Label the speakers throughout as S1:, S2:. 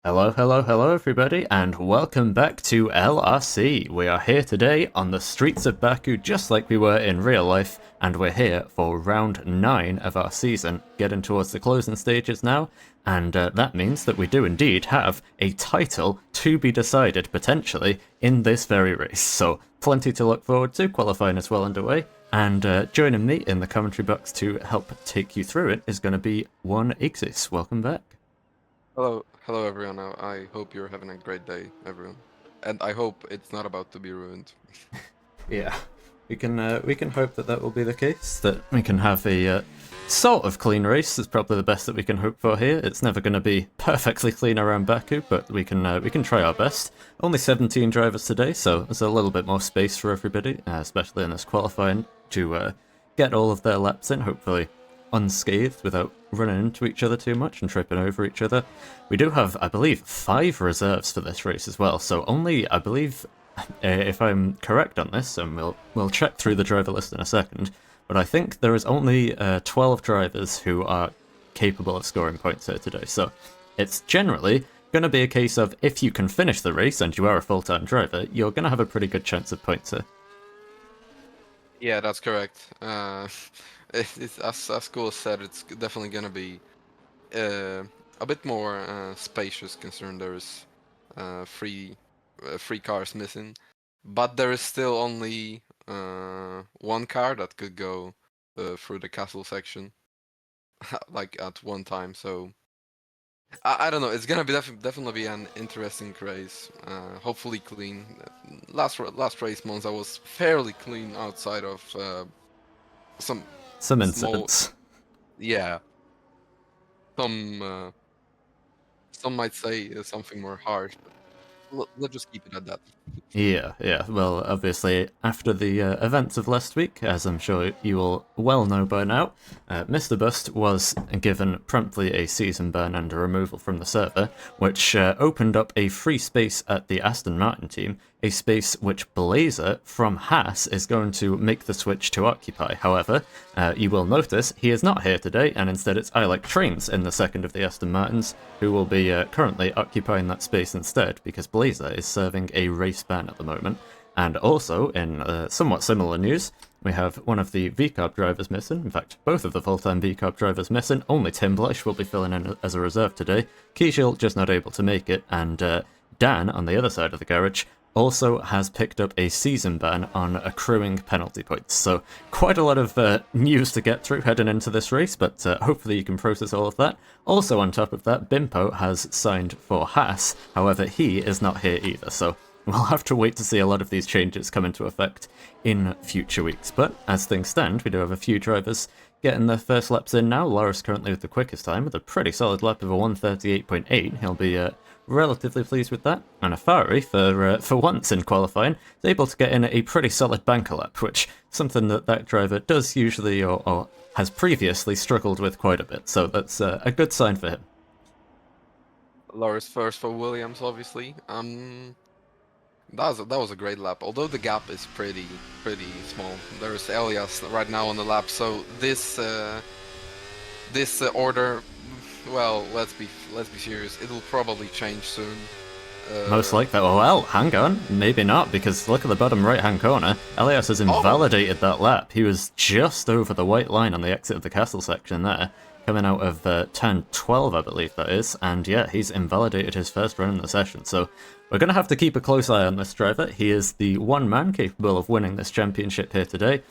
S1: Hello, hello, hello everybody, and welcome back to LRC. We are here today on the streets of Baku just like we were in real life, and we're here for round 9 of our season, getting towards the closing stages now, and that means that we do indeed have a title to be decided, potentially, in this very race. So, plenty to look forward to, qualifying is well underway, and joining me in the commentary box to help take you through it is going to be one Ixis. Welcome back.
S2: Hello everyone. I hope you're having a great day, everyone. And I hope it's not about to be ruined.
S1: Yeah, we can hope that that will be the case. That we can have a sort of clean race. Is probably the best that we can hope for here. It's never going to be perfectly clean around Baku, but we can try our best. Only 17 drivers today, so there's a little bit more space for everybody, especially in this qualifying, to get all of their laps in. Hopefully unscathed without running into each other too much and tripping over each other. We do have, I believe, 5 reserves for this race as well, so only, I believe, if I'm correct on this, and we'll check through the driver list in a second, but I think there is only 12 drivers who are capable of scoring points here today, so it's generally going to be a case of if you can finish the race and you are a full-time driver, you're going to have a pretty good chance of points here.
S2: Yeah, that's correct. It's as Cool said, it's definitely gonna be a bit more spacious, considering there's free cars missing, but there is still only one car that could go through the castle section, like at one time. So I don't know. It's gonna be definitely be an interesting race. Hopefully clean. Last race months I was fairly clean outside of some
S1: Some
S2: small,
S1: incidents.
S2: yeah. Some might say something more harsh, but let's just keep it at that.
S1: Yeah. Well, obviously, after the events of last week, as I'm sure you will well know by now, Mr. Bust was given promptly a season ban and a removal from the server, which opened up a free space at the Aston Martin team, a space which Blazer from Haas is going to make the switch to occupy. However, you will notice he is not here today, and instead it's I Like Trains in the second of the Aston Martins, who will be currently occupying that space instead, because Blazer is serving a race ban at the moment. And also, in somewhat similar news, we have one of the VCARB drivers missing. In fact, both of the full-time VCARB drivers missing. Only Tim Bleish will be filling in as a reserve today. Kishil just not able to make it, and Dan, on the other side of the garage, also has picked up a season ban on accruing penalty points. So quite a lot of news to get through heading into this race, but hopefully you can process all of that. Also on top of that, Bimpo has signed for Haas, however he is not here either, so we'll have to wait to see a lot of these changes come into effect in future weeks. But as things stand, we do have a few drivers getting their first laps in now. Lrc currently with the quickest time, with a pretty solid lap of a 1:38.8. He'll be relatively pleased with that. And Afari, for once in qualifying, is able to get in a pretty solid banker lap, which something that driver does usually or has previously struggled with quite a bit. So that's a good sign for him.
S2: Lars first for Williams, obviously. That was a great lap. Although the gap is pretty small. There's Elias right now on the lap, so this order, well, let's be serious. It'll probably change soon.
S1: Most likely. Well, hang on. Maybe not, because look at the bottom right-hand corner. Elias has invalidated that lap. He was just over the white line on the exit of the castle section there, coming out of turn 12, I believe that is. And yeah, he's invalidated his first run in the session. So we're going to have to keep a close eye on this driver. He is the one man capable of winning this championship here today.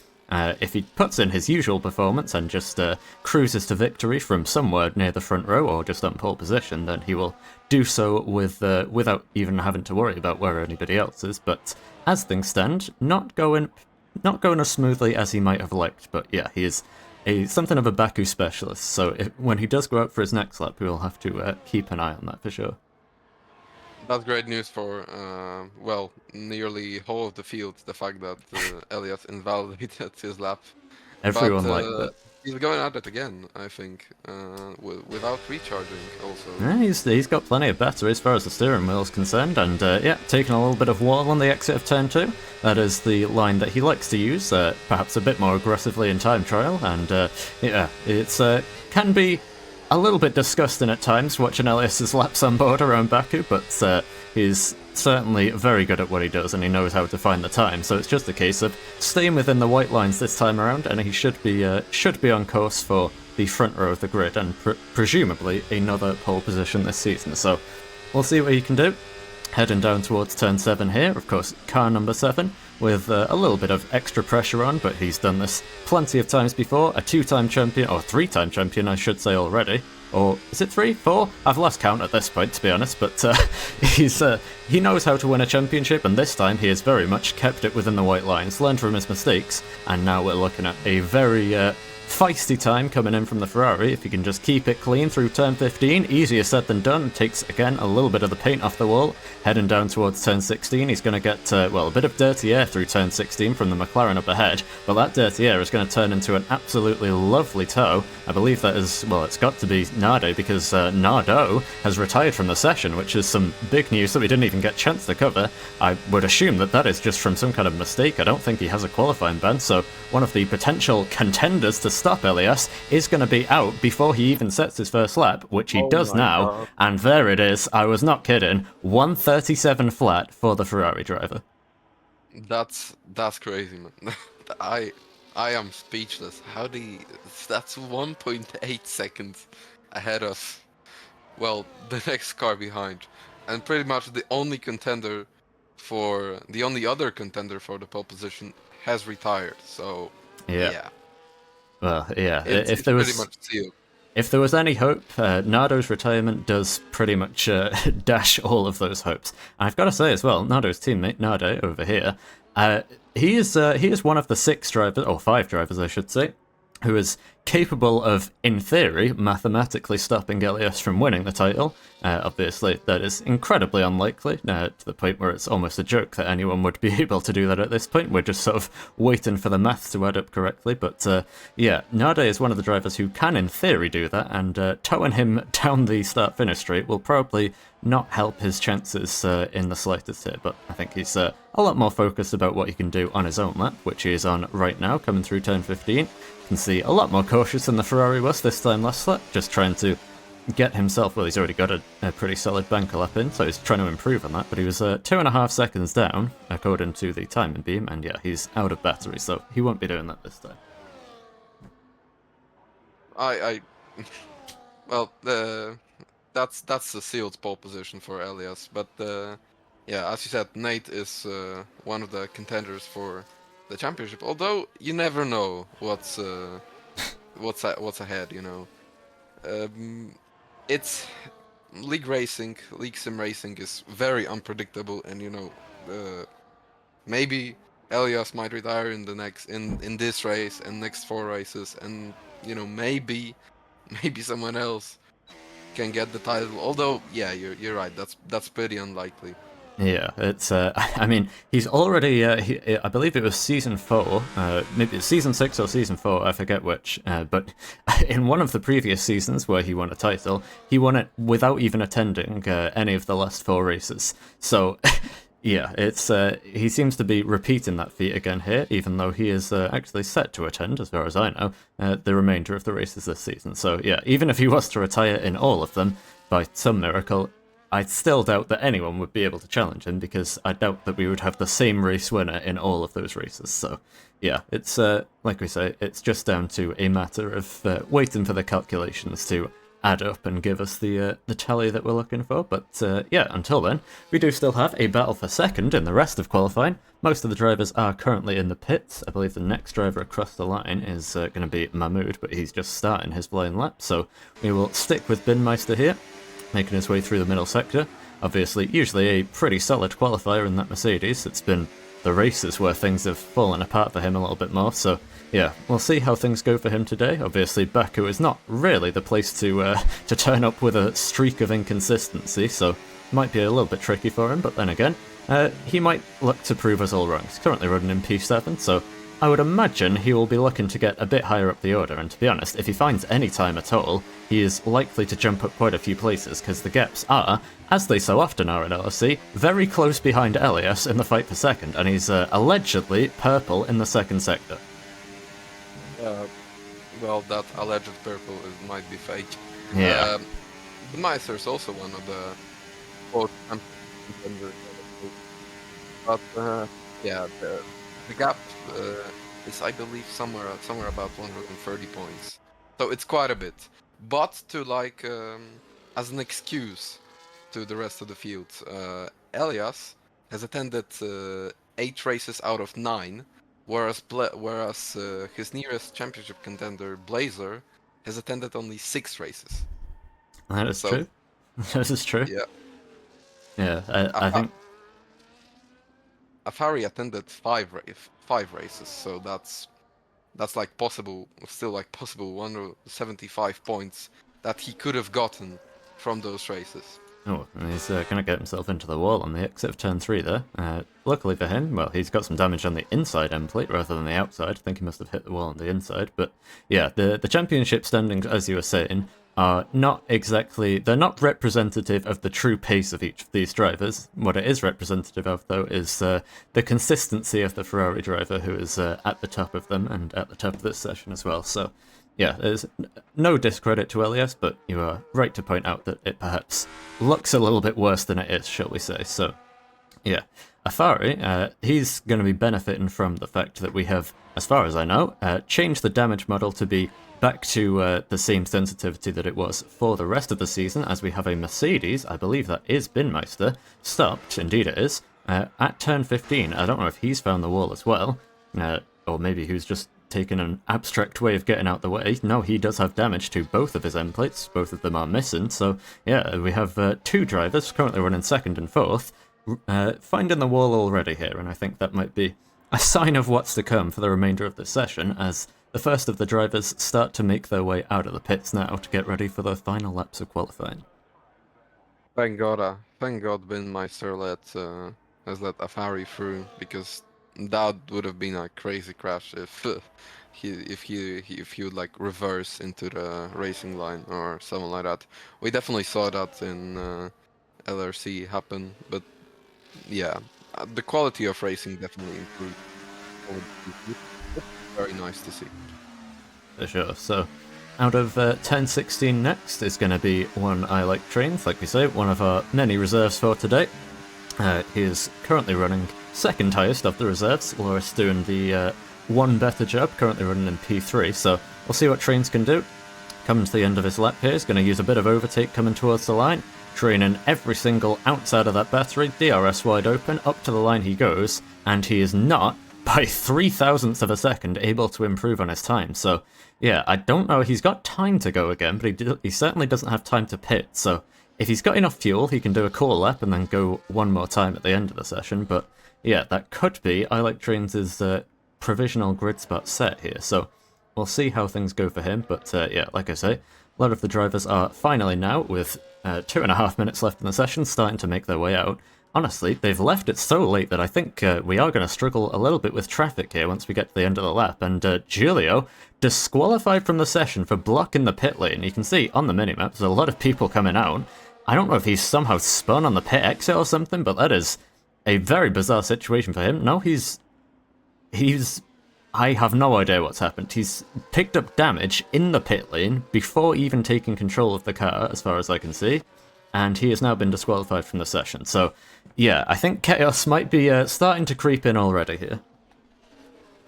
S1: If he puts in his usual performance and just cruises to victory from somewhere near the front row or just on pole position, then he will do so without even having to worry about where anybody else is. But as things stand, not going as smoothly as he might have liked. But yeah, he is something of a Baku specialist. So when he does go out for his next lap, we will have to keep an eye on that for sure.
S2: That's great news for, well, nearly whole of the field, the fact that Elias invalidated his lap.
S1: Everyone
S2: But
S1: liked that.
S2: he's going at it again, I think, without recharging also.
S1: Yeah, he's got plenty of battery as far as the steering wheel is concerned, and yeah, taking a little bit of wall on the exit of turn 2. That is the line that he likes to use, perhaps a bit more aggressively in time trial, and yeah, it's can be a little bit disgusting at times watching Elias's laps on board around Baku, but he's certainly very good at what he does and he knows how to find the time. So it's just a case of staying within the white lines this time around, and he should be on course for the front row of the grid and presumably another pole position this season. So we'll see what he can do. Heading down towards turn 7 here, of course, car number 7, with a little bit of extra pressure on, but he's done this plenty of times before. A 2-time champion, or 3-time champion, I should say already. Or is it 3? 4? I've lost count at this point, to be honest, but he knows how to win a championship, and this time he has very much kept it within the white lines, learned from his mistakes, and now we're looking at a very feisty time coming in from the Ferrari. If you can just keep it clean through turn 15, easier said than done. Takes, again, a little bit of the paint off the wall. Heading down towards turn 16, he's going to get, a bit of dirty air through turn 16 from the McLaren up ahead, but that dirty air is going to turn into an absolutely lovely tow. I believe that is, well, it's got to be Nardo, because Nardo has retired from the session, which is some big news that we didn't even get a chance to cover. I would assume that that is just from some kind of mistake. I don't think he has a qualifying ban, so one of the potential contenders to stop Elias is going to be out before he even sets his first lap, which he does now, God. And there it is. I was not kidding. 137 flat for the Ferrari driver.
S2: That's crazy, man. I am speechless. How do you... That's 1.8 seconds ahead of, well, the next car behind, and pretty much the only other contender for the pole position has retired. So yeah.
S1: Well, yeah.
S2: It's pretty much sealed.
S1: If there was any hope, Nardo's retirement does pretty much dash all of those hopes. And I've got to say as well, Nardo's teammate, Nardo, over here, he is one of the 6 drivers, or 5 drivers I should say, who is capable of, in theory, mathematically stopping Elias from winning the title. Obviously, that is incredibly unlikely, to the point where it's almost a joke that anyone would be able to do that at this point. We're just sort of waiting for the maths to add up correctly. But yeah, Nade is one of the drivers who can, in theory, do that, and towing him down the start-finish straight will probably not help his chances in the slightest here. But I think he's a lot more focused about what he can do on his own lap, which he is on right now, coming through turn 15. You can see a lot more cautious than the Ferrari was this time last lap, just trying to get himself, well, he's already got a pretty solid banker lap in, so he's trying to improve on that, but he was 2.5 seconds down, according to the timing beam, and yeah, he's out of battery, so he won't be doing that this time.
S2: Well, that's a sealed pole position for Elias, but yeah, as you said, Nate is one of the contenders for the championship, although you never know what's ahead, you know. It's league sim racing is very unpredictable, and you know, maybe Elias might retire in the next in this race and next 4 races, and you know, maybe someone else can get the title. Although, yeah, you're right. That's pretty unlikely.
S1: Yeah, it's. I mean, he's already. I believe it was season 4, maybe it's season 6 or season 4. I forget which. But in one of the previous seasons where he won a title, he won it without even attending any of the last 4 races. So, yeah, it's. He seems to be repeating that feat again here, even though he is actually set to attend, as far as I know, the remainder of the races this season. So, yeah, even if he was to retire in all of them by some miracle, I still doubt that anyone would be able to challenge him, because I doubt that we would have the same race winner in all of those races. So, yeah, it's, like we say, it's just down to a matter of waiting for the calculations to add up and give us the tally that we're looking for. But, yeah, until then, we do still have a battle for second in the rest of qualifying. Most of the drivers are currently in the pits. I believe the next driver across the line is going to be Mahmoud, but he's just starting his flying lap. So we will stick with Binmeister here, making his way through the middle sector. Obviously, usually a pretty solid qualifier in that Mercedes. It's been the races where things have fallen apart for him a little bit more, so yeah, we'll see how things go for him today. Obviously, Baku is not really the place to turn up with a streak of inconsistency, so might be a little bit tricky for him, but then again, he might look to prove us all wrong. He's currently running in P7, so I would imagine he will be looking to get a bit higher up the order, and to be honest, if he finds any time at all, he is likely to jump up quite a few places, because the gaps are, as they so often are in LRC, very close behind Elias in the fight for second, and he's allegedly purple in the second sector.
S2: Well, that alleged purple might be fake.
S1: Yeah.
S2: The Meister is also one of the most contenders. But yeah, the gap is, I believe, somewhere about 130 points. So it's quite a bit. But to like as an excuse to the rest of the field, Elias has attended 8 races out of 9, whereas his nearest championship contender Blazer has attended only 6 races.
S1: That is
S2: So
S1: true. That is true.
S2: yeah,
S1: Yeah, I
S2: Afa-
S1: think.
S2: Afari attended 5 races, so that's like possible, still like possible 175 points that he could have gotten from those races.
S1: Oh, and he's going to get himself into the wall on the exit of turn 3 there. Luckily for him, well, he's got some damage on the inside end plate rather than the outside. I think he must have hit the wall on the inside. But yeah, the championship standings, as you were saying, are not exactly... They're not representative of the true pace of each of these drivers. What it is representative of, though, is the consistency of the Ferrari driver who is at the top of them and at the top of this session as well. So yeah, there's no discredit to Elias, but you are right to point out that it perhaps looks a little bit worse than it is, shall we say. So, yeah. Afari, he's going to be benefiting from the fact that we have, as far as I know, changed the damage model to be back to the same sensitivity that it was for the rest of the season, as we have a Mercedes, I believe that is Binmeister, stopped, indeed it is, at turn 15. I don't know if he's found the wall as well, or maybe he was just taken an abstract way of getting out the way. No, he does have damage to both of his end plates. Both of them are missing. So, yeah, we have 2 drivers currently running 2nd and 4th, finding the wall already here, and I think that might be a sign of what's to come for the remainder of the session, as the first of the drivers start to make their way out of the pits now to get ready for the final laps of qualifying.
S2: Thank God Binmeister has let Afari through, because that would have been a crazy crash if he would like reverse into the racing line or something like that. We definitely saw that in LRC happen, but yeah, the quality of racing definitely improved. over the season. Very nice to see.
S1: For sure. So, out of turn 16 next is going to be one I Like Trains, like we say, one of our many reserves for today. He is currently running 2nd highest of the reserves. Lrc doing the one better job, currently running in P3, so we'll see what Trains can do. Coming to the end of his lap here, he's going to use a bit of overtake coming towards the line, training every single outside of that battery, DRS wide open, up to the line he goes, and he is not, by 0.003 of a second, able to improve on his time. So, yeah, I don't know, he's got time to go again, but he certainly doesn't have time to pit, so if he's got enough fuel, he can do a core lap and then go one more time at the end of the session, but yeah, that could be I Like Trains' provisional grid spot set here, so we'll see how things go for him, but yeah, like I say, a lot of the drivers are finally now, with 2.5 minutes left in the session, starting to make their way out. Honestly, they've left it so late that I think we are going to struggle a little bit with traffic here once we get to the end of the lap, and Giulio disqualified from the session for blocking the pit lane. You can see on the minimap there's a lot of people coming out. I don't know if he's somehow spun on the pit exit or something, but that is a very bizarre situation for him. No, he's... I have no idea what's happened. He's picked up damage in the pit lane before even taking control of the car, as far as I can see, and he has now been disqualified from the session. So, yeah, I think chaos might be starting to creep in already here.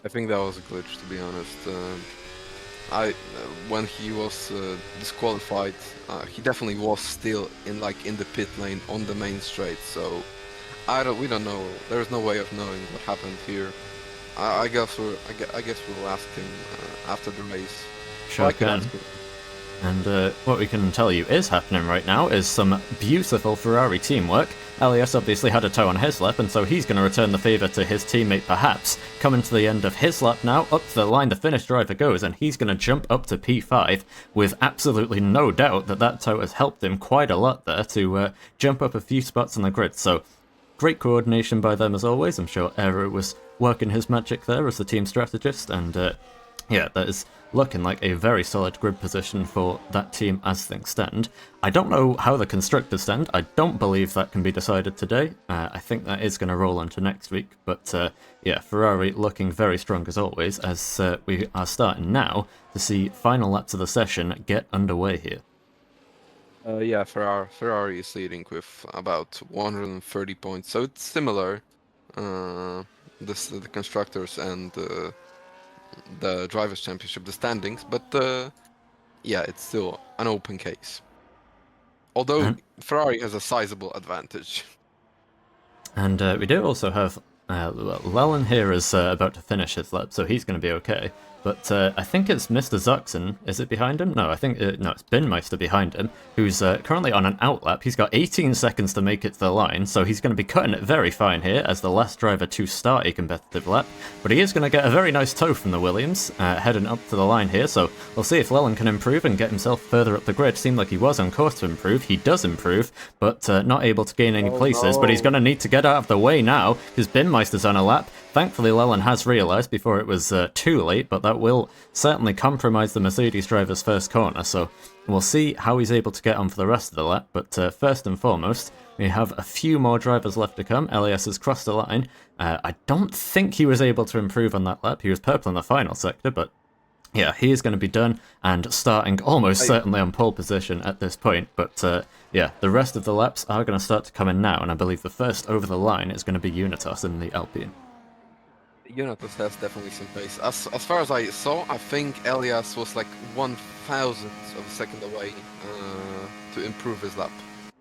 S2: I think that was a glitch, to be honest. When he was disqualified, he definitely was still in the pit lane on the main straight. So we don't know. There's no way of knowing what happened here. I guess we'll ask him after the race.
S1: Sure can. And what we can tell you is happening right now is some beautiful Ferrari teamwork. Elias obviously had a toe on his lap, and so he's going to return the favour to his teammate perhaps. Coming to the end of his lap now, up to the line the Finnish driver goes, and he's going to jump up to P5 with absolutely no doubt that toe has helped him quite a lot there to jump up a few spots on the grid. So, great coordination by them as always. I'm sure Aero was working his magic there as the team strategist, and yeah, that is looking like a very solid grid position for that team as things stand. I don't know how the constructors stand. I don't believe that can be decided today. I think that is going to roll into next week, but yeah, Ferrari looking very strong as always, as we are starting now to see final laps of the session get underway here.
S2: Yeah, Ferrari is leading with about 130 points, so it's similar. The constructors and the drivers' championship, the standings, but yeah, it's still an open case. Although
S1: And
S2: Ferrari has a sizable advantage.
S1: And we do also have well, Lellen here is about to finish his lap, so he's going to be okay. But I think it's Mr. Zuxen. Is it behind him? No, I think no, it's Binmeister behind him, who's currently on an outlap. He's got 18 seconds to make it to the line, so he's going to be cutting it very fine here as the last driver to start a competitive lap. But he is going to get a very nice tow from the Williams, heading up to the line here. So we'll see if Lellen can improve and get himself further up the grid. Seemed like he was on course to improve. He does improve, but not able to gain any places. But he's going to need to get out of the way now because Binmeister's on a lap. Thankfully, Lellen has realised before it was too late, but that will certainly compromise the Mercedes driver's first corner, so we'll see how he's able to get on for the rest of the lap. But first and foremost, we have a few more drivers left to come. Elias has crossed the line. I don't think he was able to improve on that lap. He was purple in the final sector, but yeah, he is going to be done and starting almost certainly on pole position at this point. But yeah, the rest of the laps are going to start to come in now, and I believe the first over the line is going to be Unitas in the Alpine.
S2: Unitas has definitely some pace. As far as I saw, I think Elias was like 1,000th of a second away to improve his lap.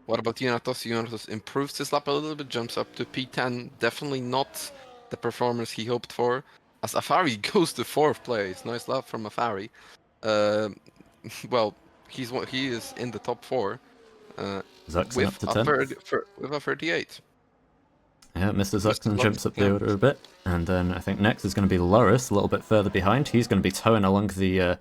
S2: What about Unitas? Unitas improves his lap a little bit, jumps up to P10. Definitely not the performance he hoped for. As Afari goes to 4th place, nice lap from Afari. Well, he is in the top 4
S1: Zuxen up
S2: with
S1: to
S2: a
S1: 10th.
S2: with a 38.
S1: Yeah, Mr.
S2: Mr.
S1: Zuxen jumps up the
S2: yeah.
S1: order a bit, and then I think next is going to be Lrc, a little bit further behind. He's going to be towing along the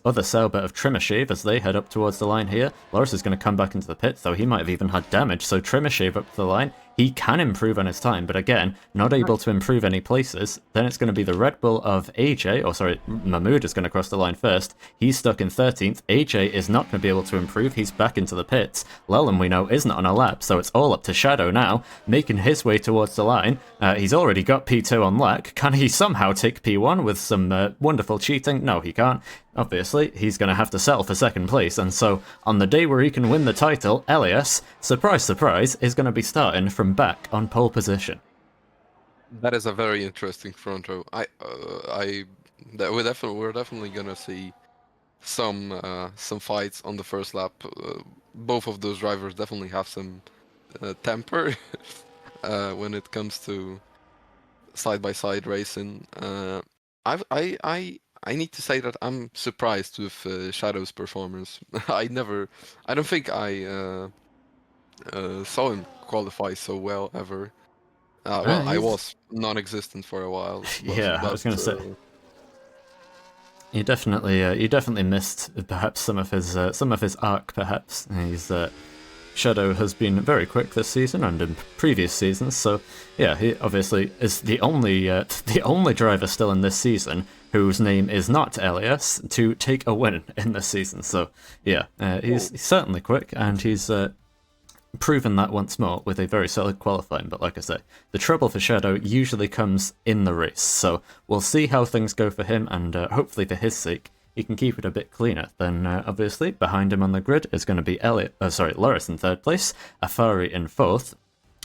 S1: other sailboat of Trimmershave as they head up towards the line here. Lrc is going to come back into the pit, though he might have even had damage, so Trimmershave up to the line. He can improve on his time, but again, not able to improve any places. Then it's going to be the Red Bull of AJ, or sorry, Mahmoud is going to cross the line first. He's stuck in 13th. AJ is not going to be able to improve. He's back into the pits. Lellen, we know, isn't on a lap, so it's all up to Shadow now, making his way towards the line. He's already got P2 on lack. Can he somehow take P1 with some wonderful cheating? No, he can't. Obviously, he's going to have to settle for second place, and so on the day where he can win the title, Elias, surprise, surprise, is going to be starting from back on pole position.
S2: That is a very interesting front row. We're definitely gonna see some fights on the first lap. Both of those drivers definitely have some temper when it comes to side by side racing. I need to say that I'm surprised with Shadow's performance. I don't think I saw him qualify so well ever. Well, I was non-existent for a while,
S1: Yeah, I
S2: but
S1: was going to say. You definitely missed perhaps some of his arc. Perhaps Shadow has been very quick this season and in previous seasons. So yeah, he obviously is the only driver still in this season whose name is not Elias to take a win in this season. So yeah, he's certainly quick, and he's proven that once more with a very solid qualifying. But like I say, the trouble for Shadow usually comes in the race, so we'll see how things go for him, and hopefully for his sake he can keep it a bit cleaner. Then obviously behind him on the grid is going to be Lrc in third place, Afari in fourth.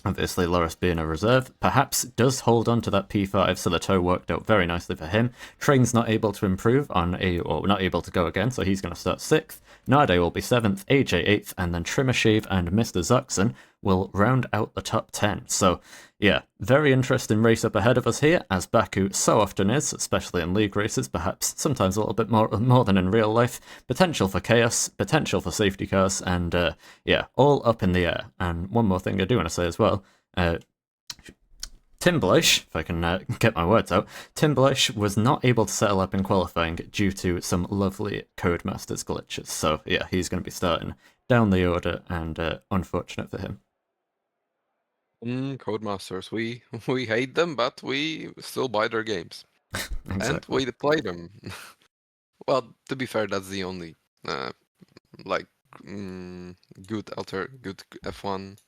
S1: Obviously, Lrc being a reserve, perhaps does hold on to that P5, so the tow worked out very nicely for him. Train's not able to improve or not able to go again, so he's going to start 6th. Nade will be 7th, AJ 8th, and then Trimmershave and Mr. Zuxen will round out the top 10. So, yeah, very interesting race up ahead of us here, as Baku so often is, especially in league races, perhaps sometimes a little bit more than in real life. Potential for chaos, potential for safety cars, and yeah, all up in the air. And one more thing I do want to say as well, Tim Bleish, if I can get my words out, Tim Bleish was not able to settle up in qualifying due to some lovely Codemasters glitches. So yeah, he's going to be starting down the order, and unfortunate for him.
S2: Codemasters, we hate them, but we still buy their games.
S1: Exactly.
S2: And we play them. Well, to be fair, that's the only like good F1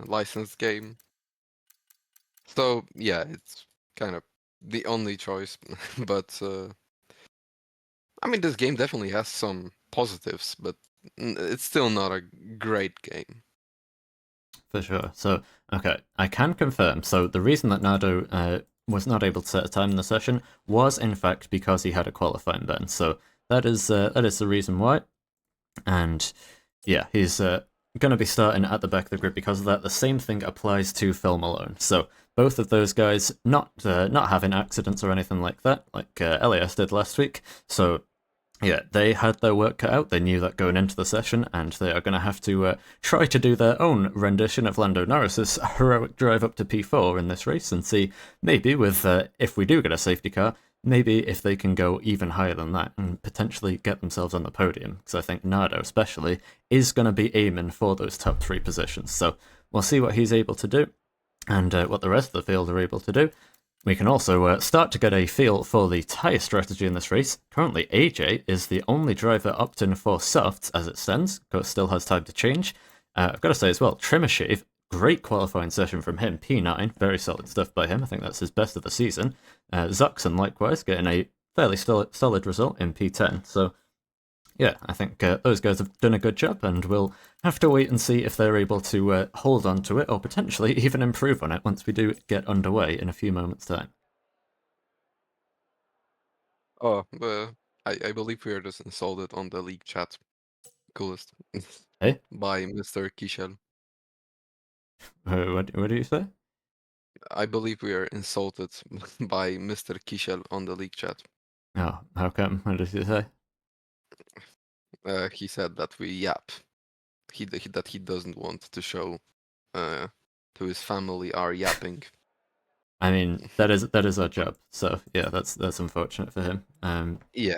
S2: licensed game. So yeah, it's kind of the only choice. But I mean, this game definitely has some positives, but it's still not a great game.
S1: For sure. So, okay, I can confirm. So, the reason that Nardo was not able to set a time in the session was, in fact, because he had a qualifying ban. So, that is the reason why. And yeah, he's going to be starting at the back of the grid because of that. The same thing applies to Phil Malone. So, both of those guys not having accidents or anything like that, like Elias did last week. So, yeah, they had their work cut out. They knew that going into the session, and they are going to have to try to do their own rendition of Lando Norris's heroic drive up to P4 in this race and see maybe with, if we do get a safety car, maybe if they can go even higher than that and potentially get themselves on the podium. Because I think Nardo, especially, is going to be aiming for those top 3 positions. So we'll see what he's able to do and what the rest of the field are able to do. We can also start to get a feel for the tyre strategy in this race. Currently, AJ is the only driver opting for softs as it stands. Of course, still has time to change. I've got to say as well, Trimmershave, great qualifying session from him. P9, very solid stuff by him. I think that's his best of the season. Zuxon, likewise, getting a fairly solid result in P10. So, yeah, I think those guys have done a good job, and we'll have to wait and see if they're able to hold on to it or potentially even improve on it once we do get underway in a few moments' time.
S2: Oh, I believe we are just insulted on the league chat. Coolest.
S1: Hey,
S2: By Mr. Kishel.
S1: what do you say?
S2: I believe we are insulted by Mr. Kishel on the league chat.
S1: Oh, how come? What did you say?
S2: He said that we yap. That he doesn't want to show to his family our yapping.
S1: I mean, that is our job. So yeah, that's unfortunate for him.
S2: Yeah.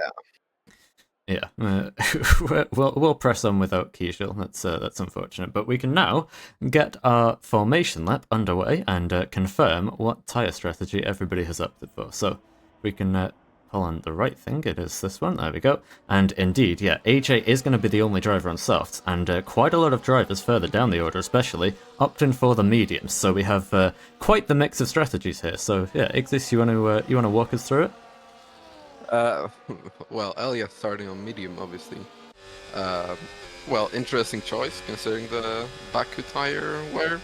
S1: Yeah, we'll press on without Kishel. That's unfortunate, but we can now get our formation lap underway and confirm what tire strategy everybody has opted for. So we can pull on the right thing. It is this one. There we go. And indeed, yeah, AJ is going to be the only driver on softs, and quite a lot of drivers further down the order, especially opting for the mediums. So we have quite the mix of strategies here. So yeah, Ixis, you want to walk us through it?
S2: Well, Elias starting on medium, obviously. Well, interesting choice considering the Baku tire wear.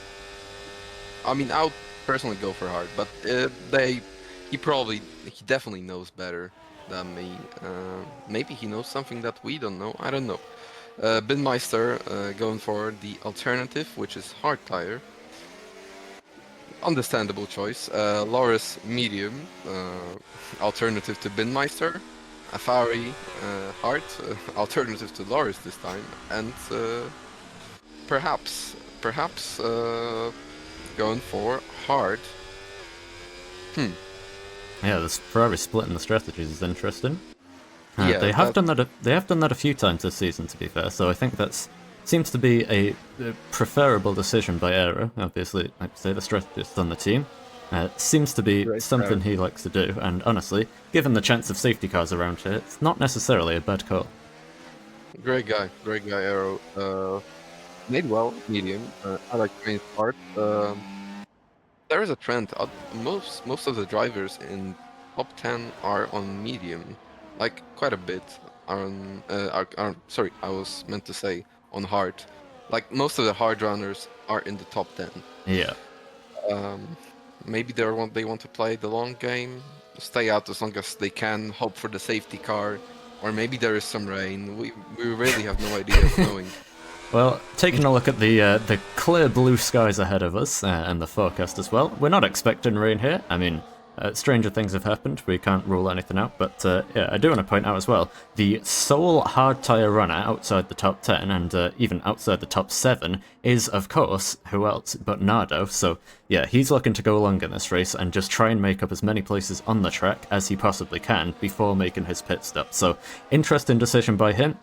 S2: I mean, I would personally go for hard, but he definitely knows better than me. Maybe he knows something that we don't know. I don't know. Binmeister going for the alternative, which is hard tire. Understandable choice. Lrc medium, alternative to Binmeister. Afari hard, alternative to Lrc this time, and perhaps going for hard.
S1: Yeah, this Ferrari splitting the strategies is interesting.
S2: Yeah,
S1: they have done that. They have done that a few times this season, to be fair. So I think that's seems to be a preferable decision by Aero. Obviously, like I say, the strategist on the team. Seems to be something he likes to do, and honestly, given the chance of safety cars around here, it's not necessarily a bad call.
S2: Great guy, Aero. Made well, medium. I like Train's part. There is a trend. Most of the drivers in top 10 are on medium, like quite a bit are on. Sorry, I was meant to say on hard. Like most of the hard runners are in the top 10.
S1: Yeah.
S2: Maybe they want to play the long game, stay out as long as they can, hope for the safety car, or maybe there is some rain. We really have no idea of knowing.
S1: Well, taking a look at the clear blue skies ahead of us and the forecast as well, we're not expecting rain here. I mean, stranger things have happened. We can't rule anything out. But yeah, I do want to point out as well, the sole hard tyre runner outside the top 10 and even outside the top 7 is, of course, who else but Nardo. So yeah, he's looking to go along in this race and just try and make up as many places on the track as he possibly can before making his pit stop. So interesting decision by him.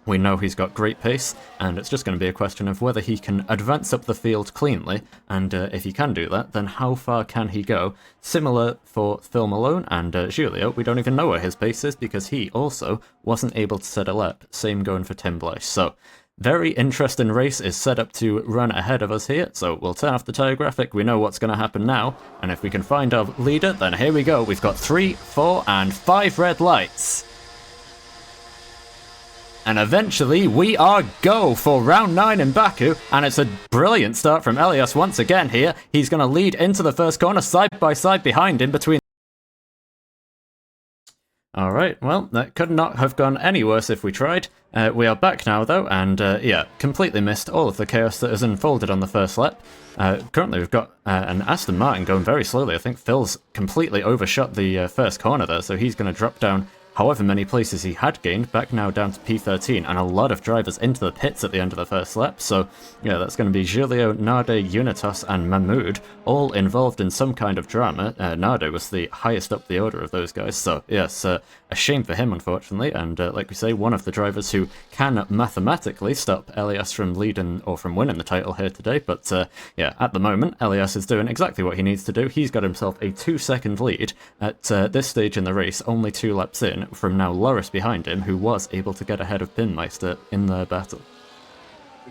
S1: We know he's got great pace, and it's just going to be a question of whether he can advance up the field cleanly, and if he can do that, then how far can he go? Similar for Phil Malone and Julio, we don't even know where his pace is because he also wasn't able to set a lap. Same going for Tim Blythe. So, very interesting race is set up to run ahead of us here, so we'll turn off the tyre graphic, we know what's going to happen now, and if we can find our leader, then here we go. We've got 3, 4, and 5 red lights. And eventually, we are go for round 9 in Baku, and it's a brilliant start from Lrc once again here. He's going to lead into the first corner, side by side behind him between... Alright, well, that could not have gone any worse if we tried. We are back now, though, and yeah, completely missed all of the chaos that has unfolded on the first lap. Currently, we've got an Aston Martin going very slowly. I think Phil's completely overshot the first corner there, so he's going to drop down however many places he had gained, back now down to P13, and a lot of drivers into the pits at the end of the first lap. So yeah, that's going to be Julio, Nade, Unitas, and Mahmoud, all involved in some kind of drama. Nade was the highest up the order of those guys, so yes, a shame for him, unfortunately, and like we say, one of the drivers who can mathematically stop Lrc from leading or from winning the title here today. But yeah, at the moment, Lrc is doing exactly what he needs to do. He's got himself a 2-second lead at this stage in the race, only 2 laps in, from now Lrc behind him, who was able to get ahead of Pinmeister in the battle.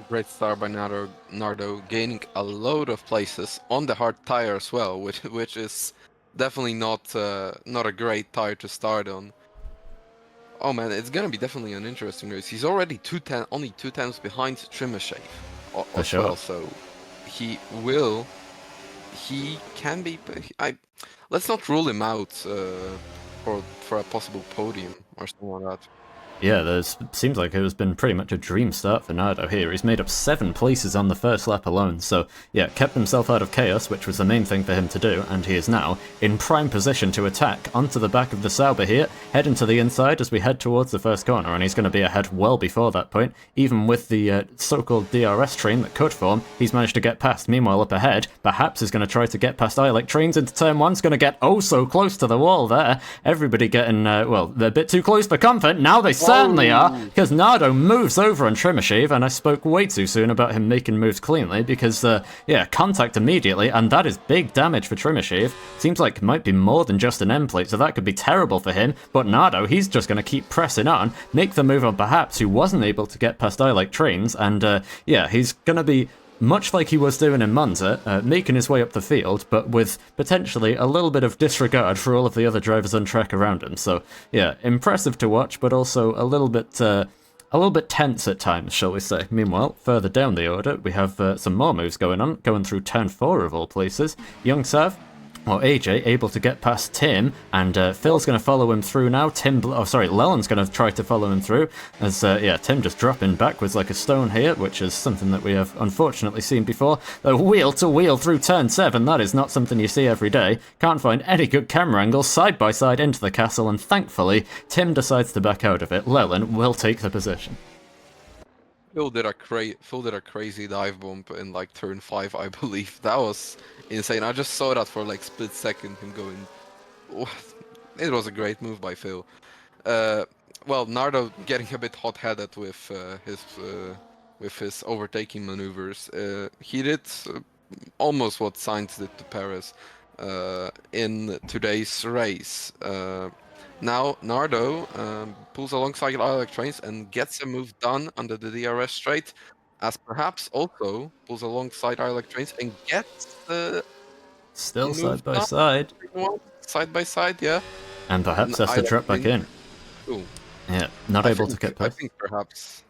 S2: Great start by Nardo, gaining a load of places on the hard tire as well, which is definitely not a great tire to start on. Oh man, it's gonna be definitely an interesting race. He's already only 2 tenths behind Trimashave as
S1: sure.
S2: well, so he can be. Let's not rule him out for a possible podium or something like that.
S1: Yeah, seems like it has been pretty much a dream start for Nardo here. He's made up 7 places on the first lap alone, so yeah, kept himself out of chaos, which was the main thing for him to do, and he is now in prime position to attack onto the back of the Sauber here, heading to the inside as we head towards the first corner, and he's going to be ahead well before that point. Even with the so-called DRS train that could form, he's managed to get past. Meanwhile, up ahead, perhaps is going to try to get past Ilek trains into turn 1, going to get oh so close to the wall there. Everybody getting, well, they're a bit too close for comfort. Now they certainly are, because Nardo moves over on Trimashave, and I spoke way too soon about him making moves cleanly, because, yeah, contact immediately, and that is big damage for Trimashave. Seems like it might be more than just an end plate, so that could be terrible for him, but Nardo, he's just going to keep pressing on, make the move on perhaps who wasn't able to get past Ilek trains, and, yeah, he's going to be much like he was doing in Monza, making his way up the field, but with potentially a little bit of disregard for all of the other drivers on track around him. So, yeah, impressive to watch, but also a little bit tense at times, shall we say. Meanwhile, further down the order, we have some more moves going on, going through turn 4 of all places. Young Sav, or AJ, able to get past Tim, and Phil's going to follow him through now. Lelland's going to try to follow him through, as, yeah, Tim just dropping backwards like a stone here, which is something that we have unfortunately seen before. A wheel to wheel through turn 7, that is not something you see every day. Can't find any good camera angles, side by side into the castle, and thankfully, Tim decides to back out of it. Lelland will take the position.
S2: Phil did a crazy dive bump in like turn 5, I believe. That was insane. I just saw that for like split second, him going. It was a great move by Phil. Well, Nardo getting a bit hot-headed with his overtaking maneuvers. He did almost what Sainz did to Perez in today's race. Now Nardo pulls alongside Ilek trains and gets a move done under the DRS straight, as perhaps also pulls alongside Ilek trains and gets the
S1: still side by side.
S2: Side by side, yeah.
S1: And perhaps has to drop back in.
S2: Cool.
S1: Yeah, not able to get past.
S2: I think perhaps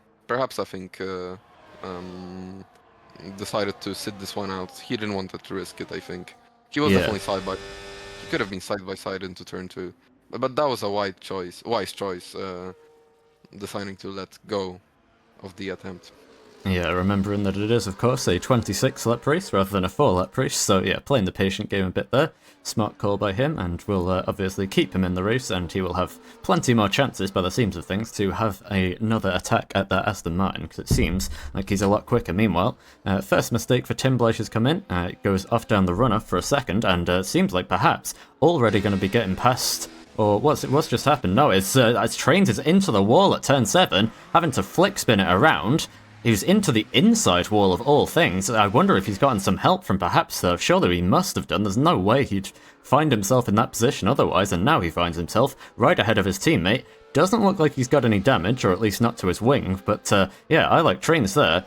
S2: decided to sit this one out. He didn't want to risk it, I think. He was definitely he could have been side by side into turn 2. But that was a wise choice, deciding to let go of the attempt.
S1: Yeah, remembering that it is, of course, a 26-lap race rather than a 4-lap race, so yeah, playing the patient game a bit there. Smart call by him, and we'll obviously keep him in the race, and he will have plenty more chances, by the seams of things, to have another attack at that Aston Martin, because it seems like he's a lot quicker. Meanwhile, first mistake for Tim Bleich has come in, it goes off down the runner for a second, and seems like perhaps already going to be getting past... Or what's just happened? No, it's trains is into the wall at turn 7, having to flick spin it around. He was into the inside wall of all things. I wonder if he's gotten some help from perhaps surely he must have done. There's no way he'd find himself in that position otherwise, and now he finds himself right ahead of his teammate. Doesn't look like he's got any damage, or at least not to his wing, but yeah, I like trains there.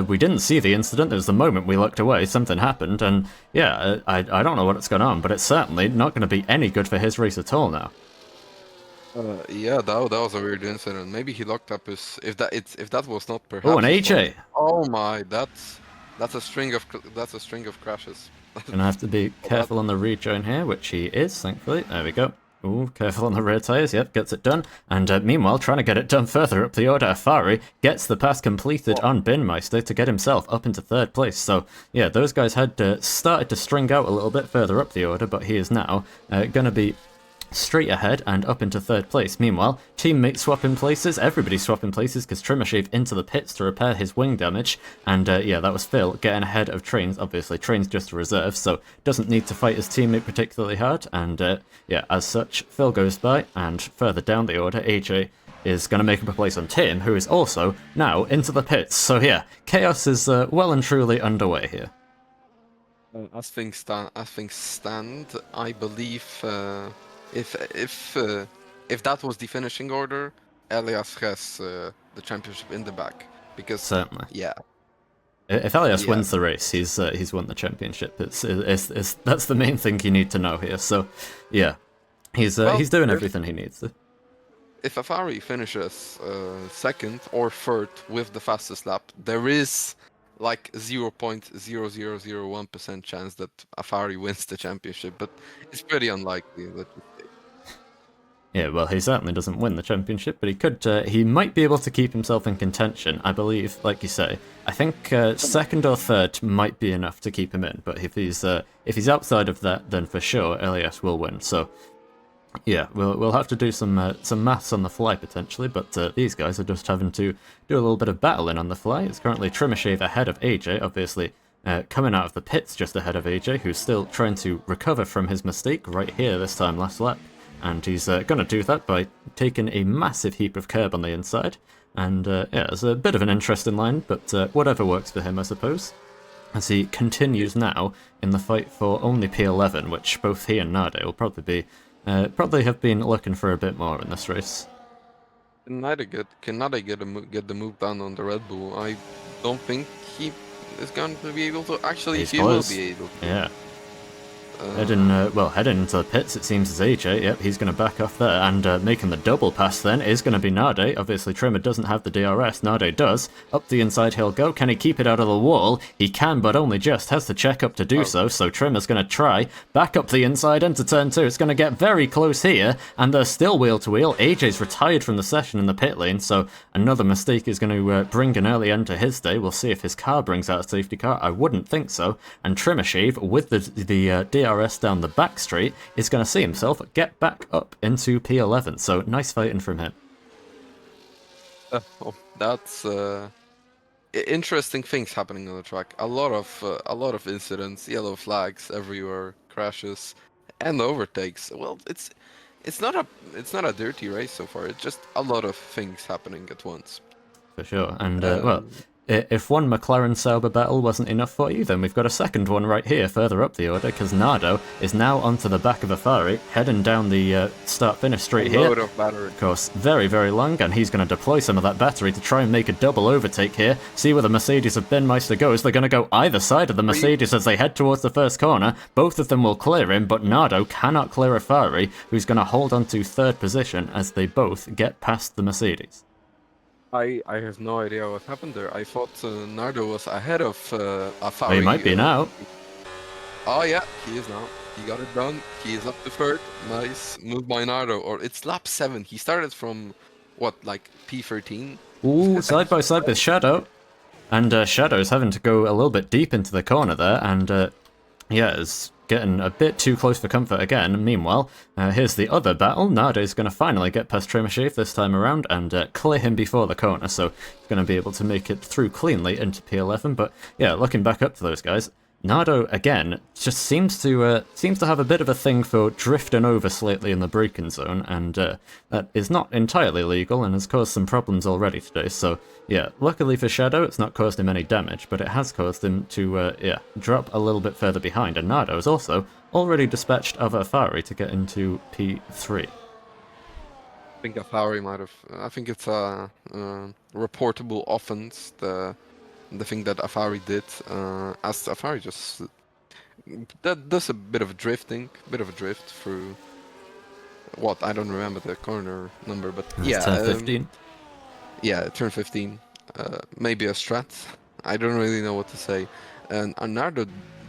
S1: We didn't see the incident. There was the moment we looked away, something happened, and yeah, I don't know what's going on, but it's certainly not going to be any good for his race at all now.
S2: Yeah, that was a weird incident. Maybe he locked up his. If that was not
S1: Oh, and
S2: perhaps his fault.
S1: AJ.
S2: Oh my, that's a string of crashes.
S1: Gonna have to be
S2: Oh, that
S1: careful on the rejoin here, which he is, thankfully. There we go. Ooh, careful on the rear tyres. Yep, gets it done. And meanwhile, trying to get it done further up the order, Afari gets the pass completed on Binmeister to get himself up into third place. So, yeah, those guys had started to string out a little bit further up the order, but he is now going to be straight ahead and up into third place. Meanwhile, teammates swapping places, everybody swapping places because Trimmershave into the pits to repair his wing damage, and yeah, that was Phil getting ahead of Trains. Obviously, Trains just a reserve, so doesn't need to fight his teammate particularly hard, and yeah, as such, Phil goes by, and further down the order, AJ is going to make up a place on Tim, who is also now into the pits. So yeah, chaos is well and truly underway here.
S2: as things stand, I believe if if uh, if that was the finishing order, Elias has the championship in the back because
S1: Certainly.
S2: yeah,
S1: If Elias
S2: yeah.
S1: wins the race, he's won the championship. It's that's the main thing you need to know here. So, yeah, he's
S2: Well,
S1: doing everything he needs to.
S2: if Afari finishes second or third with the fastest lap, there is like 0.0001% chance that Afari wins the championship, but it's pretty unlikely.
S1: Yeah, well, he certainly doesn't win the championship, but he could. He might be able to keep himself in contention. I believe, like you say. I think second or third might be enough to keep him in. But if he's outside of that, then for sure Elias will win. So. Yeah, we'll have to do some maths on the fly potentially, but these guys are just having to do a little bit of battling on the fly. It's currently Trimmershave ahead of AJ, obviously coming out of the pits just ahead of AJ, who's still trying to recover from his mistake right here this time last lap, and he's going to do that by taking a massive heap of curb on the inside. And yeah, it's a bit of an interesting line, but whatever works for him, I suppose. As he continues now in the fight for only P11, which both he and Nade will probably have been looking for a bit more in this race.
S2: Can Nade get the move done on the Red Bull? I don't think he is going to be able to. Actually,
S1: He's
S2: he will
S1: close.
S2: be able to.
S1: Yeah. Heading into the pits, it seems, as AJ. Yep, he's going to back off there, and making the double pass then is going to be Nade. Obviously, Trimmer doesn't have the DRS. Nade does. Up the inside he'll go. Can he keep it out of the wall? He can, but only just. Has to check up to do so, so Trimmer's going to try. Back up the inside into turn 2. It's going to get very close here, and they're still wheel to wheel. AJ's retired from the session in the pit lane, so another mistake is going to bring an early end to his day. We'll see if his car brings out a safety car. I wouldn't think so. And Trimmershave, with the DRS down the back straight, is going to see himself get back up into P11. So nice fighting from him.
S2: That's interesting things happening on the track. A lot of incidents, yellow flags everywhere, crashes, and overtakes. Well, it's not a dirty race so far. It's just a lot of things happening at once.
S1: For sure. And, well, if one McLaren Sauber battle wasn't enough for you, then we've got a second one right here further up the order, because Nardo is now onto the back of Afari, heading down the start-finish straight here.
S2: Load of battery.
S1: Of course, very, very long, and he's going to deploy some of that battery to try and make a double overtake here. See where the Mercedes of Binmeister goes. They're going to go either side of the Mercedes as they head towards the first corner. Both of them will clear him, but Nardo cannot clear Afari, who's going to hold on to third position as they both get past the Mercedes.
S2: I have no idea what happened there. I thought Nardo was ahead of Afari.
S1: Well, he might be now.
S2: Oh yeah, he is now. He got it done. He is up to third. Nice move by Nardo. Or it's lap 7. He started from what, like P13?
S1: Ooh, side by side with Shadow. And Shadow's having to go a little bit deep into the corner there, and yeah, is getting a bit too close for comfort again. Meanwhile, here's the other battle. Nade's going to finally get past Trimmershave this time around and clear him before the corner, so he's going to be able to make it through cleanly into P11. But yeah, looking back up to those guys, Nardo again just seems to have a bit of a thing for drifting over slightly in the braking zone, and that is not entirely legal and has caused some problems already today. So yeah, luckily for Shadow, it's not caused him any damage, but it has caused him to yeah, drop a little bit further behind. And Nardo is also already dispatched of Afari to get into P3.
S2: I think Afari might have. I think it's a reportable offense. The thing that Afari did, as Afari just that does a bit of drifting, bit of a drift through what, I don't remember the corner number, but
S1: It's
S2: yeah,
S1: turn 15.
S2: yeah, turn 15. Maybe a strat. I don't really know what to say. And Arnardo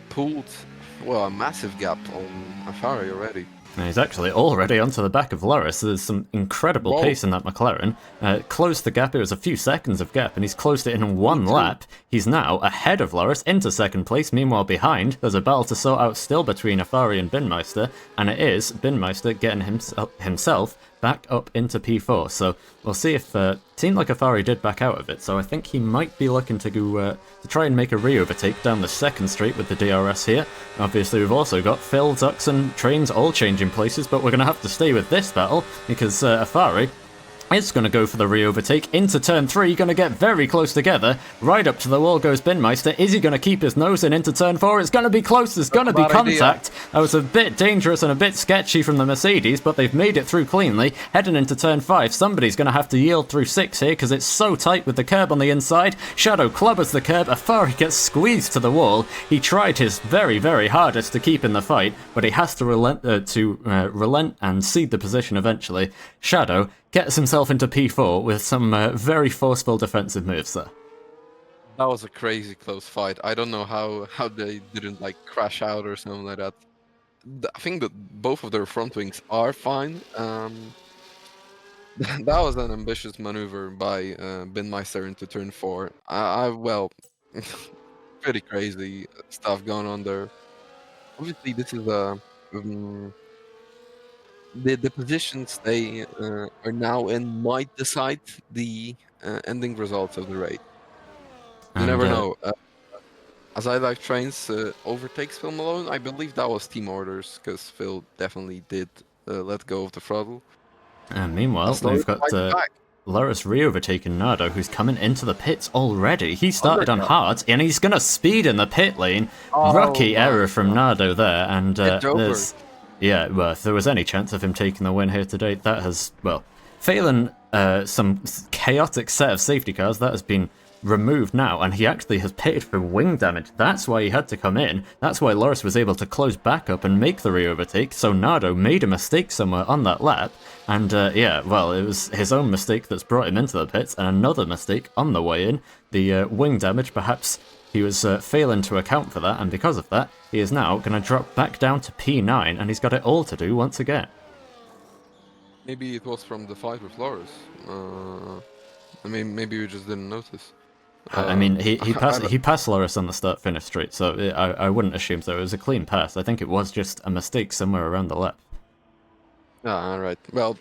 S2: pulled, well, a massive gap on Afari already.
S1: And he's actually already onto the back of Lrc. There's some incredible
S2: Whoa.
S1: pace in that McLaren. Closed the gap, it was a few seconds of gap, and he's closed it in one
S2: Me too.
S1: lap. He's now ahead of Lrc into second place. Meanwhile, behind, there's a battle to sort out still between Afari and Binmeister, and it is Binmeister getting himself back up into P4. So we'll see if seemed like Afari did back out of it, so I think he might be looking to go to try and make a re-overtake down the second straight with the DRS here. Obviously, we've also got Phil, Dux, and Trains all changing places, but we're going to have to stay with this battle because Afari is going to go for the re-overtake into turn 3, going to get very close together. Right up to the wall goes Binmeister. Is he going to keep his nose in into turn 4? It's going to be close, there's going to be contact. That was a bit dangerous and a bit sketchy from the Mercedes, but they've made it through cleanly. Heading into turn 5, somebody's going to have to yield through 6 here because it's so tight with the curb on the inside. Shadow clubbers the curb, Afari gets squeezed to the wall. He tried his very, very hardest to keep in the fight, but he has to relent and cede the position eventually. Shadow gets himself into P4 with some very forceful defensive moves there.
S2: That was a crazy close fight. I don't know how they didn't like crash out or something like that. I think that both of their front wings are fine. That was an ambitious maneuver by Binmeister into turn 4. Well, pretty crazy stuff going on there. Obviously, this is a the positions they are now in might decide the ending results of the race. You never know. As I like trains overtakes Phil Malone, I believe that was team orders because Phil definitely did let go of the throttle.
S1: And meanwhile, we've got Lrc re-overtaking Nardo, who's coming into the pits already. He started on hard, and he's going to speed in the pit lane. Rookie error from Nardo there, and there's... Yeah, well, if there was any chance of him taking the win here today, that has, well, failing some chaotic set of safety cars, that has been removed now, and he actually has pitted for wing damage. That's why he had to come in. That's why Lrc was able to close back up and make the re-overtake, so Nardo made a mistake somewhere on that lap, and yeah, well, it was his own mistake that's brought him into the pits, and another mistake on the way in. The wing damage, perhaps he was failing to account for that, and because of that, he is now going to drop back down to P9, and he's got it all to do once again.
S2: Maybe it was from the fight with Lrc. I mean, maybe you just didn't notice.
S1: I mean, he passed Lrc on the start-finish straight, so I wouldn't assume so. It was a clean pass. I think it was just a mistake somewhere around the lap.
S2: Ah, right. Well,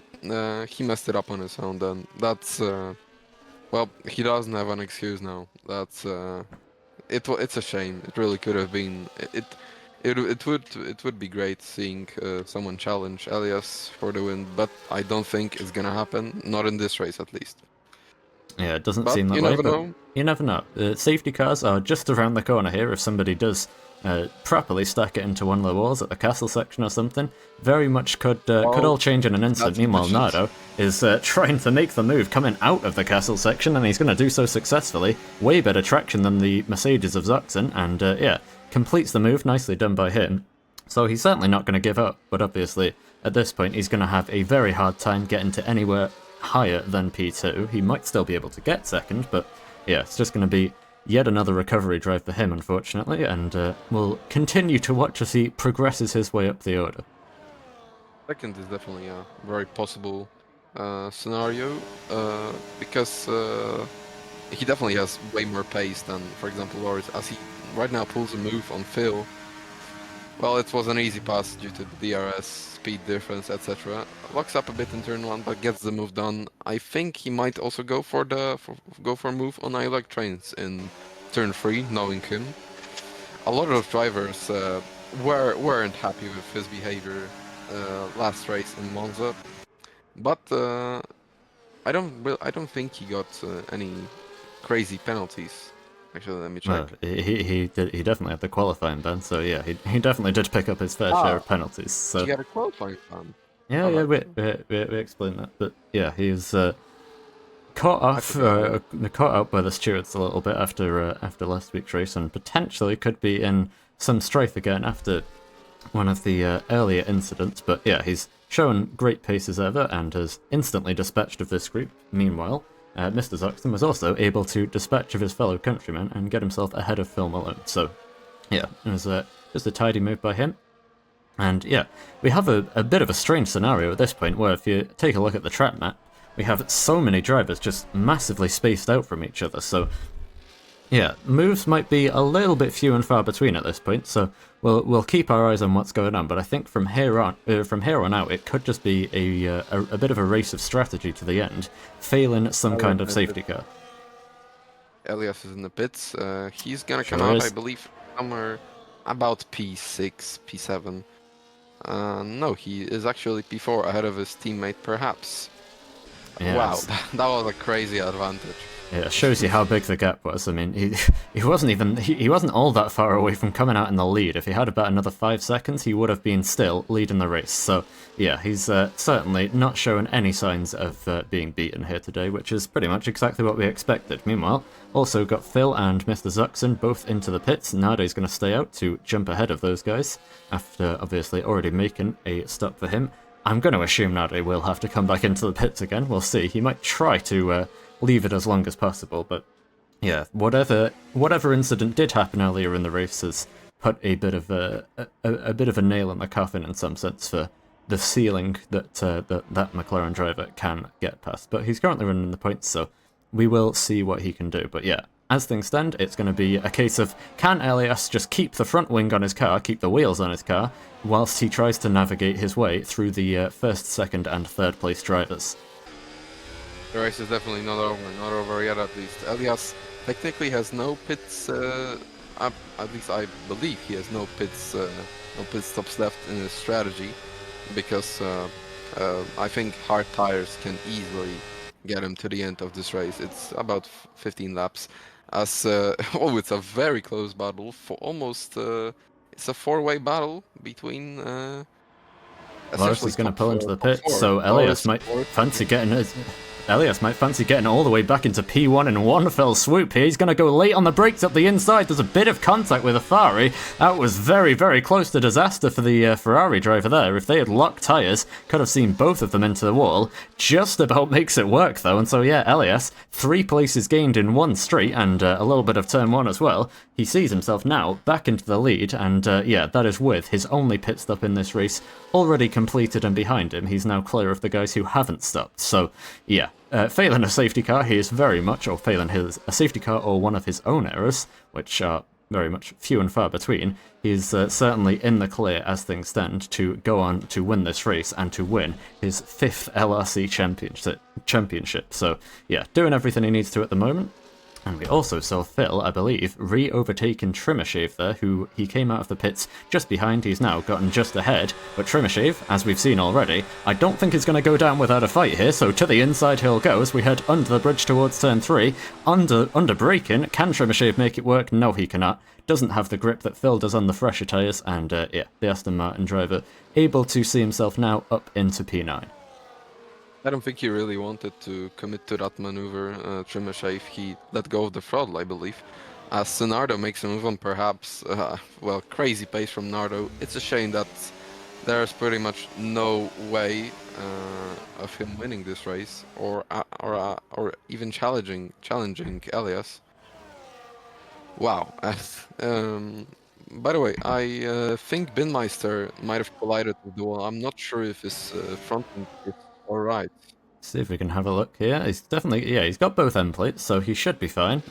S2: he messed it up on his own then. That's, well, he doesn't have an excuse now. That's, it's a shame. It really could have been. It would be great seeing someone challenge Elias for the win, but I don't think it's gonna happen. Not in this race, at least.
S1: Yeah, it doesn't seem that way, but you never know. Safety cars are just around the corner here if somebody does properly stack it into one of the walls at the castle section or something. Very much could all change in an instant. Meanwhile, Nardo is trying to make the move coming out of the castle section, and he's going to do so successfully. Way better traction than the Mercedes of Zuxen, and yeah, completes the move. Nicely done by him. So he's certainly not going to give up, but obviously at this point he's going to have a very hard time getting to anywhere higher than P2. He might still be able to get second, but yeah, it's just going to be yet another recovery drive for him, unfortunately, and we'll continue to watch as he progresses his way up the order.
S2: Second is definitely a very possible scenario, because he definitely has way more pace than, for example, Lrc, as he right now pulls a move on Phil. Well, it was an easy pass due to the DRS, speed difference, etc. Locks up a bit in turn 1, but gets the move done. I think he might also go for a move on I Like Trains in turn 3, knowing him. A lot of drivers weren't happy with his behavior last race in Monza, but I don't think he got any crazy penalties. Actually, let me check.
S1: Well, he definitely had the qualifying ban, so yeah, he definitely did pick up his fair share of penalties. So
S2: he had a qualifying ban.
S1: Yeah, we explained that, but yeah, he's caught out by the stewards a little bit after last week's race, and potentially could be in some strife again after one of the earlier incidents. But yeah, he's shown great pace as ever and has instantly dispatched of this group. Meanwhile, Mr. Zuxton was also able to dispatch of his fellow countrymen and get himself ahead of Phil Malone. So, yeah, it was just a tidy move by him. And yeah, we have a bit of a strange scenario at this point where if you take a look at the track map, we have so many drivers just massively spaced out from each other. So yeah, moves might be a little bit few and far between at this point, so we'll keep our eyes on what's going on. But I think from here on out, it could just be a bit of a race of strategy to the end, failing some kind of safety car.
S2: Elias is in the pits. He's gonna come out, I believe, somewhere about P6, P7. No, he is actually P4 ahead of his teammate, perhaps. Yeah, wow, that was a crazy advantage.
S1: Yeah, it shows you how big the gap was. I mean, he wasn't all that far away from coming out in the lead. If he had about another 5 seconds, he would have been still leading the race. So yeah, he's certainly not showing any signs of being beaten here today, which is pretty much exactly what we expected. Meanwhile, also got Phil and Mr. Zuxton both into the pits. Nade's going to stay out to jump ahead of those guys, after obviously already making a stop for him. I'm going to assume Nade will have to come back into the pits again. We'll see. He might try to leave it as long as possible, but yeah, whatever incident did happen earlier in the race has put a bit of a nail in the coffin in some sense for the ceiling that that McLaren driver can get past. But he's currently running the points, so we will see what he can do. But yeah, as things stand, it's going to be a case of, can Elias just keep the front wing on his car, keep the wheels on his car, whilst he tries to navigate his way through the first, second and third place drivers.
S2: The race is definitely not over yet at least. Elias technically has no pits, at least I believe he has no pit stops left in his strategy, because I think hard tires can easily get him to the end of this race. It's about 15 laps. As oh, it's a very close battle for almost. It's a four-way battle between.
S1: Lrc is going to pull into the pit, so Elias might fancy getting his. Elias might fancy getting all the way back into P1 in one fell swoop here. He's going to go late on the brakes up the inside. There's a bit of contact with a Ferrari. That was very, very close to disaster for the Ferrari driver there. If they had locked tyres, could have seen both of them into the wall. Just about makes it work, though. And so, yeah, Elias, 3 places gained in one straight and a little bit of turn 1 as well. He sees himself now back into the lead. And, yeah, that is with his only pit stop in this race already completed, and behind him, he's now clear of the guys who haven't stopped. So, yeah. Failing a safety car, he is very much, or failing a safety car or one of his own errors, which are very much few and far between, he's certainly in the clear as things stand to go on to win this race and to win his 5th LRC championship. So yeah, doing everything he needs to at the moment. And we also saw Phil, I believe, re-overtaking Trimmershave there, who he came out of the pits just behind. He's now gotten just ahead. But Trimmershave, as we've seen already, I don't think is going to go down without a fight here. So to the inside he'll go as we head under the bridge towards turn 3. Under braking. Can Trimmershave make it work? No, he cannot. Doesn't have the grip that Phil does on the fresher tyres. And yeah, the Aston Martin driver able to see himself now up into P9.
S2: I don't think he really wanted to commit to that maneuver, Trimmershave. He let go of the throttle, I believe. As Nardo makes a move on perhaps, well, crazy pace from Nardo. It's a shame that there's pretty much no way of him winning this race, or even challenging Elias. Wow. By the way, I think Binmeister might have collided with the wall. I'm not sure if his front end is alright.
S1: See if we can have a look here. He's definitely, yeah, he's got both end plates, so he should be fine.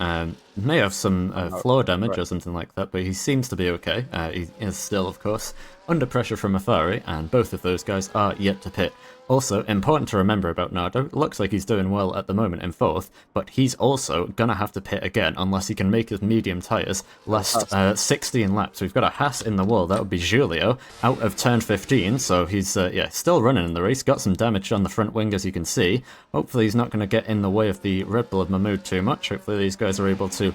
S1: May have some floor damage or something like that, but he seems to be okay. He is still, of course, under pressure from a Ferrari, and both of those guys are yet to pit. Also, important to remember about Nardo, looks like he's doing well at the moment in 4th, but he's also going to have to pit again unless he can make his medium tyres last 16 laps. We've got a Haas in the wall, that would be Giulio, out of turn 15, so he's yeah, still running in the race, got some damage on the front wing as you can see. Hopefully he's not going to get in the way of the Red Bull of Mahmoud too much. Hopefully these guys are able to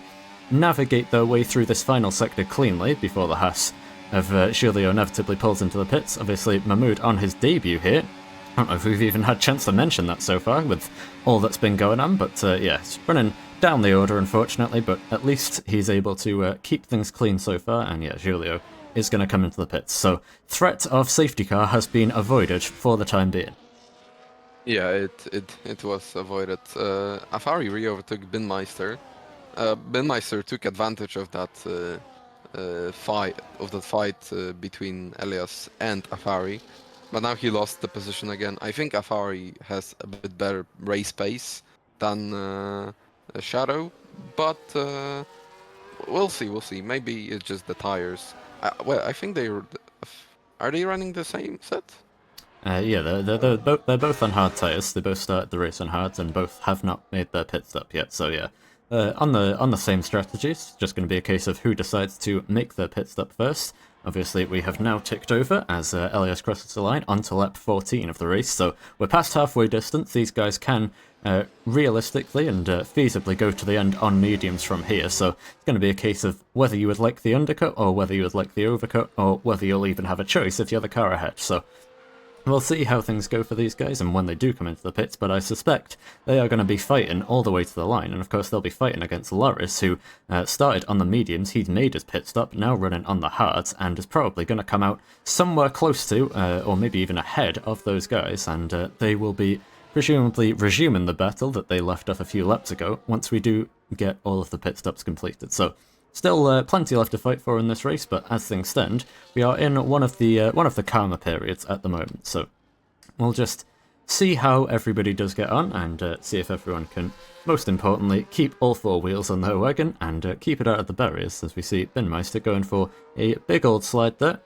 S1: navigate their way through this final sector cleanly before the Haas of Giulio inevitably pulls into the pits. Obviously Mahmoud on his debut here. I don't know if we've even had a chance to mention that so far with all that's been going on, but yeah, it's running down the order unfortunately, but at least he's able to keep things clean so far, and yeah, Giulio is going to come into the pits. So threat of safety car has been avoided for the time being.
S2: Yeah, it was avoided. Afari re-overtook Binmeister. Binmeister took advantage of that fight between Elias and Afari, but now he lost the position again. I think Afari has a bit better race pace than Shadow, but we'll see. We'll see. Maybe it's just the tires. Well, I think are they running the same set?
S1: Yeah, they're both on hard tires. They both started the race on hards, and both have not made their pit stop yet. So yeah, on the same strategies. Just going to be a case of who decides to make their pit stop first. Obviously, we have now ticked over as Elias crosses the line onto lap 14 of the race. So we're past halfway distance. These guys can realistically and feasibly go to the end on mediums from here. So it's going to be a case of whether you would like the undercut or whether you would like the overcut or whether you'll even have a choice if you're the car ahead. So we'll see how things go for these guys and when they do come into the pits, but I suspect they are going to be fighting all the way to the line, and of course they'll be fighting against Lrc, who started on the mediums, he's made his pit stop, now running on the hards, and is probably going to come out somewhere close to, or maybe even ahead of those guys, and they will be presumably resuming the battle that they left off a few laps ago once we do get all of the pit stops completed. So still plenty left to fight for in this race, but as things stand, we are in one of the calmer periods at the moment. So we'll just see how everybody does get on and see if everyone can, most importantly, keep all four wheels on their wagon and keep it out of the barriers, as we see Binmeister going for a big old slide there,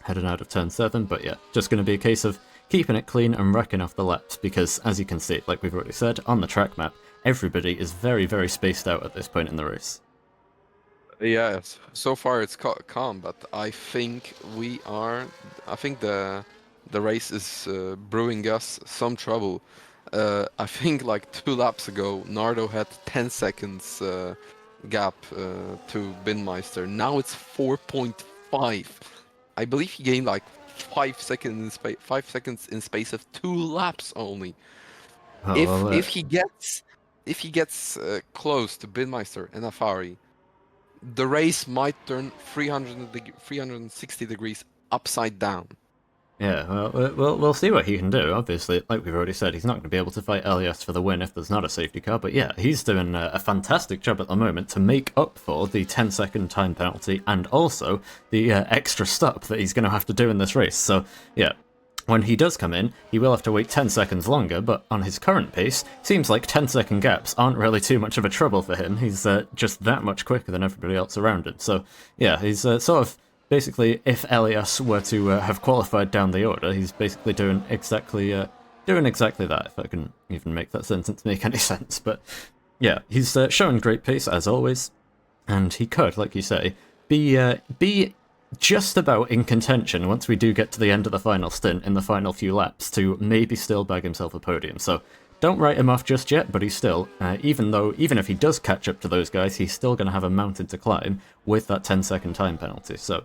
S1: heading out of turn 7. But yeah, just going to be a case of keeping it clean and wrecking off the laps, because as you can see, like we've already said, on the track map, everybody is very, very spaced out at this point in the race.
S2: Yeah, so far it's calm, but I think the race is brewing us some trouble. I think like 2 laps ago, Nardo had 10 seconds gap to Binmeister. Now it's 4.5. I believe he gained like 5 seconds in space of 2 laps only. If he gets close to Binmeister and Afari, the race might turn 360 degrees upside down.
S1: Yeah, well, we'll see what he can do. Obviously, like we've already said, he's not going to be able to fight Elias for the win if there's not a safety car. But yeah, he's doing a fantastic job at the moment to make up for the 10-second time penalty and also the extra stop that he's going to have to do in this race. So yeah, when he does come in, he will have to wait 10 seconds longer, but on his current pace, seems like 10-second gaps aren't really too much of a trouble for him. He's just that much quicker than everybody else around him. So yeah, he's sort of basically, if Elias were to have qualified down the order, he's basically doing exactly that, if I can even make that sentence make any sense. But yeah, he's showing great pace as always, and he could, like you say, be just about in contention once we do get to the end of the final stint in the final few laps to maybe still bag himself a podium. So don't write him off just yet, but he's still, even if he does catch up to those guys, he's still going to have a mountain to climb with that 10-second time penalty. So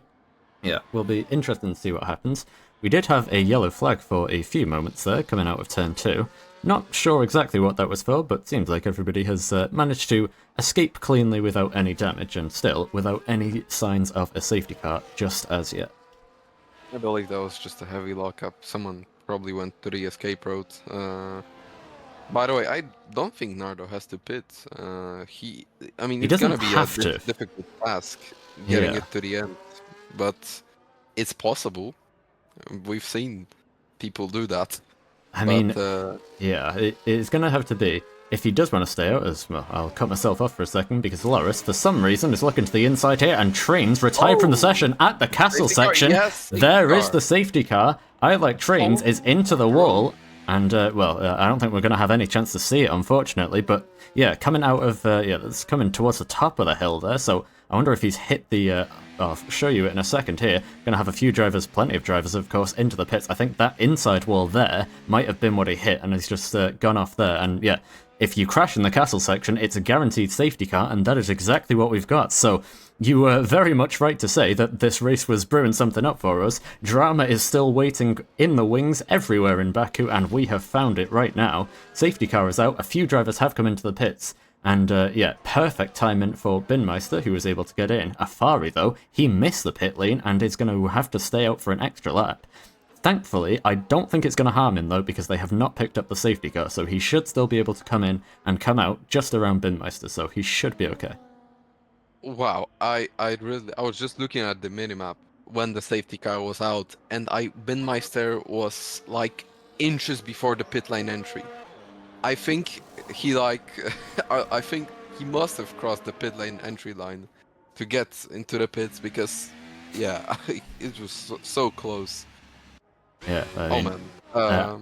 S1: yeah, will be interesting to see what happens. We did have a yellow flag for a few moments there, coming out of turn 2. Not sure exactly what that was for, but seems like everybody has managed to escape cleanly without any damage, and still without any signs of a safety car just as yet.
S2: I believe that was just a heavy lockup. Someone probably went to the escape route. By the way, I don't think Nardo has to pit. It's gonna be a difficult task getting it to the end, but it's possible. We've seen people do that.
S1: It's gonna have to be. If he does want to stay out, as well, I'll cut myself off for a second, because Lrc, for some reason, is looking to the inside here, and Trains retired from the session at the castle section. There is the safety car. I Like Trains is into the wall, and, I don't think we're going to have any chance to see it, unfortunately, but, yeah, coming out of, it's coming towards the top of the hill there, so I wonder if he's hit the, I'll show you it in a second here. Going to have a few drivers, plenty of drivers, of course, into the pits. I think that inside wall there might have been what he hit, and he's just gone off there. And yeah, if you crash in the castle section, it's a guaranteed safety car, and that is exactly what we've got. So you were very much right to say that this race was brewing something up for us. Drama is still waiting in the wings everywhere in Baku, and we have found it right now. Safety car is out. A few drivers have come into the pits. And yeah, perfect timing for Binmeister, who was able to get in. Afari, though, he missed the pit lane and is going to have to stay out for an extra lap. Thankfully, I don't think it's going to harm him, though, because they have not picked up the safety car, so he should still be able to come in and come out just around Binmeister, so he should be okay.
S2: Wow, I was just looking at the minimap when the safety car was out, and Binmeister was like inches before the pit lane entry. I think he like I think he must have crossed the pit lane entry line to get into the pits because yeah, it was so close.
S1: Yeah, I
S2: Oh
S1: mean,
S2: man.
S1: uh,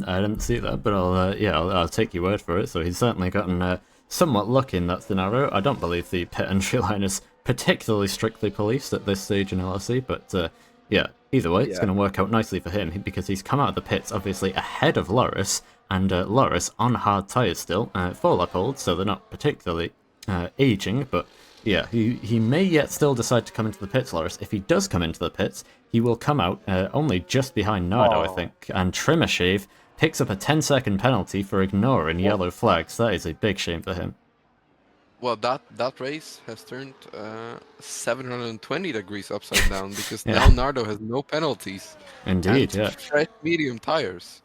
S1: I didn't see that, but I'll take your word for it. So he's certainly gotten somewhat lucky in that scenario. I don't believe the pit entry line is particularly strictly policed at this stage in LRC, but yeah, either way, it's
S2: Yeah.
S1: going to work out nicely for him because he's come out of the pits obviously ahead of Lrc, and Lrc on hard tyres still, 4-lap hold, so they're not particularly aging, but yeah, he may yet still decide to come into the pits, Lrc. If he does come into the pits, he will come out only just behind Nardo, I
S2: Oh.
S1: think, and Trimmershave picks up a 10-second penalty for ignoring
S2: Well,
S1: yellow flags. That is a big shame for him.
S2: well, that race has turned 720 degrees upside down because now
S1: Yeah,
S2: Nardo has no penalties and
S1: indeed, yeah.
S2: fresh medium tires.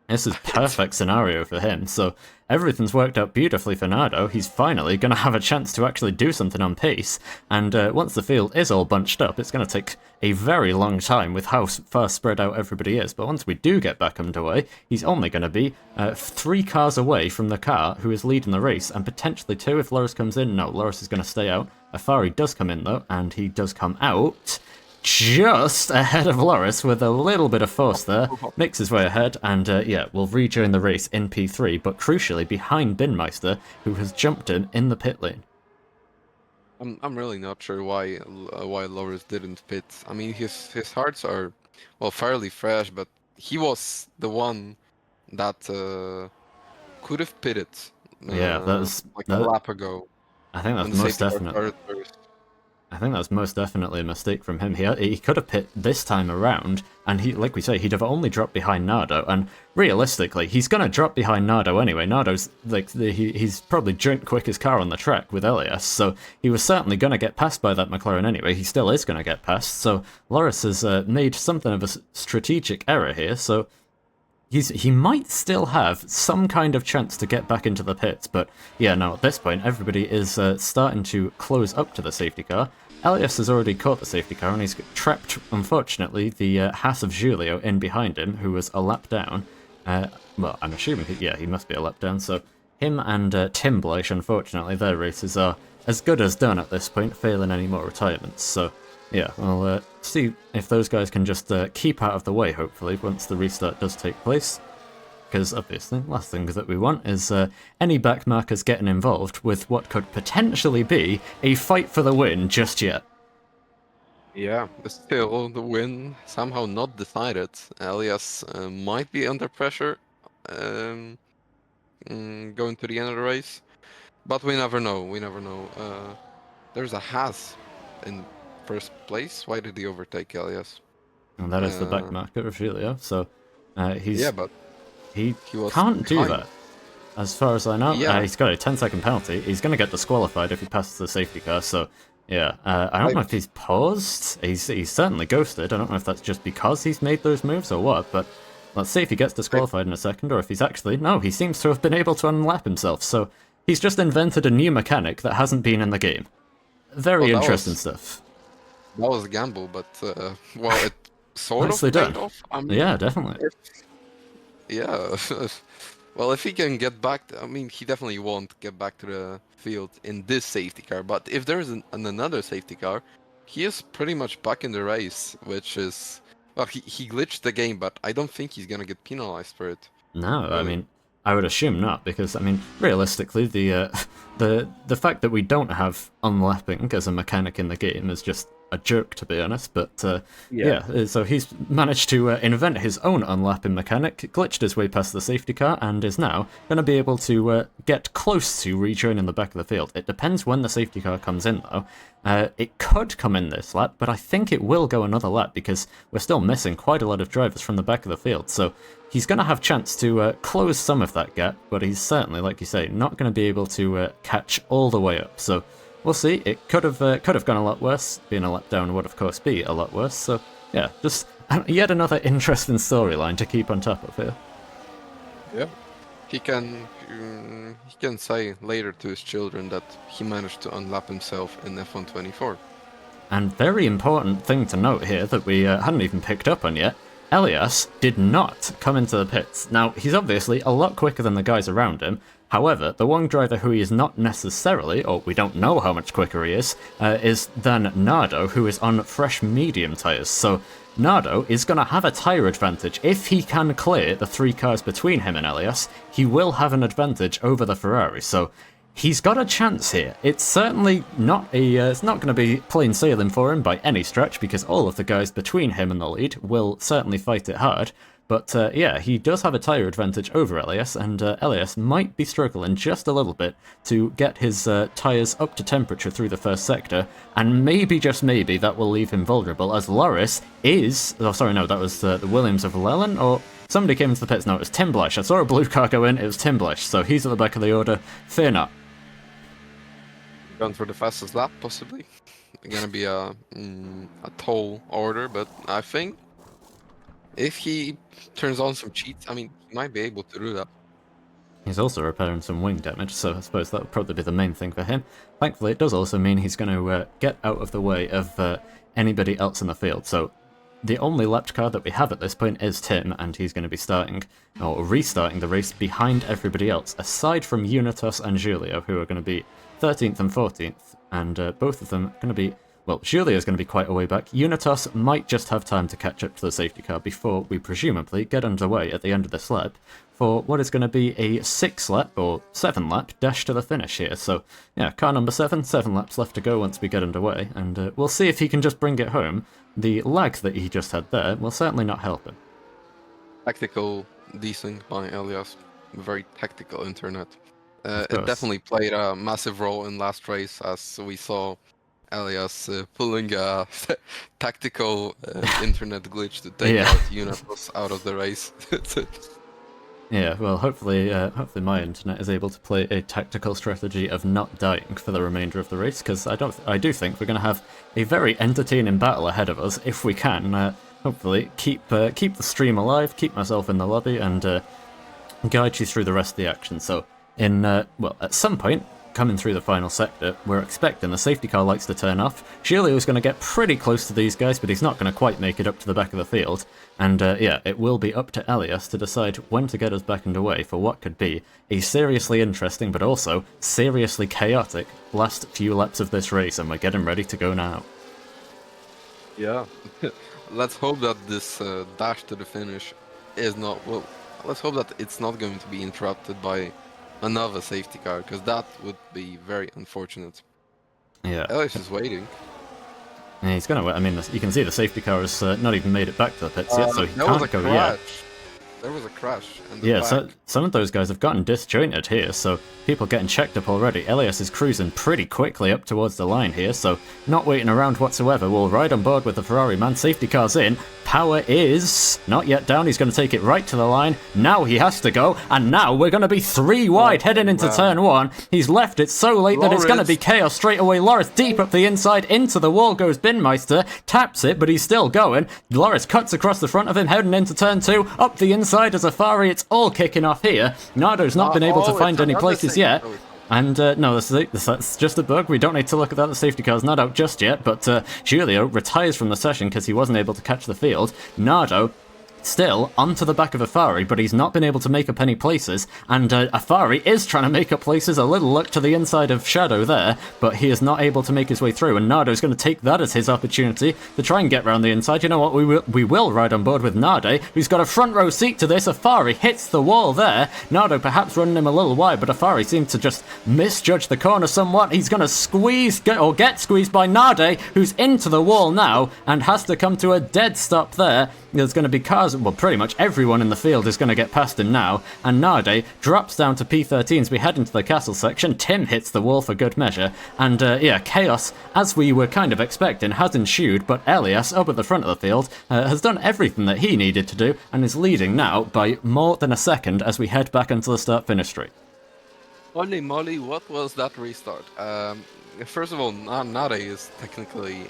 S1: This is
S2: It's
S1: perfect scenario for him, so everything's worked out beautifully for Nardo. He's finally going to have a chance to actually do something on pace, and once the field is all bunched up, it's going to take a very long time with how far spread out everybody is, but once we do get back underway, he's only going to be 3 cars away from the car who is leading the race, and potentially 2 if Lrc comes in. No, Lrc is going to stay out. Afari does come in though, and he does come out just ahead of Lrc with a little bit of force there, makes his way ahead, and yeah, will rejoin the race in P3, but crucially behind Binmeister, who has jumped in the pit lane.
S2: I'm really not sure why Loris didn't pit. I mean, his hearts are well fairly fresh, but he was the one that could have pitted
S1: Yeah,
S2: like a
S1: that.
S2: lap ago
S1: I think
S2: when
S1: that's
S2: the
S1: most
S2: safety car
S1: definitely.
S2: started first.
S1: I think that's most definitely a mistake from him. He could have pit this time around, and he, like we say, he'd have only dropped behind Nardo. And realistically, he's gonna drop behind Nardo anyway. Nardo's like he's probably joint quickest car on the track with Elias, so he was certainly gonna get passed by that McLaren anyway. He still is gonna get passed. So Lrc has made something of a strategic error here. So he might still have some kind of chance to get back into the pits, but yeah, no, at this point, everybody is starting to close up to the safety car. Elias has already caught the safety car, and he's trapped, unfortunately, the Haas of Julio in behind him, who was a lap down. Well, I'm assuming, he must be a lap down, so him and Tim Bleish, unfortunately, their races are as good as done at this point, failing any more retirements, so yeah, we'll see if those guys can just keep out of the way, hopefully, once the restart does take place. Because, obviously, last thing that we want is any backmarkers getting involved with what could potentially be a fight for the win just yet.
S2: Yeah, but still the win somehow not decided. Elias might be under pressure um, going to the end of the race, but we never know. We never know. There's a Haas in first place. Why did he overtake Elias?
S1: And that is the
S2: Uh,
S1: backmarker of Julio, so
S2: yeah, but
S1: he
S2: he was
S1: can't do
S2: behind.
S1: that. As far as I know,
S2: Yeah,
S1: he's got a 10-second penalty. He's going to get disqualified if he passes the safety car, so yeah. I don't
S2: I,
S1: know if he's paused. He's certainly ghosted. I don't know if that's just because he's made those moves or what, but let's see if he gets
S2: I
S1: disqualified in a second, or if he's actually... No, he seems to have been able to unlap himself, so he's just invented a new mechanic that hasn't been in the game.
S2: well,
S1: Very interesting stuff.
S2: that was a gamble, but well, it sort
S1: Nicely
S2: of paid
S1: done.
S2: off. I mean,
S1: Yeah, definitely.
S2: if, yeah. Well, if he can get back, I mean, he definitely won't get back to the field in this safety car. But if there is another safety car, he is pretty much back in the race, which is well, he glitched the game, but I don't think he's gonna get penalized for it.
S1: No, I
S2: Really.
S1: mean, I would assume not, because I mean, realistically, the fact that we don't have unlapping as a mechanic in the game is just a joke, to be honest. But yeah, so he's managed to invent his own unlapping mechanic, glitched his way past the safety car, and is now going to be able to get close to rejoining the back of the field. It depends when the safety car comes in, though. It could come in this lap, but I think it will go another lap because we're still missing quite a lot of drivers from the back of the field. So he's going to have chance to close some of that gap, but he's certainly, like you say, not going to be able to catch all the way up. So we'll see. It could have gone a lot worse. Being a lap down would, of course, be a lot worse. So yeah, just yet another interesting storyline to keep on top of here.
S2: Yeah, he can say later to his children that he managed to unlap himself in F124.
S1: And very important thing to note here that we hadn't even picked up on yet. Elias did not come into the pits. Now, he's obviously a lot quicker than the guys around him. However, the one driver who he is not necessarily, or we don't know how much quicker he is than Nardo, who is on fresh medium tyres. So Nardo is going to have a tyre advantage. If he can clear the 3 cars between him and Elias, he will have an advantage over the Ferrari. So he's got a chance here. It's certainly not it's not going to be plain sailing for him by any stretch, because all of the guys between him and the lead will certainly fight it hard. But yeah, he does have a tyre advantage over Elias, and Elias might be struggling just a little bit to get his tyres up to temperature through the first sector, and maybe, just maybe, that will leave him vulnerable, as Lrc is... Oh, sorry, no, that was the Williams of Llewellyn, or... Somebody came into the pits. No, it was Tim Blesh. I saw a blue car go in, it was Tim Blesh, so he's at the back of the order. Fear not.
S2: Going for the fastest lap, possibly. Gonna be a tall order, but I think if he turns on some cheats, I mean, he might be able to do that.
S1: He's also repairing some wing damage, so I suppose that would probably be the main thing for him. Thankfully, it does also mean he's going to get out of the way of anybody else in the field. So the only lapped car that we have at this point is Tim, and he's going to be starting, or restarting the race behind everybody else, aside from Unitas and Julio, who are going to be 13th and 14th, and both of them are going to be... Well, Julio is going to be quite a way back. Unitas might just have time to catch up to the safety car before we presumably get underway at the end of this lap for what is going to be a 6-lap or 7-lap dash to the finish here. So, yeah, car number 7, 7 laps left to go once we get underway, and we'll see if he can just bring it home. The lag that he just had there will certainly not help him.
S2: Tactical desync by Elias. Very tactical internet. It definitely played a massive role in last race, as we saw Elias pulling a tactical internet glitch to take out Unitas out of the race.
S1: Yeah, well, hopefully my internet is able to play a tactical strategy of not dying for the remainder of the race, because I do think we're going to have a very entertaining battle ahead of us if we can. Hopefully keep the stream alive, keep myself in the lobby, and guide you through the rest of the action. So, well, at some point, coming through the final sector, we're expecting the safety car lights to turn off. Julio's going to get pretty close to these guys, but he's not going to quite make it up to the back of the field. And yeah, it will be up to Elias to decide when to get us back underway for what could be a seriously interesting, but also seriously chaotic last few laps of this race, and we're getting ready to go now.
S2: Yeah. Let's hope that this dash to the finish is not... Well, let's hope that it's not going to be interrupted by another safety car, because that would be very unfortunate.
S1: Yeah.
S2: Elias is waiting.
S1: Yeah, he's gonna. I mean, you can see the safety car has not even made it back to the pits yet, so he can't go yet.
S2: There was a crash.
S1: Yeah, so some of those guys have gotten disjointed here, so people getting checked up already. Elias is cruising pretty quickly up towards the line here, so not waiting around whatsoever. We'll ride on board with the Ferrari man. Safety car's in. Power is not yet down. He's going to take it right to the line. Now he has to go, and now we're going to be 3 wide heading into turn 1. He's left it so late that it's going to be chaos straight away. Lrc deep up the inside. Into the wall goes Binmeister. Taps it, but he's still going. Lrc cuts across the front of him, heading into turn 2. Up the inside as Safari. It's all kicking off here. Nardo's not been able to find any places yet. And no, that's just a bug. We don't need to look at that. The safety car's not out just yet, but Julio retires from the session because he wasn't able to catch the field. Nardo still onto the back of Afari, but he's not been able to make up any places, and Afari is trying to make up places. A little look to the inside of Shadow there, but he is not able to make his way through, and Nardo's going to take that as his opportunity to try and get around the inside. You know what, we will ride on board with Nade, who's got a front row seat to this. Afari hits the wall there, Nardo perhaps running him a little wide, but Afari seems to just misjudge the corner somewhat. He's going to get squeezed by Nade, who's into the wall now, and has to come to a dead stop there. There's going to be cars, well, pretty much everyone in the field is going to get past him now, and Nade drops down to P13 as we head into the castle section. Tim hits the wall for good measure, and yeah, chaos, as we were kind of expecting, has ensued, but Elias, up at the front of the field, has done everything that he needed to do, and is leading now by more than a second as we head back into the start-finish straight.
S2: Holy moly, what was that restart? First of all, Nade is technically...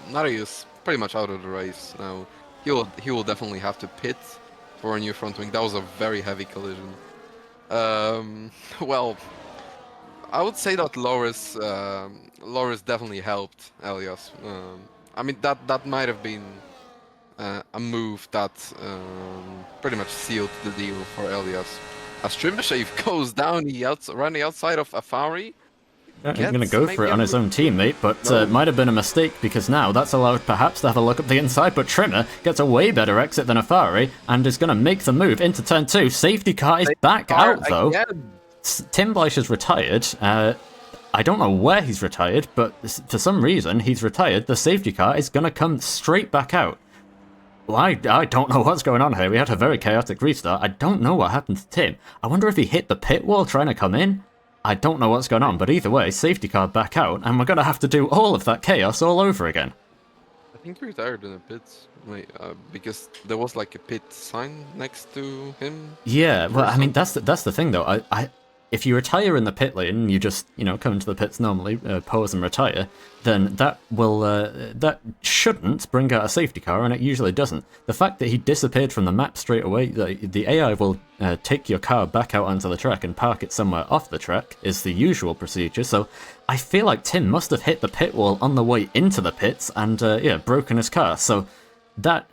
S2: Nade is pretty much out of the race now. He will definitely have to pit for a new front wing. That was a very heavy collision. Well, I would say that Lrc definitely helped Elias. I mean, that might have been a move that pretty much sealed the deal for Elias. As Trimashave goes down around the outside of Afari.
S1: Yeah, he's going to go for it on his own teammate, but might have been a mistake, because now that's allowed perhaps to have a look at the inside, but Trimmer gets a way better exit than Afari, and is going to make the move into turn 2. Safety car is back out, though.
S2: Again.
S1: Tim Bleich is retired. I don't know where he's retired, but for some reason he's retired. The safety car is going to come straight back out. Well, I don't know what's going on here. We had a very chaotic restart. I don't know what happened to Tim. I wonder if he hit the pit wall trying to come in. I don't know what's going on, but either way, safety car back out, and we're going to have to do all of that chaos all over again.
S2: I think he retired in the pits, because there was like a pit sign next to him.
S1: Yeah, well, I mean, that's the thing, though. If you retire in the pit lane, you just, come into the pits normally, pause and retire, then that shouldn't bring out a safety car, and it usually doesn't. The fact that he disappeared from the map straight away, the AI will take your car back out onto the track and park it somewhere off the track, is the usual procedure, so I feel like Tim must have hit the pit wall on the way into the pits and, broken his car, so that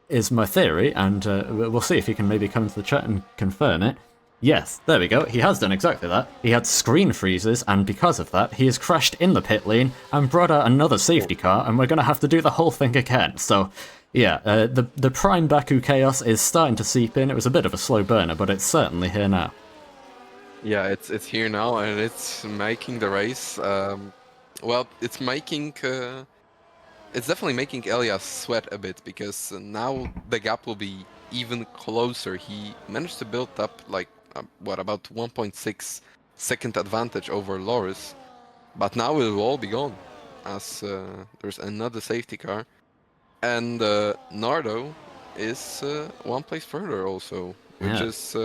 S1: is my theory, and we'll see if he can maybe come to the chat and confirm it. Yes, there we go, he has done exactly that. He had screen freezes, and because of that, he has crashed in the pit lane and brought out another safety car, and we're going to have to do the whole thing again. So, yeah, the prime Baku chaos is starting to seep in. It was a bit of a slow burner, but it's certainly here now.
S2: Yeah, it's here now, and it's making the race. Well, it's definitely making Elias sweat a bit, because now the gap will be even closer. He managed to build up like about 1.6 second advantage over Lrc, but now it will all be gone as there's another safety car, and Nardo is one place further also, which is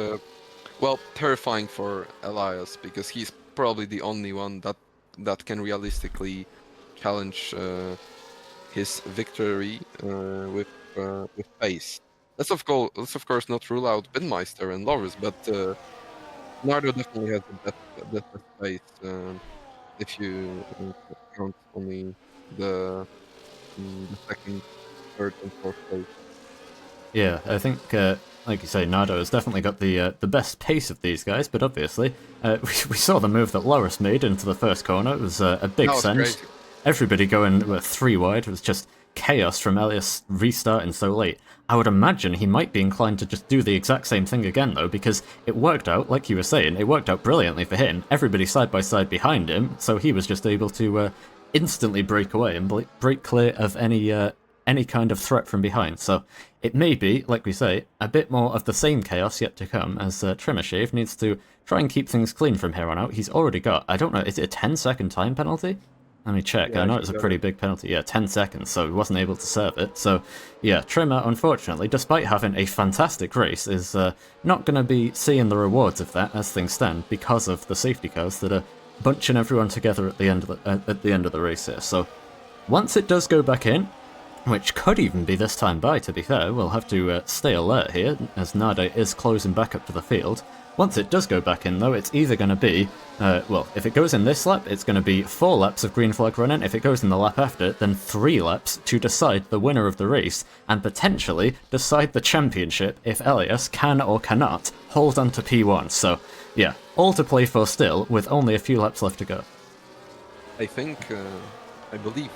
S2: well, terrifying for Elias, because he's probably the only one that can realistically challenge his victory with pace. Let's of course not rule out Binmeister and Lrc, but Nardo definitely has the best pace if you count only the second, third, and fourth place.
S1: Yeah, I think, like you say, Nardo has definitely got the best pace of these guys, but obviously, we saw the move that Lrc made into the first corner. It was a big send.
S2: Great.
S1: Everybody going 3 wide. It was just chaos from Elias restarting so late. I would imagine he might be inclined to just do the exact same thing again, though, because it worked out, like you were saying, it worked out brilliantly for him. Everybody side by side behind him, so he was just able to instantly break away and break clear of any kind of threat from behind. So it may be, like we say, a bit more of the same chaos yet to come, as Trimashave needs to try and keep things clean from here on out. He's already got, I don't know, is it a 10-second time penalty? Let me check.
S2: Yeah,
S1: I know it's a pretty big penalty. Yeah, 10 seconds, so he wasn't able to serve it. So, yeah, Trimmer, unfortunately, despite having a fantastic race, is not going to be seeing the rewards of that as things stand, because of the safety cars that are bunching everyone together at the end of the race here. So, once it does go back in, which could even be this time by, to be fair, we'll have to stay alert here, as Nade is closing back up to the field. Once it does go back in, though, it's either going to be, well, if it goes in this lap, it's going to be 4 laps of green flag running. If it goes in the lap after, then 3 laps to decide the winner of the race, and potentially decide the championship if Elias can or cannot hold on to P1. So, yeah, all to play for still, with only a few laps left to go.
S2: I think, I believe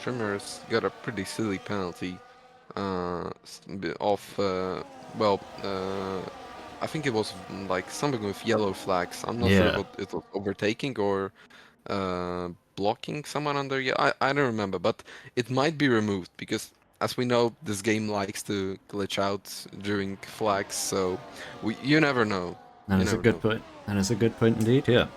S2: Trimmers got a pretty silly penalty of, I think it was like something with yellow flags. I'm not sure
S1: Yeah.
S2: what it was, overtaking or blocking someone under. Yeah, I don't remember, but it might be removed because, as we know, this game likes to glitch out during flags. So you never know.
S1: That is a good point. That is a good point indeed, yeah.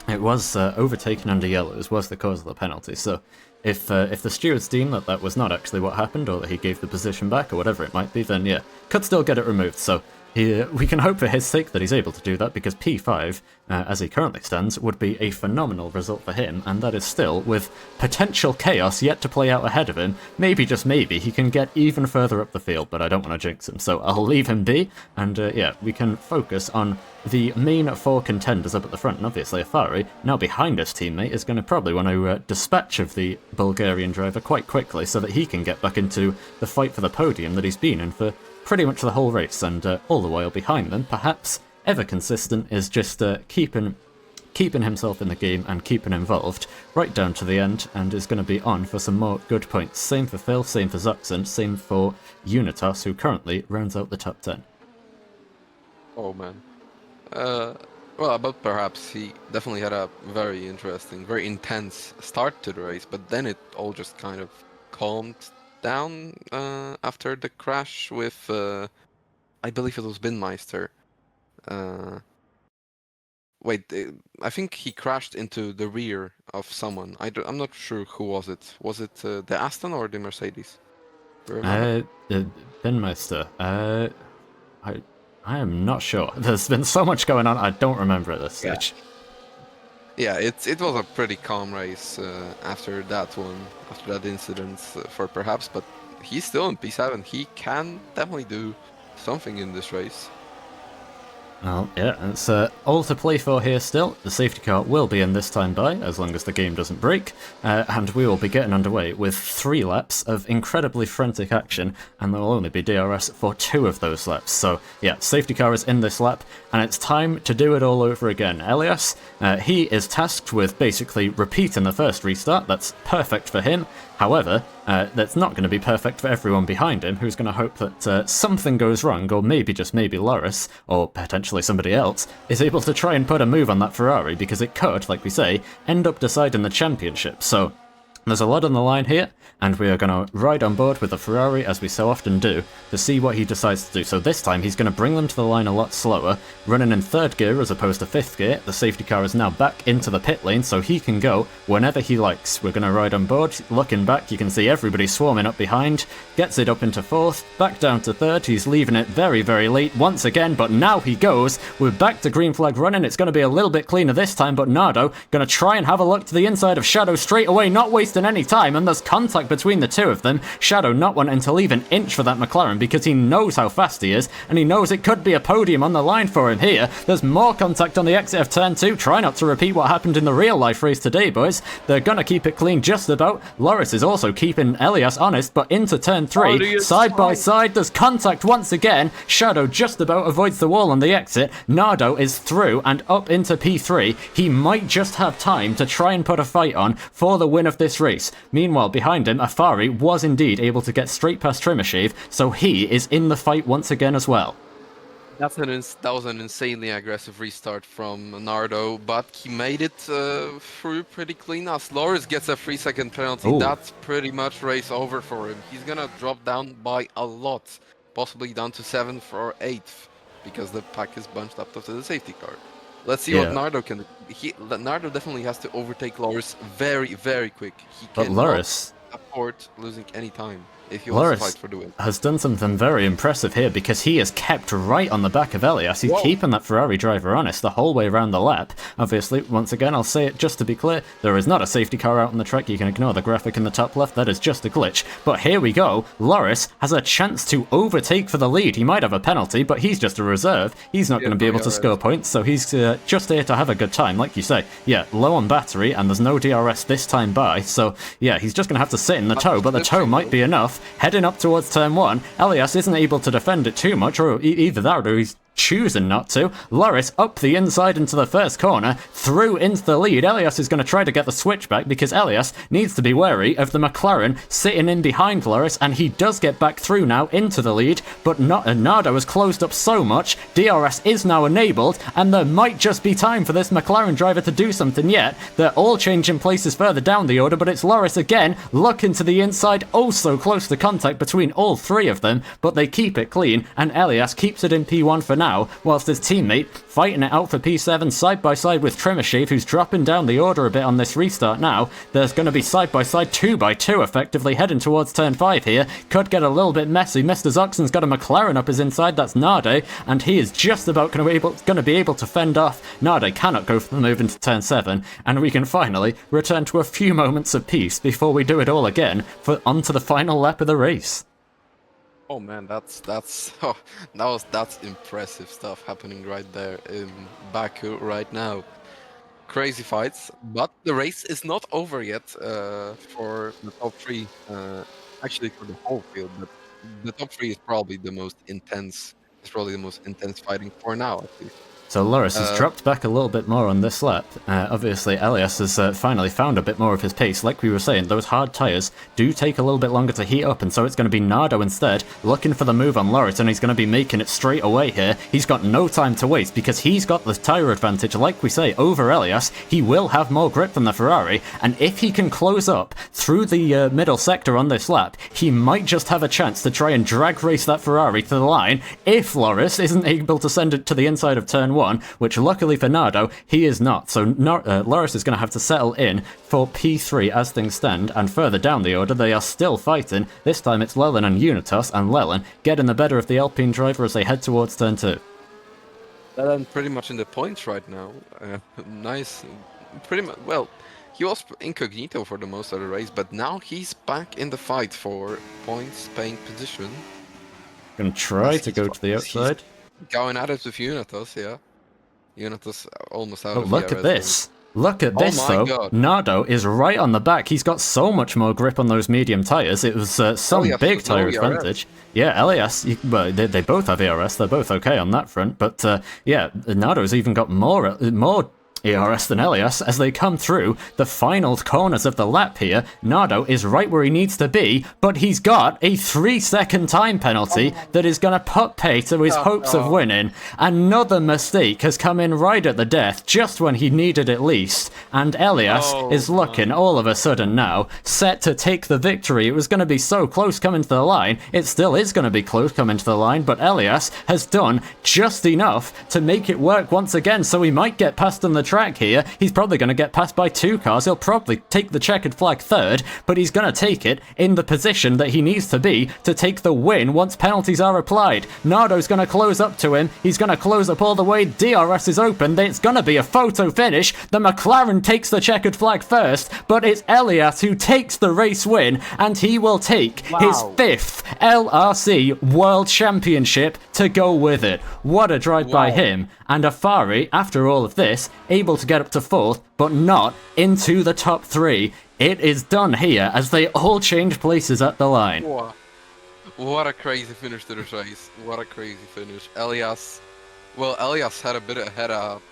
S1: It was overtaken under yellows was the cause of the penalty, so if the stewards deem that that was not actually what happened, or that he gave the position back, or whatever it might be, then yeah, could still get it removed, so we can hope for his sake that he's able to do that, because P5, as he currently stands, would be a phenomenal result for him, and that is still, with potential chaos yet to play out ahead of him, maybe, just maybe, he can get even further up the field, but I don't want to jinx him, so I'll leave him be, and yeah, we can focus on the main 4 contenders up at the front, and obviously Afari, now behind his teammate, is going to probably want to dispatch of the Bulgarian driver quite quickly so that he can get back into the fight for the podium that he's been in for pretty much the whole race, and all the while behind them, perhaps ever consistent, is just keeping himself in the game and keeping involved right down to the end, and is going to be on for some more good points. Same for Phil, same for Zuxen, same for Unitas, who currently rounds out the top 10.
S2: Oh man. Well, but perhaps he definitely had a very interesting, very intense start to the race, but then it all just kind of calmed down after the crash with, I believe it was Binmeister. Wait, I think he crashed into the rear of someone. I'm not sure who was it. Was it the Aston or the Mercedes? Do you remember?
S1: Binmeister, I am not sure. There's been so much going on, I don't remember at this stage.
S2: Yeah, it was a pretty calm race after that one, after that incident for perhaps, but he's still in P7. He can definitely do something in this race.
S1: Well, yeah, it's all to play for here still. The safety car will be in this time by, as long as the game doesn't break, and we will be getting underway with 3 laps of incredibly frantic action, and there will only be DRS for 2 of those laps. So, yeah, safety car is in this lap, and it's time to do it all over again. Elias, he is tasked with basically repeating the first restart. That's perfect for him. However, that's not going to be perfect for everyone behind him, who's going to hope that something goes wrong, or maybe, just maybe, Lrc, or potentially somebody else, is able to try and put a move on that Ferrari, because it could, like we say, end up deciding the championship. So there's a lot on the line here, and we are going to ride on board with the Ferrari, as we so often do, to see what he decides to do. So this time, he's going to bring them to the line a lot slower, running in 3rd gear as opposed to 5th gear. The safety car is now back into the pit lane, so he can go whenever he likes. We're going to ride on board. Looking back, you can see everybody swarming up behind. Gets it up into 4th, back down to 3rd. He's leaving it very, very late once again, but now he goes. We're back to green flag running. It's going to be a little bit cleaner this time, but Nardo going to try and have a look to the inside of Shadow straight away, not wasting any time, and there's contact between the 2 of them. Shadow not wanting to leave an inch for that McLaren because he knows how fast he is, and he knows it could be a podium on the line for him here. There's more contact on the exit of turn 2. Try not to repeat what happened in the real life race today, boys. They're gonna keep it clean just about. Lrc is also keeping Elias honest, but into turn 3, side by side, there's contact once again. Shadow just about avoids the wall on the exit. Nardo is through and up into P3. He might just have time to try and put a fight on for the win of this race. Meanwhile, behind him, Afari was indeed able to get straight past Trimashave, so he is in the fight once again as well.
S2: That was an insanely aggressive restart from Nardo, but he made it through pretty clean. As Lrc gets a 3-second penalty,
S1: Ooh.
S2: That's pretty much race over for him. He's gonna drop down by a lot, possibly down to 7th or 8th, because the pack is bunched up to the safety car. Let's see what Nardo can do. Nardo definitely has to overtake Lrc very, very quick. He
S1: But
S2: cannot
S1: Lrc,
S2: afford losing any time if he wants to
S1: Lrc
S2: fight for the win.
S1: has done something very impressive here because he has kept right on the back of Elias. He's keeping that Ferrari driver honest the whole way around the lap. Obviously, once again, I'll say it just to be clear, there is not a safety car out on the track. You can ignore the graphic in the top left. That is just a glitch. But here we go. Lrc has a chance to overtake for the lead. He might have a penalty, but he's just a reserve. He's not going to be able to score points, so he's just here to have a good time. Like you say, yeah, low on battery, and there's no DRS this time by, so yeah, he's just going to have to sit in the toe, but the toe might be enough. Heading up towards turn 1, Elias isn't able to defend it too much, or either that or he's choosing not to. Lrc up the inside into the first corner, through into the lead. Elias is going to try to get the switchback because Elias needs to be wary of the McLaren sitting in behind Lrc, and he does get back through now into the lead, but Nardo has closed up so much. DRS is now enabled, and there might just be time for this McLaren driver to do something yet. They're all changing places further down the order, but it's Lrc again, looking to the inside, oh so close to contact between all three of them, but they keep it clean, and Elias keeps it in P1 for now, whilst his teammate fighting it out for P7 side by side with Trimmershave, who's dropping down the order a bit on this restart now. There's going to be side by side 2x2 effectively heading towards turn 5 here. Could get a little bit messy. Mr. Zoxen's got a McLaren up his inside, that's Narde, and he is just about going to be able to fend off. Narde cannot go for the move into turn 7, and we can finally return to a few moments of peace before we do it all again for onto the final lap of the race.
S2: Oh man, that's impressive stuff happening right there in Baku right now. Crazy fights, but the race is not over yet for the top 3. Actually, for the whole field, but the top 3 is probably the most intense. It's probably the most intense fighting for now, at least.
S1: So Lrc has dropped back a little bit more on this lap. Obviously, Elias has finally found a bit more of his pace. Like we were saying, those hard tyres do take a little bit longer to heat up, and so it's going to be Nardo instead, looking for the move on Lrc, and he's going to be making it straight away here. He's got no time to waste, because he's got the tyre advantage, like we say, over Elias. He will have more grip than the Ferrari, and if he can close up through the middle sector on this lap, he might just have a chance to try and drag race that Ferrari to the line, if Lrc isn't able to send it to the inside of turn 1, which luckily for Nardo, he is not. So Lrc is going to have to settle in for P3 as things stand, and further down the order they are still fighting. This time it's Lelan and Unitas, and Lelan getting the better of the Alpine driver as they head towards turn 2.
S2: Lelan pretty much in the points right now. Nice. Pretty much, well, he was incognito for the most of the race, but now he's back in the fight for points paying position.
S1: Gonna try to go to the outside.
S2: Going at it with Unitas, yeah. Unitas almost out of
S1: look
S2: DRS
S1: at this. Look at this, though.
S2: God.
S1: Nardo is right on the back. He's got so much more grip on those medium tyres. It was some big tyre advantage. Yeah, Elias, well, they both have ERS. They're both okay on that front. But, yeah, Nardo's even got more ERS than Elias as they come through the final corners of the lap here. Nardo is right where he needs to be, but he's got a 3-second time penalty that is going to put pay to his hopes of winning. Another mistake has come in right at the death, just when he needed it least, and Elias is looking all of a sudden now set to take the victory. It was going to be so close coming to the line. It still is going to be close coming to the line, but Elias has done just enough to make it work once again, so he might get past on the track here. He's probably going to get passed by 2 cars. He'll probably take the checkered flag third, but he's going to take it in the position that he needs to be to take the win once penalties are applied. Nardo's going to close up to him. He's going to close up all the way. DRS is open. It's going to be a photo finish. The McLaren takes the checkered flag first, but it's Elias who takes the race win, and he will take his 5th LRC World Championship to go with it. What a drive by him. And Afari, after all of this, able to get up to 4th, but not into the top 3. It is done here as they all change places at the line.
S2: What a crazy finish to this race. What a crazy finish. Elias had a bit ahead of...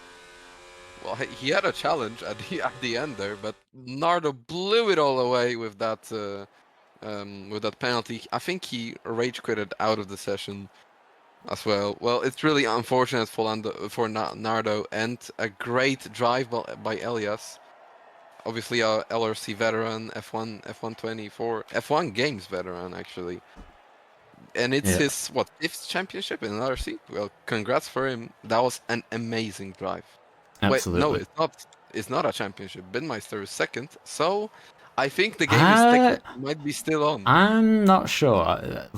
S2: Well, he had a challenge at the end there, but Nardo blew it all away with that penalty. I think he rage quitted out of the session as well. Well, it's really unfortunate for Nardo, and a great drive by Elias. Obviously, a LRC veteran, F124, F1 Games veteran actually, and it's his 5th championship in LRC. Well, congrats for him. That was an amazing drive.
S1: Absolutely.
S2: Wait, no, it's not a championship. Binmeister is 2nd, so I think the game is
S1: Uh,
S2: might be still on.
S1: I'm not sure.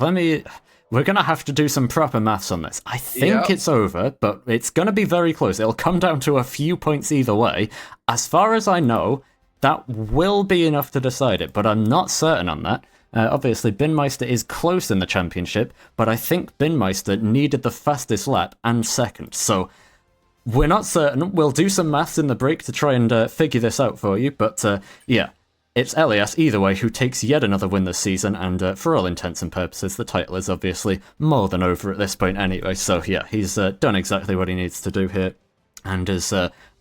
S1: We're gonna have to do some proper maths on this. I think
S2: Yeah.
S1: it's over, but it's gonna be very close. It'll come down to a few points either way. As far as I know, that will be enough to decide it, but I'm not certain on that. Obviously, Binmeister is close in the championship, but I think Binmeister needed the fastest lap and second. So we're not certain. We'll do some maths in the break to try and figure this out for you. But yeah, it's Elias either way who takes yet another win this season. And for all intents and purposes, the title is obviously more than over at this point anyway. So yeah, he's done exactly what he needs to do here and is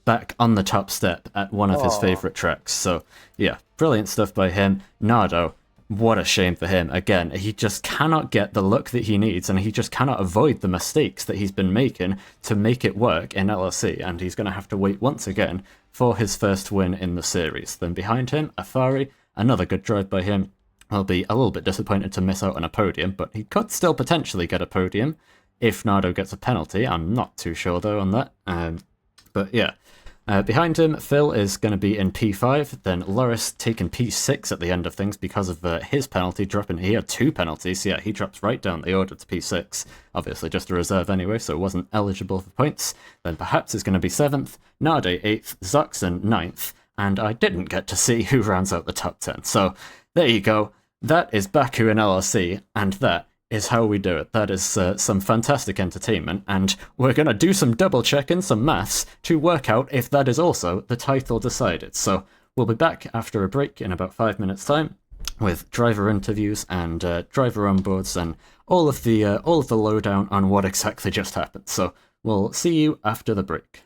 S1: back on the top step at one of his favourite tracks. So yeah, brilliant stuff by him. Nardo, what a shame for him. Again, he just cannot get the look that he needs, and he just cannot avoid the mistakes that he's been making to make it work in LRC, and he's going to have to wait once again for his first win in the series. Then behind him, Afari, another good drive by him. I'll be a little bit disappointed to miss out on a podium, but he could still potentially get a podium if Nardo gets a penalty. I'm not too sure, though, on that. But yeah. Behind him, Phil is going to be in P5, then Lrc taking P6 at the end of things because of his penalty dropping. He had 2 penalties, so yeah, he drops right down the order to P6. Obviously just a reserve anyway, so wasn't eligible for points. Then perhaps is going to be 7th, Narde 8th, Zuxen 9th, and I didn't get to see who rounds out the top 10. So there you go. That is Baku in LRC, and that is how we do it. That is some fantastic entertainment, and we're going to do some double checking, some maths, to work out if that is also the title decided. So we'll be back after a break in about 5 minutes' time with driver interviews and driver onboards and all of the lowdown on what exactly just happened. So we'll see you after the break.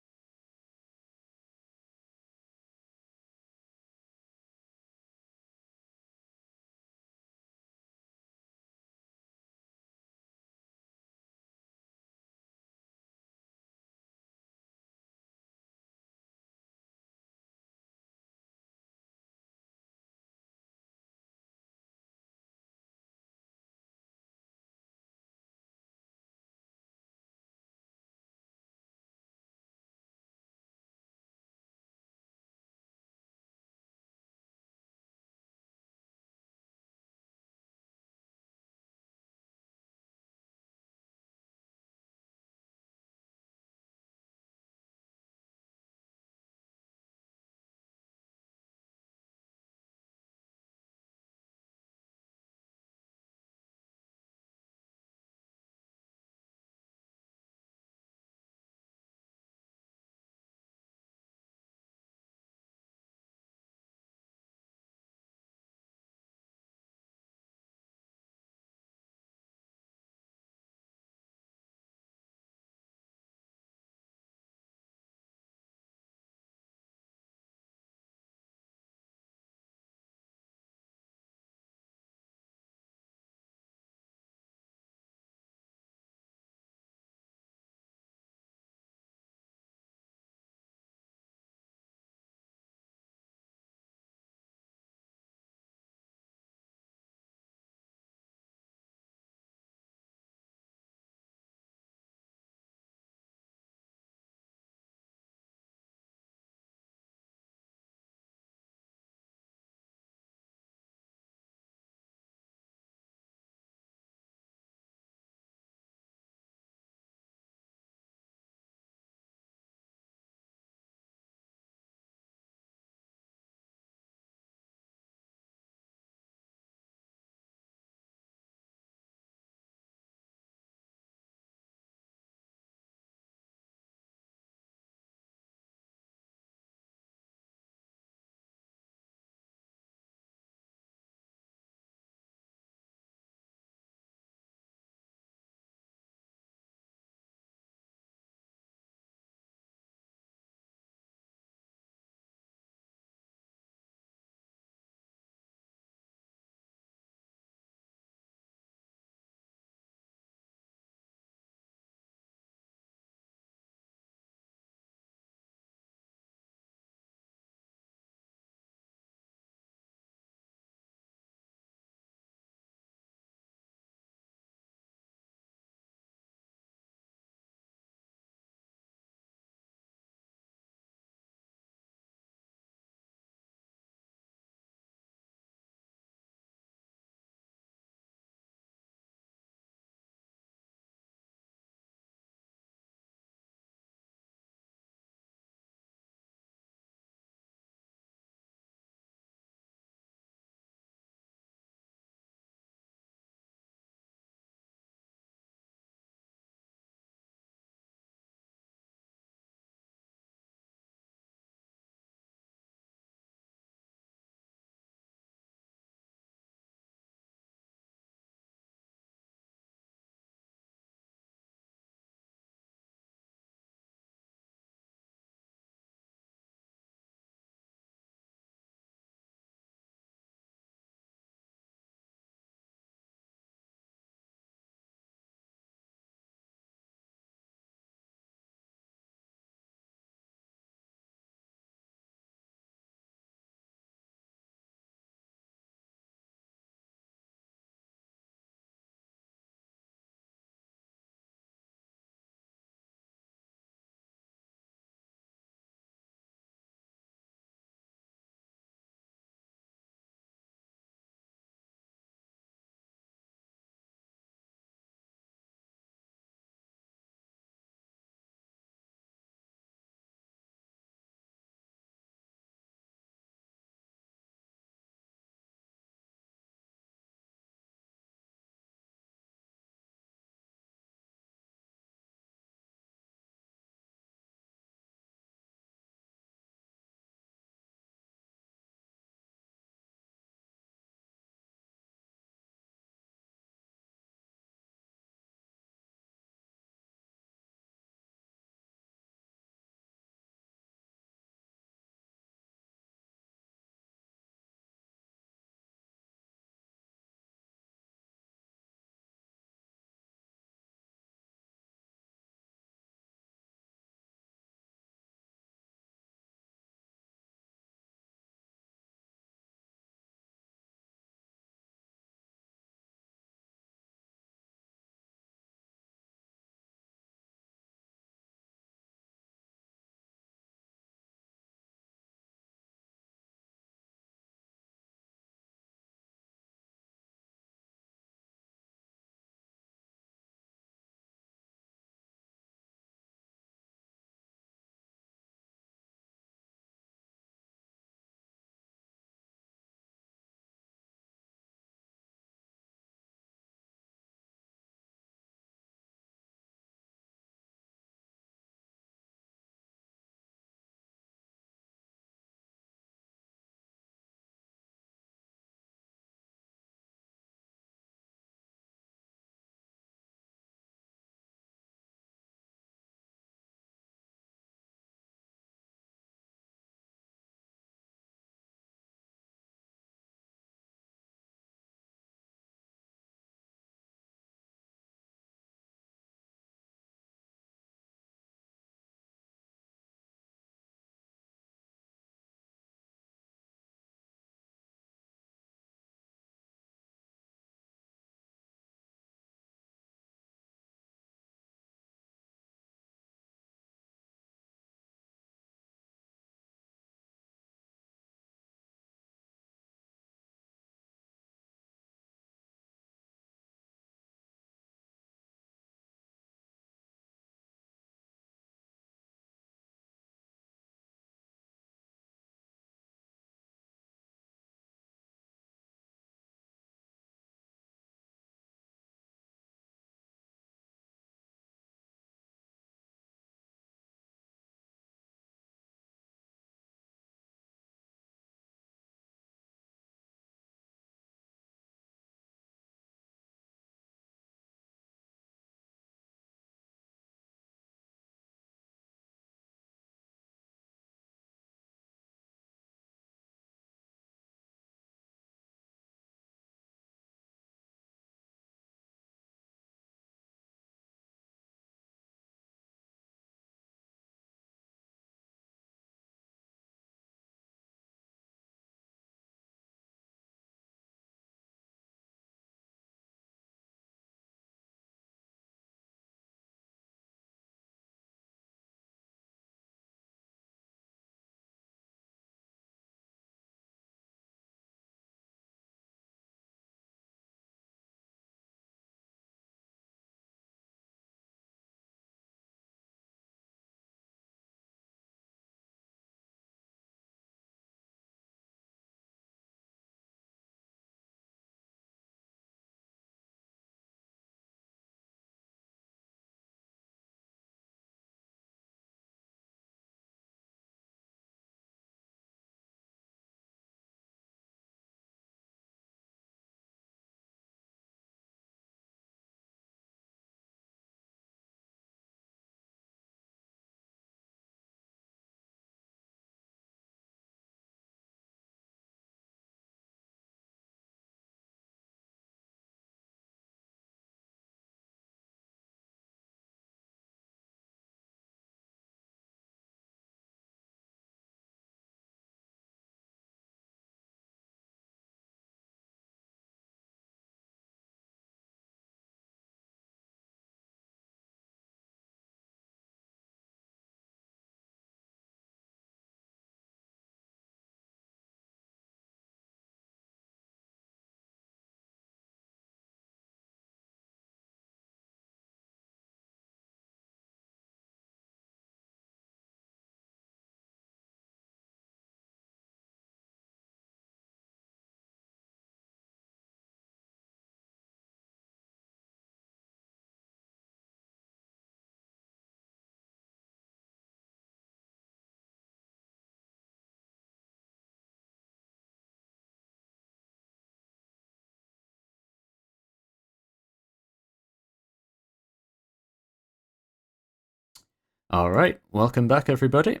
S1: Alright, welcome back everybody.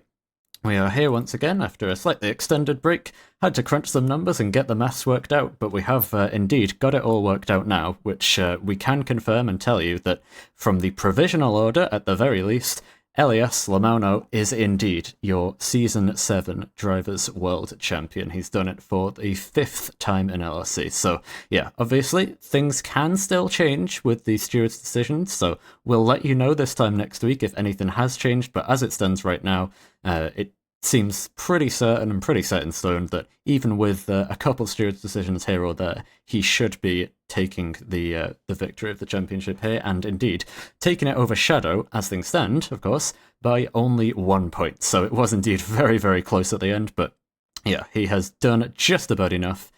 S1: We are here once again after a slightly extended break. Had to crunch some numbers and get the maths worked out, but we have indeed got it all worked out now, which we can confirm and tell you that from the provisional order, at the very least, Elias Lamauno is indeed your Season 7 Drivers' World Champion. He's done it for the 5th time in LRC. So, yeah, obviously, things can still change with the stewards' decisions, so we'll let you know this time next week if anything has changed, but as it stands right now, it seems pretty certain and pretty set in stone that even with a couple stewards' decisions here or there, he should be taking the victory of the championship here, and indeed taking it over Shadow, as things stand, of course, by only 1 point. So it was indeed very, very close at the end, but yeah, he has done just about enough,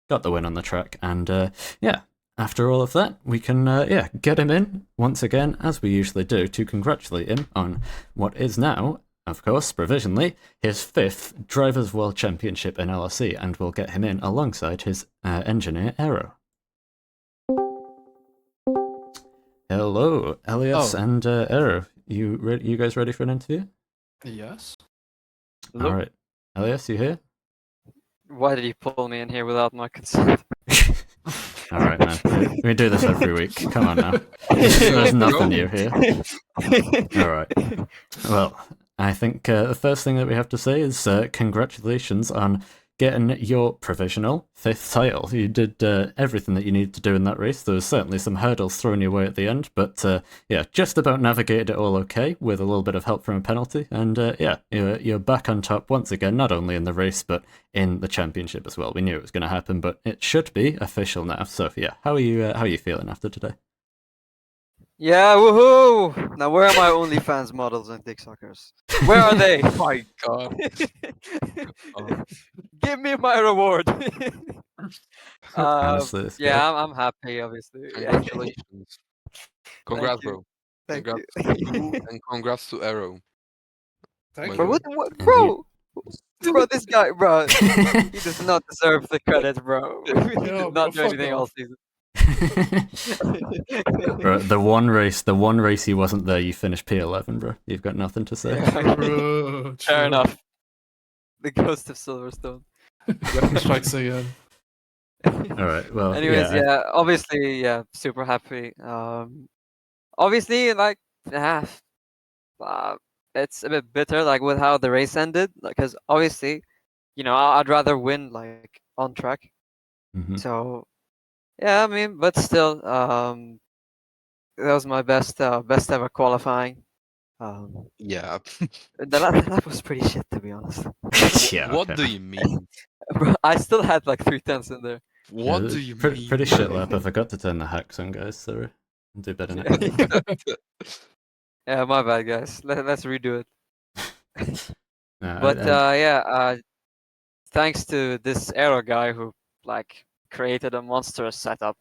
S1: got the win on the track, and yeah, after all of that, we can get him in once again, as we usually do, to congratulate him on what is now, of course, provisionally, his 5th Drivers' World Championship in LRC, and we'll get him in alongside his engineer, Aero. Hello, Elias and Aero. You guys ready for an interview?
S3: Yes.
S4: Hello?
S1: Alright. Elias, you here?
S4: Why did you pull me in here without my consent?
S1: Alright, man. We do this every week. Come on now. There's nothing new here. Alright. Well, I think the first thing that we have to say is congratulations on getting your provisional 5th title. You did everything that you needed to do in that race. There was certainly some hurdles thrown your way at the end, but yeah, just about navigated it all okay with a little bit of help from a penalty. And yeah, you're back on top once again, not only in the race, but in the championship as well. We knew it was going to happen, but it should be official now. So yeah, how are you feeling after today?
S4: Yeah, woohoo! Now where are my OnlyFans models and dick suckers? Where are they?
S2: My God.
S4: Give me my reward.
S1: Honestly, it's
S4: yeah, I'm happy, obviously.
S2: Congratulations. Congrats,
S4: you.
S2: bro.
S4: Thank
S2: Congrats
S4: you.
S2: to you and congrats to Arrow.
S3: Thank
S4: Bro,
S3: you.
S4: what,
S1: And
S4: bro? Bro, this guy, bro, he does not deserve the credit, bro. He
S3: Yo,
S4: did
S3: bro,
S4: not do
S3: fuck
S4: anything
S3: off.
S4: all season.
S1: Bro, the one race he wasn't there, you finished P11, bro. You've got nothing to say.
S3: True,
S4: Fair
S3: true.
S4: enough. The ghost of Silverstone.
S3: Weapon strikes again.
S1: Alright, well,
S4: Anyways,
S1: yeah.
S4: yeah, obviously, yeah, super happy. Obviously, like, uh, it's a bit bitter, like with how the race ended, because obviously, you know, I'd rather win like on track.
S1: Mhm.
S4: So, yeah, I mean, but still, that was my best ever qualifying.
S2: Yeah.
S4: The lap was pretty shit, to be honest.
S1: Yeah,
S2: What
S1: okay.
S2: do you mean?
S4: Bro, I still had like 3 tenths in there.
S2: What
S1: Yeah,
S2: do you
S1: pretty,
S2: mean?
S1: pretty shit lap. I forgot to turn the hacks on, guys, so I'll do better next week.
S4: Yeah, my bad, guys. Let's redo it.
S1: No,
S4: But yeah, thanks to this Aero guy who like created a monstrous setup,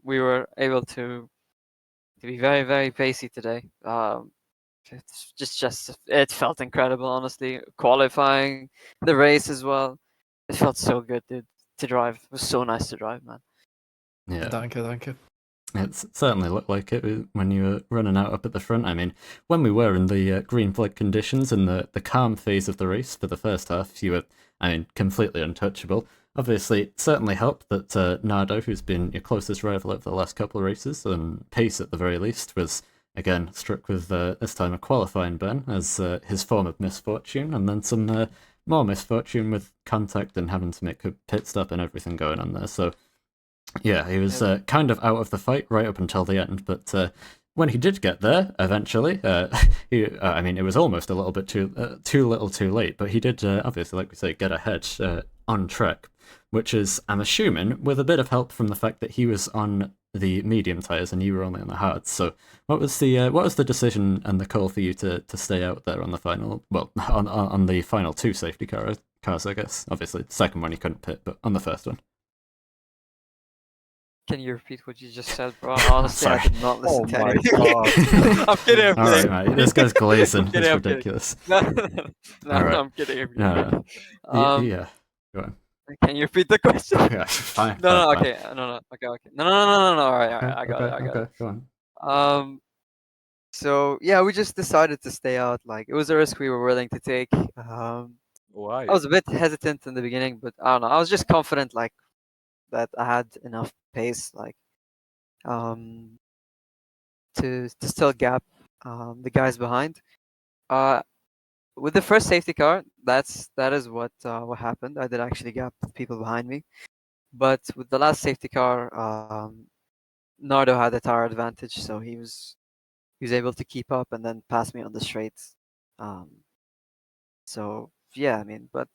S4: we were able to be very, very pacey today. It's just it felt incredible, honestly. Qualifying the race as well, it felt so good, dude. To drive, it was so nice to drive, man.
S1: yeah.
S3: Danke, danke.
S1: It certainly looked like it when you were running out up at the front. I mean, when we were in the green flag conditions in the calm phase of the race for the first half, you were, I mean, completely untouchable. Obviously, it certainly helped that Nardo, who's been your closest rival over the last couple of races, and Pace at the very least, was again struck with this time a qualifying ban as his form of misfortune, and then some more misfortune with contact and having to make a pit stop and everything going on there. So yeah, he was kind of out of the fight right up until the end, but when he did get there, eventually, I mean, it was almost a little bit too little too late, but he did, obviously, like we say, get ahead on track, which is, I'm assuming, with a bit of help from the fact that he was on the medium tyres and you were only on the hards. So what was the decision and the call for you to stay out there on the final, well, on the final 2 safety cars, I guess. Obviously, the second one you couldn't pit, but on the first one.
S4: Can you repeat what you just said, bro? Honestly, I
S1: Sorry.
S4: did not listen to
S3: my
S4: anything.
S3: God.
S4: I'm kidding. I'm
S1: All right,
S4: kidding.
S1: mate. This guy's glazing.
S4: I'm kidding,
S1: It's
S4: I'm kidding.
S1: ridiculous.
S4: No,
S1: All right.
S4: I'm kidding. I'm
S1: No,
S4: kidding.
S1: yeah. Go on.
S4: Can you repeat the question?
S1: Yeah, fine.
S4: No,
S1: fine.
S4: okay, no, okay. No. All right,
S1: Okay,
S4: I got it.
S1: okay. Go on.
S4: Um, So yeah, we just decided to stay out. Like it was a risk we were willing to take.
S2: Why?
S4: I was a bit hesitant in the beginning, but I don't know. I was just confident, like that I had enough pace, like um, to still gap the guys behind. Uh, with the first safety car, that is what happened. I did actually gap the people behind me, but with the last safety car, Nardo had the tire advantage, so he was able to keep up and then pass me on the straights. Um, so yeah, I mean, but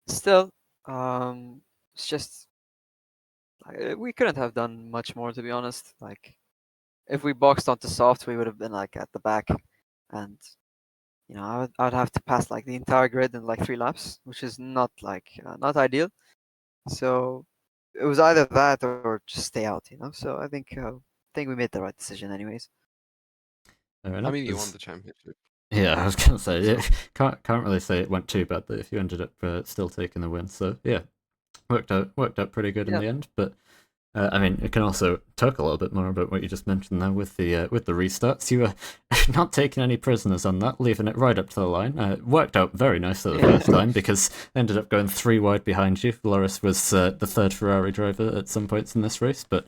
S4: still, it's just we couldn't have done much more, to be honest. Like if we boxed onto soft, we would have been like at the back, and I would have to pass like the entire grid in like 3 laps, which is not like not ideal. So it was either that or just stay out, you know. So I think we made the right decision, anyways.
S1: Fair
S2: I
S1: enough.
S2: mean, you
S1: It's-
S2: won the championship.
S1: Yeah, I was gonna say
S2: So-
S1: yeah, can't really say it went too badly if you ended up still taking the win. So yeah, worked out pretty good in
S4: Yeah.
S1: the end. But I mean, it can also talk a little bit more about what you just mentioned there with the restarts. You were not taking any prisoners on that, leaving it right up to the line. Worked out very nicely the first time because they ended up going 3 wide behind you. Lrc was the third Ferrari driver at some points in this race, but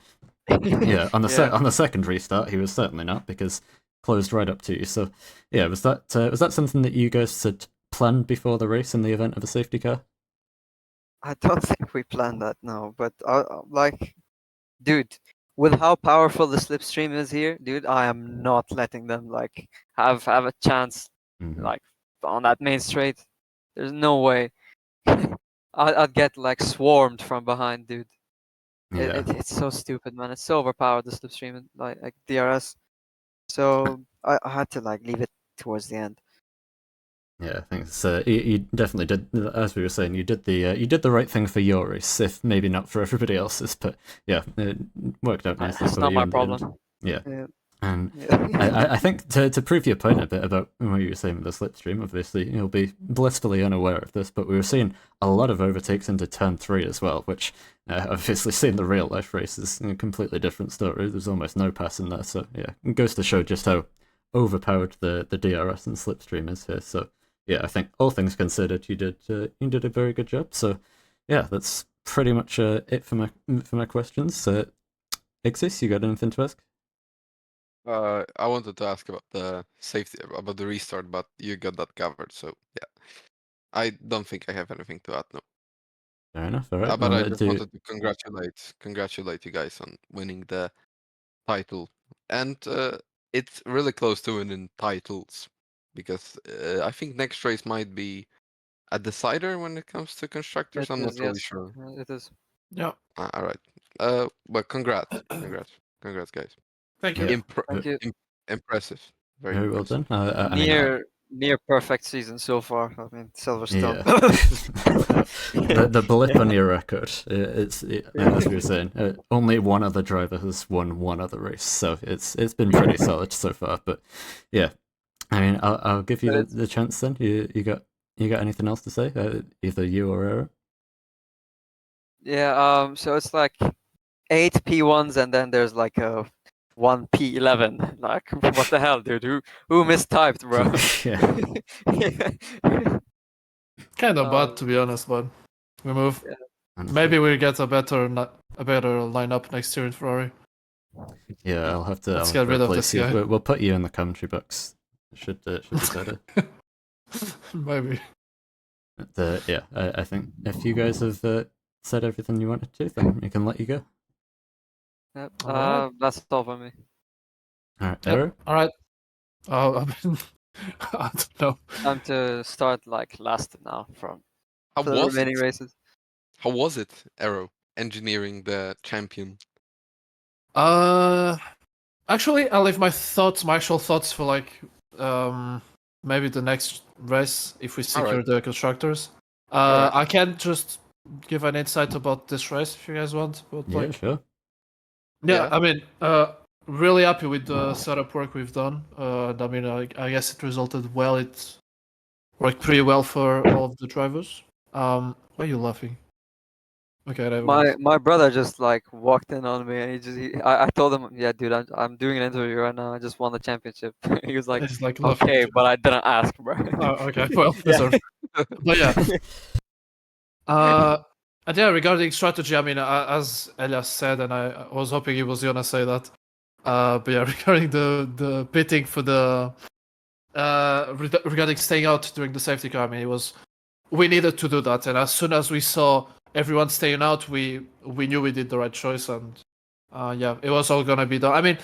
S1: yeah, on the second restart, he was certainly not because closed right up to you. So yeah, was that something that you guys had planned before the race in the event of a safety car?
S4: I don't think we planned that, no. But like, dude, with how powerful the slipstream is here, dude, I am not letting them like have a chance
S1: Mhm.
S4: like on that main straight. There's no way. I'd get like swarmed from behind, dude.
S1: Yeah.
S4: It's so stupid, man. It's so overpowered, the slipstream and like DRS. So I had to like leave it towards the end.
S1: Yeah, I think it's, you definitely did, as we were saying, you did the right thing for your race, if maybe not for everybody else's, but yeah, it worked out nicely
S4: It's
S1: for
S4: not
S1: you
S4: my
S1: in the end.
S4: problem.
S1: Yeah,
S4: Yeah.
S1: and
S4: Yeah.
S1: I think to prove your point a bit about what you were saying with the slipstream, obviously you'll be blissfully unaware of this, but we were seeing a lot of overtakes into turn 3 as well, which obviously seeing the real life race is a completely different story. There's almost no passing there, so yeah, it goes to show just how overpowered the DRS and slipstream is here. So yeah, I think all things considered, you did a very good job. So yeah, that's pretty much it for my questions. Exis, you got anything to ask?
S2: I wanted to ask about the safety, about the restart, but you got that covered. So yeah, I don't think I have anything to add. No.
S1: Fair enough. All right.
S2: But I
S1: Well,
S2: just wanted to congratulate you guys on winning the title, and it's really close to winning titles because I think next race might be a decider when it comes to constructors.
S4: It
S2: I'm not
S4: is,
S2: really
S4: yes.
S2: sure.
S4: It is.
S3: Yeah.
S2: All right. But congrats, guys.
S3: Thank you.
S1: yeah,
S4: Thank you.
S2: Impressive. Very
S1: very well
S2: impressive.
S1: done. I mean,
S4: Near perfect season so far. I mean, Silverstone.
S1: yeah. The blip
S4: Yeah.
S1: on your record. As we were saying, only one other driver has won one other race, so it's been pretty solid so far. But yeah, I mean, I'll give you
S4: But it's,
S1: the chance then. You got anything else to say? Either you or Era?
S4: yeah. So it's like 8 P1s and then there's like a 1 P11. Like what the hell, dude? Who mistyped, bro? Yeah.
S3: Kind of bad,
S4: Um,
S3: to be honest, but we move.
S4: yeah.
S3: Maybe we get a better lineup next year in Ferrari.
S1: Yeah, I'll have to
S3: Let's get rid of
S1: replace
S3: this
S1: you.
S3: guy.
S1: We'll put you in the commentary box. Should be better.
S3: Maybe.
S1: But, yeah, I think if you guys have said everything you wanted to, then we can let you go.
S4: Yep.
S3: Alright.
S4: That's all for me.
S1: All right,
S3: Yep.
S1: Era?
S3: All right. I mean, I don't know.
S4: Time to start like last now for
S2: How
S4: the
S2: was
S4: remaining
S2: it?
S4: races.
S2: How was it, Arrow, engineering the champion?
S3: Actually, I'll leave my actual thoughts for like maybe the next race if we secure
S2: Alright.
S3: the constructors.
S2: Alright.
S3: I can just give an insight about this race if you guys want. But
S1: Yeah,
S3: like,
S1: sure.
S3: yeah,
S2: Yeah.
S3: I mean, really happy with the setup work we've done. I mean, I guess it resulted well. It worked pretty well for all of the drivers. Why are you laughing? Okay, never mind.
S4: My brother just like walked in on me, and I told him, yeah, dude, I'm doing an interview right now. I just won the championship. He was like,
S3: It's like look.
S4: okay, but I didn't ask, bro.
S3: Oh, okay. Well,
S4: Yeah.
S3: deserved. But yeah. And yeah, regarding strategy, I mean, as Elias said, and I was hoping he was gonna say that. But yeah, regarding the pitting for the regarding staying out during the safety car, I mean, we needed to do that, and as soon as we saw everyone staying out, we knew we did the right choice, and yeah, it was all gonna be done. I mean,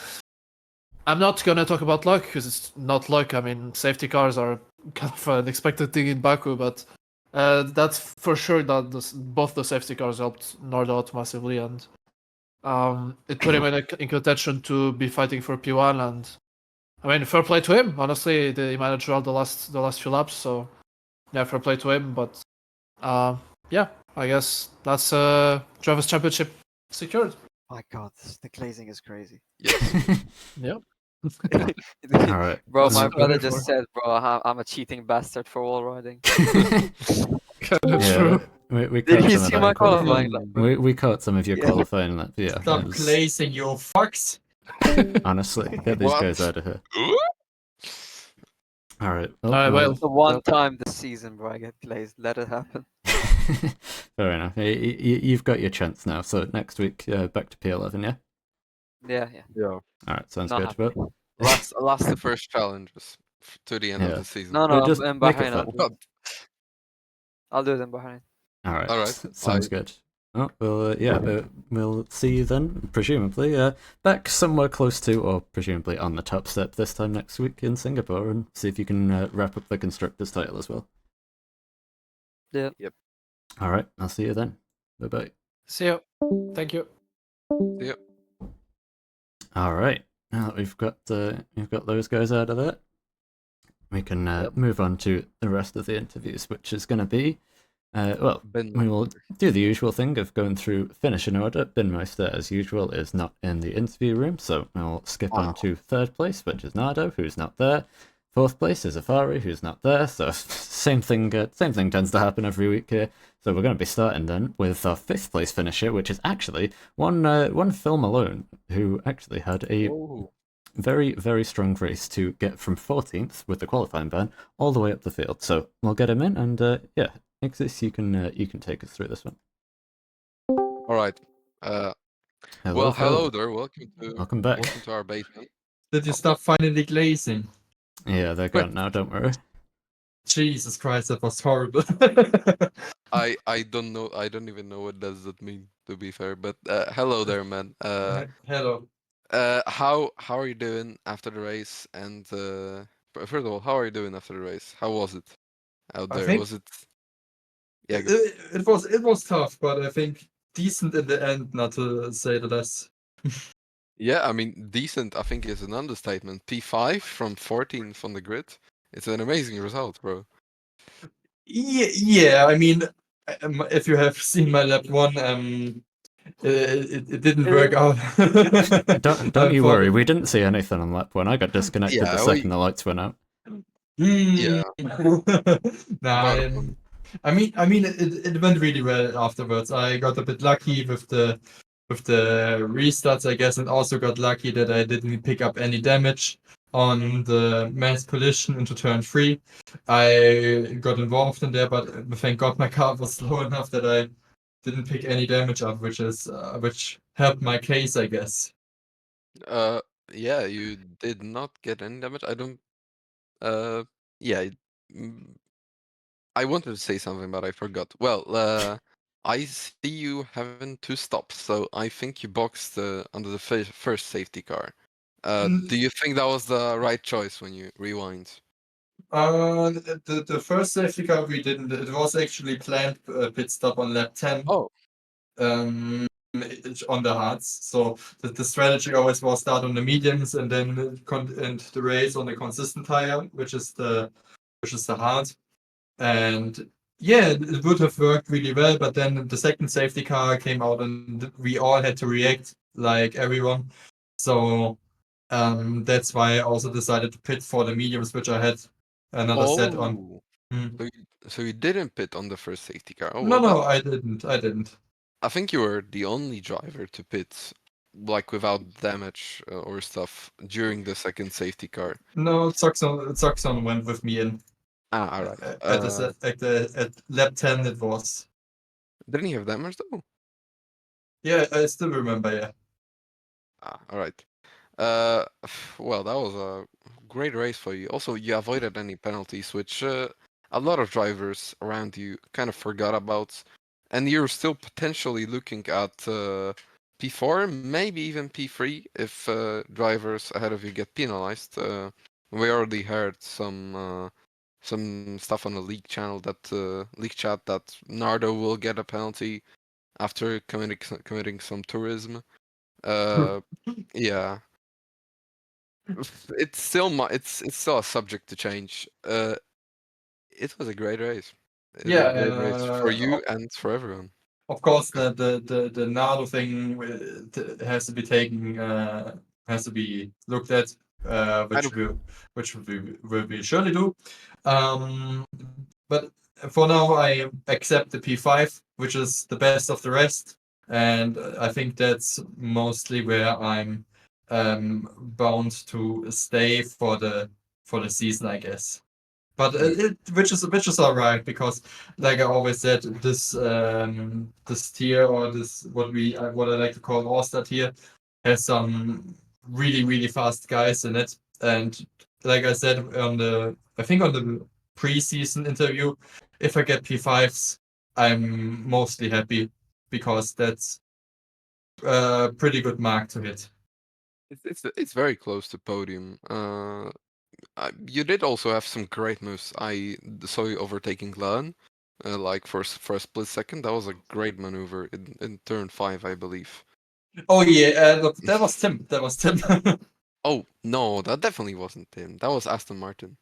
S3: I'm not gonna talk about luck because it's not luck. I mean, safety cars are kind of an expected thing in Baku, but that's for sure that both the safety cars helped Nord out massively, and it put him in contention to be fighting for P1. And I mean, fair play to him. Honestly, he managed well the last few laps, so yeah, fair play to him. But yeah, I guess that's Drivers' Championship secured.
S4: My God, the glazing is crazy.
S3: Yep.
S1: All right.
S4: Bro,
S3: That's
S4: my
S3: what I'm
S4: brother
S3: here
S4: just
S3: for.
S4: said, bro, I'm a cheating bastard for wall riding.
S3: That's
S1: Yeah,
S3: true.
S1: we
S4: Did
S1: caught
S4: you
S1: some of
S4: see
S1: that
S4: my
S1: in qualifying.
S4: qualifying lap, bro?
S1: We caught some of your
S4: Yeah.
S1: qualifying lap. Yeah,
S5: Stop
S1: it was-
S5: glazing, you fucks.
S1: honestly, get these
S2: What?
S1: guys out of here. All right.
S3: All right, well,
S4: The one time this season, bro, I get glazed. Let it happen.
S1: Fair enough. You've got your chance now. So next week, back to P11, yeah.
S4: Yeah, yeah.
S2: Yeah.
S1: All right, sounds
S4: Not
S1: good.
S4: happy.
S1: But
S2: Last the first challenges to the end
S1: Yeah.
S2: of the season.
S4: No,
S1: just
S4: in
S1: make it
S4: Bahrain.
S1: fun.
S2: What?
S4: I'll do it in Bahrain.
S1: All right.
S2: All right,
S1: Sounds good. Oh, well, yeah, we'll see you then, presumably, back somewhere close to, or presumably on the top step this time next week in Singapore, and see if you can wrap up the Constructors title as well.
S4: Yeah.
S2: Yep.
S1: All right, I'll see you then. Bye-bye.
S3: see you. Thank you.
S2: See ya.
S1: All right, now that we've got those guys out of there, we can move on to the rest of the interviews, which is going to be, we will do the usual thing of going through finish in order. Binmeister, as usual, is not in the interview room, so we'll skip on to third place, which is Nardo, who's not there. Fourth place is Afari, who's not there. So same thing tends to happen every week here. So we're going to be starting then with our fifth place finisher, which is actually one Phil Malone, who actually had a very, very strong race to get from 14th with the qualifying ban all the way up the field. So we'll get him in, and yeah, Exis, you can take us through this one.
S2: All right.
S1: Hello,
S2: hello
S1: Phil.
S2: there.
S1: Welcome back.
S2: Welcome to our basement.
S5: Did you stop finally glazing?
S1: Yeah, they're gone now. Don't worry.
S5: Jesus Christ, that was horrible.
S2: I don't know. I don't even know what does that mean. To be fair, but hello there, man.
S5: Hello.
S2: How are you doing after the race? And first of all, how are you doing after the race? How was it out
S5: I
S2: there?
S5: think-
S2: Was it? Yeah.
S5: It was tough, but I think decent in the end, not to say the less.
S2: Yeah, I mean, decent, I think, is an understatement. P5 from 14th on the grid. It's an amazing result, bro.
S5: Yeah. I mean, if you have seen my lap one, it didn't work out.
S1: Don't you worry. We didn't see anything on lap one. I got disconnected the second the lights went out.
S2: Yeah.
S5: Nah, I mean, it went really well afterwards. I got a bit lucky with the restarts, I guess, and also got lucky that I didn't pick up any damage on the mass collision into turn 3. I got involved in there, but thank God my car was slow enough that I didn't pick any damage up, which helped my case, I guess.
S2: Yeah, you did not get any damage. I don't. Yeah. I wanted to say something, but I forgot. Well, I see you having 2 stops, so I think you boxed under the first safety car. Do you think that was the right choice when you rewind?
S5: The first safety car we didn't. It was actually planned pit stop on lap 10.
S2: Oh.
S5: On the hards. So the strategy always was start on the mediums and then and the race on the consistent tire, which is the hard. And yeah, it would have worked really well, but then the second safety car came out and we all had to react like everyone. So that's why I also decided to pit for the mediums, which I had another set on.
S2: So you didn't pit on the first safety car? Oh,
S5: No,
S2: well,
S5: I didn't.
S2: I think you were the only driver to pit like without damage or stuff during the second safety car.
S5: No, Saxon went with me in.
S2: Ah, all right.
S5: At lap 10 it was.
S2: Didn't he have damage though?
S5: Yeah, I still remember, yeah.
S2: Ah, all right. Well, that was a great race for you. Also, you avoided any penalties, which a lot of drivers around you kind of forgot about, and you're still potentially looking at P4, maybe even P3 if drivers ahead of you get penalized. We already heard some stuff on the league channel that league chat that Nardo will get a penalty after committing some tourism. Yeah. It's still it's still a subject to change. It was a great race. It was
S5: Yeah,
S2: a great race for you and for everyone.
S5: of course, the Nardo thing has to be taken, has to be looked at, which we surely do. But for now, I accept the P5, which is the best of the rest, and I think that's mostly where I'm bound to stay for the season, I guess. But which is all right, because like I always said, this tier, or this what I like to call All-Star tier, has some really fast guys in it. And like I said on the preseason interview, if I get P5s, I'm mostly happy, because that's a pretty good mark to hit.
S2: It's very close to podium. You did also have some great moves. I saw you overtaking Lan, like for a split second. That was a great maneuver in turn 5, I believe.
S5: Oh yeah, look, that was Tim. That was Tim.
S2: Oh no, that definitely wasn't him. That was Aston Martin.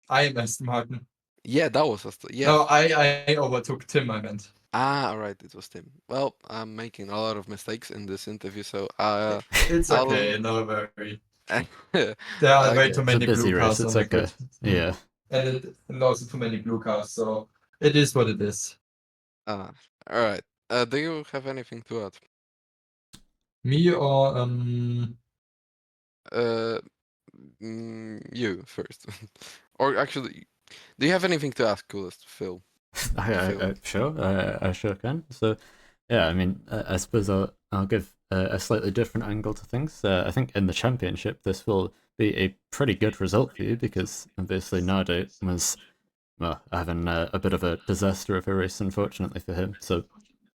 S5: I am Aston Martin.
S2: Yeah, that was Aston. Yeah.
S5: No, I overtook Tim, I meant.
S2: Ah, all right, it was Tim. Well, I'm making a lot of mistakes in this interview, so
S5: It's
S2: I'll
S5: okay, no worry. There are way too
S1: It's a
S5: many
S1: busy
S5: blue
S1: race.
S5: cars
S1: It's
S5: on the
S1: okay.
S5: grid.
S1: Yeah.
S5: And also too many blue cars, so it is what it is.
S2: all right. Do you have anything to add?
S5: Me or
S2: Uh, you first, or actually, do you have anything to ask, coolest Phil?
S1: Sure, I sure can. So, yeah, I mean, I suppose I'll give a slightly different angle to things. I think in the championship, this will be a pretty good result for you, because obviously Nardo was, well, having a bit of a disaster of a race, unfortunately for him. So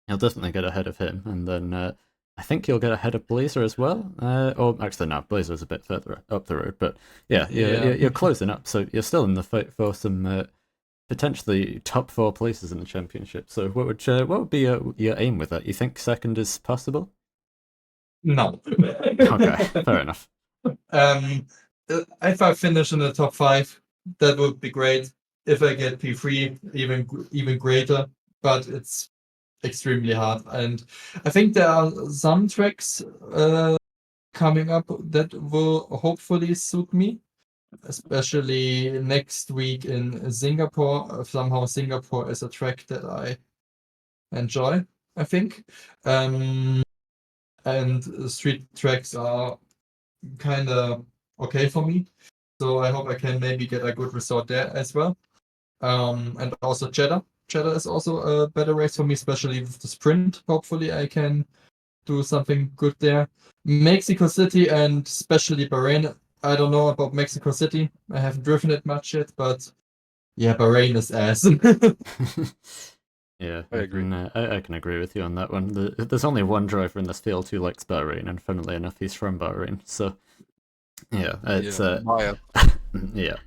S1: you'll definitely get ahead of him, and then I think you'll get ahead of Blazer as well. Or actually, no, Blazer's a bit further up the road, but yeah, you're closing up, so you're still in the fight for some potentially top 4 places in the championship. So what would be your aim with that? You think second is possible?
S5: no.
S1: Okay, fair enough.
S5: If I finish in the top 5, that would be great. If I get P3, even greater. But it's extremely hard, and I think there are some tracks coming up that will hopefully suit me, especially next week in Singapore. Somehow Singapore is a track that I enjoy, I think. And street tracks are kind of okay for me. So I hope I can maybe get a good result there as well. And also Jeddah. Jeddah is also a better race for me, especially with the sprint. Hopefully I can do something good there. Mexico City, and especially Bahrain. I don't know about Mexico City. I haven't driven it much yet, but yeah, Bahrain is ass.
S1: Yeah,
S2: I agree.
S1: I can agree with you on that one. There's only one driver in this field who likes Bahrain, and funnily enough, he's from Bahrain. So yeah, it's
S2: Maya.
S1: yeah,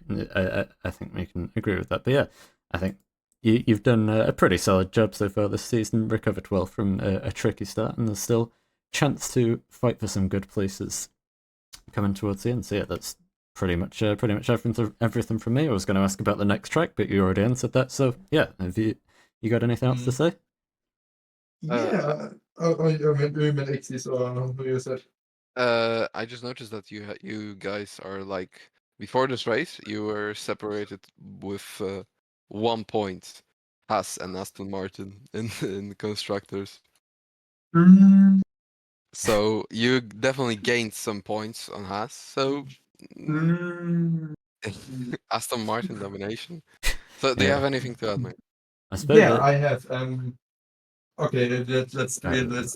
S1: I think we can agree with that. But yeah, I think you've done a pretty solid job so far this season. Recovered well from a tricky start, and there's still chance to fight for some good places coming towards the end. So yeah, that's pretty much everything from me. I was going to ask about the next track, but you already answered that. So yeah, have you got anything else to say?
S5: Yeah. You meant X's, or who you said?
S2: I just noticed that you guys are like before this race, you were separated with 1 point, Haas and Aston Martin in constructors. So you definitely gained some points on Haas. So Aston Martin domination. So do you
S1: Yeah.
S2: have anything to add, mate?
S1: I suppose
S5: Yeah,
S1: that-
S5: I have. Okay, let's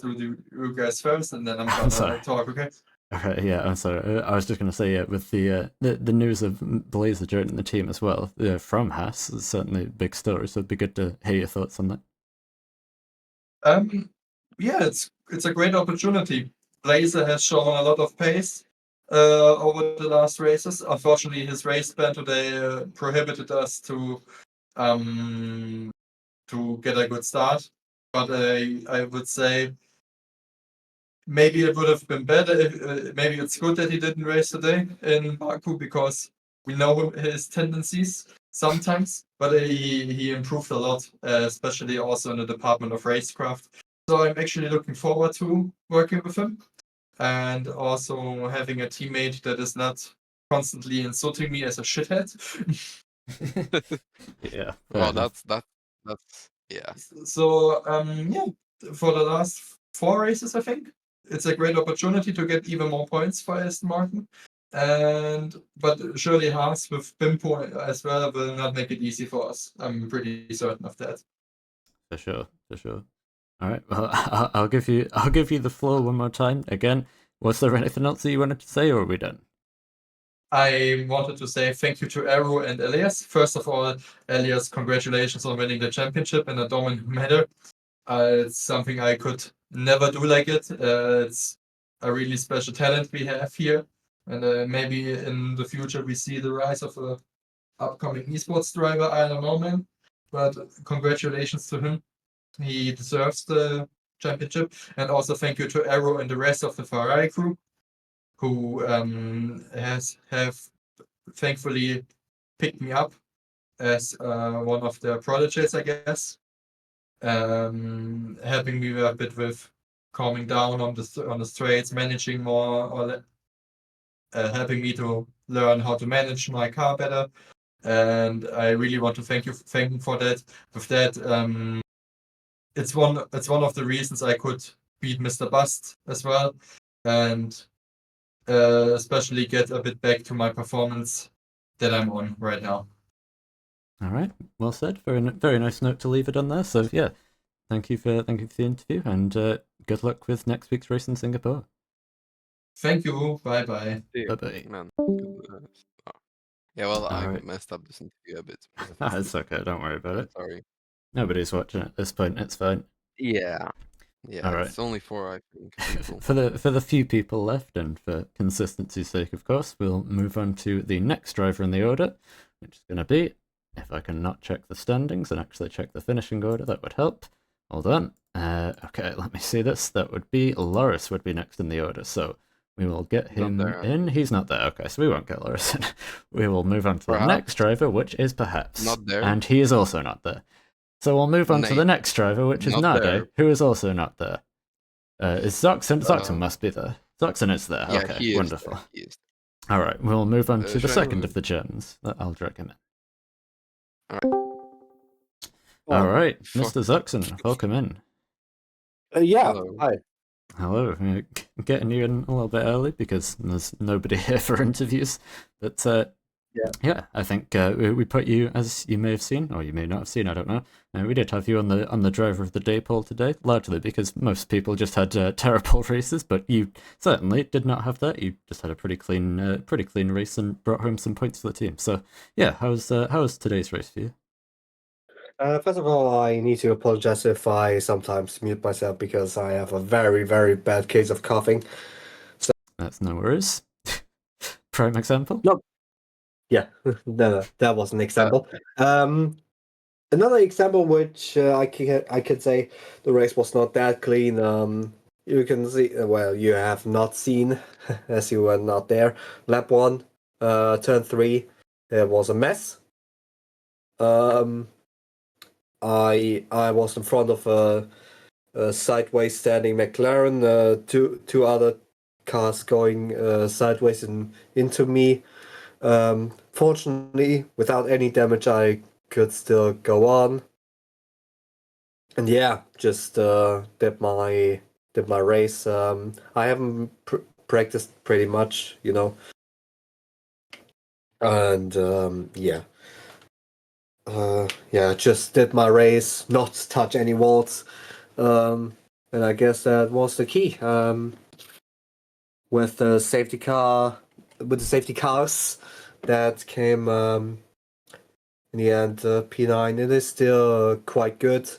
S5: do you guys first, and then I'm
S1: I'm
S5: gonna
S1: sorry.
S5: talk. Okay.
S1: Okay, yeah, I'm sorry. I was just going to say, yeah, with the news of Blazer joining the team as well from Haas, is certainly a big story. So it'd be good to hear your thoughts on that.
S5: Yeah, it's a great opportunity. Blazer has shown a lot of pace over the last races. Unfortunately, his race ban today prohibited us to get a good start. But I would say maybe it would have been better if maybe it's good that he didn't race today in Baku because we know his tendencies sometimes, but he improved a lot, especially also in the department of racecraft. So I'm actually looking forward to working with him and also having a teammate that is not constantly insulting me as a shithead.
S1: Yeah.
S2: Well, that's yeah.
S5: So yeah, for the last 4 races, I think it's a great opportunity to get even more points for Aston Martin. But surely Haas with Bimpo as well will not make it easy for us. I'm pretty certain of that.
S1: For sure, for sure. All right. Well, I'll give you the floor one more time. Again, was there anything else that you wanted to say, or are we done?
S5: I wanted to say thank you to Aero and Elias. First of all, Elias, congratulations on winning the championship in a dominant manner. It's something I could never do like it. It's a really special talent we have here. And maybe in the future we see the rise of a upcoming esports driver. I don't know, man. But congratulations to him. He deserves the championship. And also thank you to Aero and the rest of the Ferrari crew who have thankfully picked me up as one of their proteges, I guess. Helping me a bit with calming down on the straights, managing more, or helping me to learn how to manage my car better. And I really want to thank you for that. With that, it's one of the reasons I could beat Mr. Bust as well, and especially get a bit back to my performance that I'm on right now.
S1: All right. Well said. Very nice note to leave it on there. So yeah, thank you for the interview, and good luck with next week's race in Singapore.
S5: Thank you. Bye bye.
S1: Bye bye.
S2: Man. Yeah, well, I
S1: Alright.
S2: messed up this interview a bit.
S1: It's okay. Don't worry about it.
S2: Sorry.
S1: Nobody's watching at this point. It's fine.
S2: Yeah. Yeah,
S1: All right.
S2: it's only 4, I think, people.
S1: For the few people left, and for consistency's sake, of course, we'll move on to the next driver in the order, which is going to be, if I can not check the standings and actually check the finishing order, that would help. Hold on. Okay, let me see this. That would be Lrc would be next in the order, so we will get him in. He's not there. Okay, so we won't get Lrc in. We will move on to the next driver, which is Perhaps.
S2: Not there.
S1: And he is also not there. So we'll move on to the next driver, which is
S2: Not
S1: Nade,
S2: there.
S1: who is also not there. Is Zoxon? Zoxon must be there. Zoxon is there.
S2: Yeah,
S1: Okay,
S2: he is
S1: wonderful.
S2: there, he is.
S1: All right, we'll move on to the
S2: should I
S1: second
S2: move?
S1: of the Germans. I'll drag him in.
S2: Alright.
S1: All right,
S2: Fuck.
S1: Mr. Zoxon, welcome in.
S6: Yeah.
S2: Hello.
S6: Hi.
S1: Hello. Getting you in a little bit early because there's nobody here for interviews. But yeah, I think we put you, as you may have seen, or you may not have seen, I don't know. We did have you on the driver of the day poll today, largely because most people just had terrible races, but you certainly did not have that. You just had a pretty clean race and brought home some points for the team. So yeah, how's today's race for you?
S6: First of all, I need to apologize if I sometimes mute myself because I have a very, very bad case of coughing.
S1: That's no worries. Prime example.
S6: No. Yeah, no, that was an example. Another example, which I could say the race was not that clean. You can see, well, you have not seen, as you were not there. Lap 1, turn 3, there was a mess. I was in front of a sideways standing McLaren, two other cars going sideways into me. Fortunately, without any damage, I could still go on. And yeah, just did my did my race. I haven't practiced pretty much, and just did my race, not touch any walls, and I guess that was the key. With the safety cars that came in the end, P9. It is still quite good.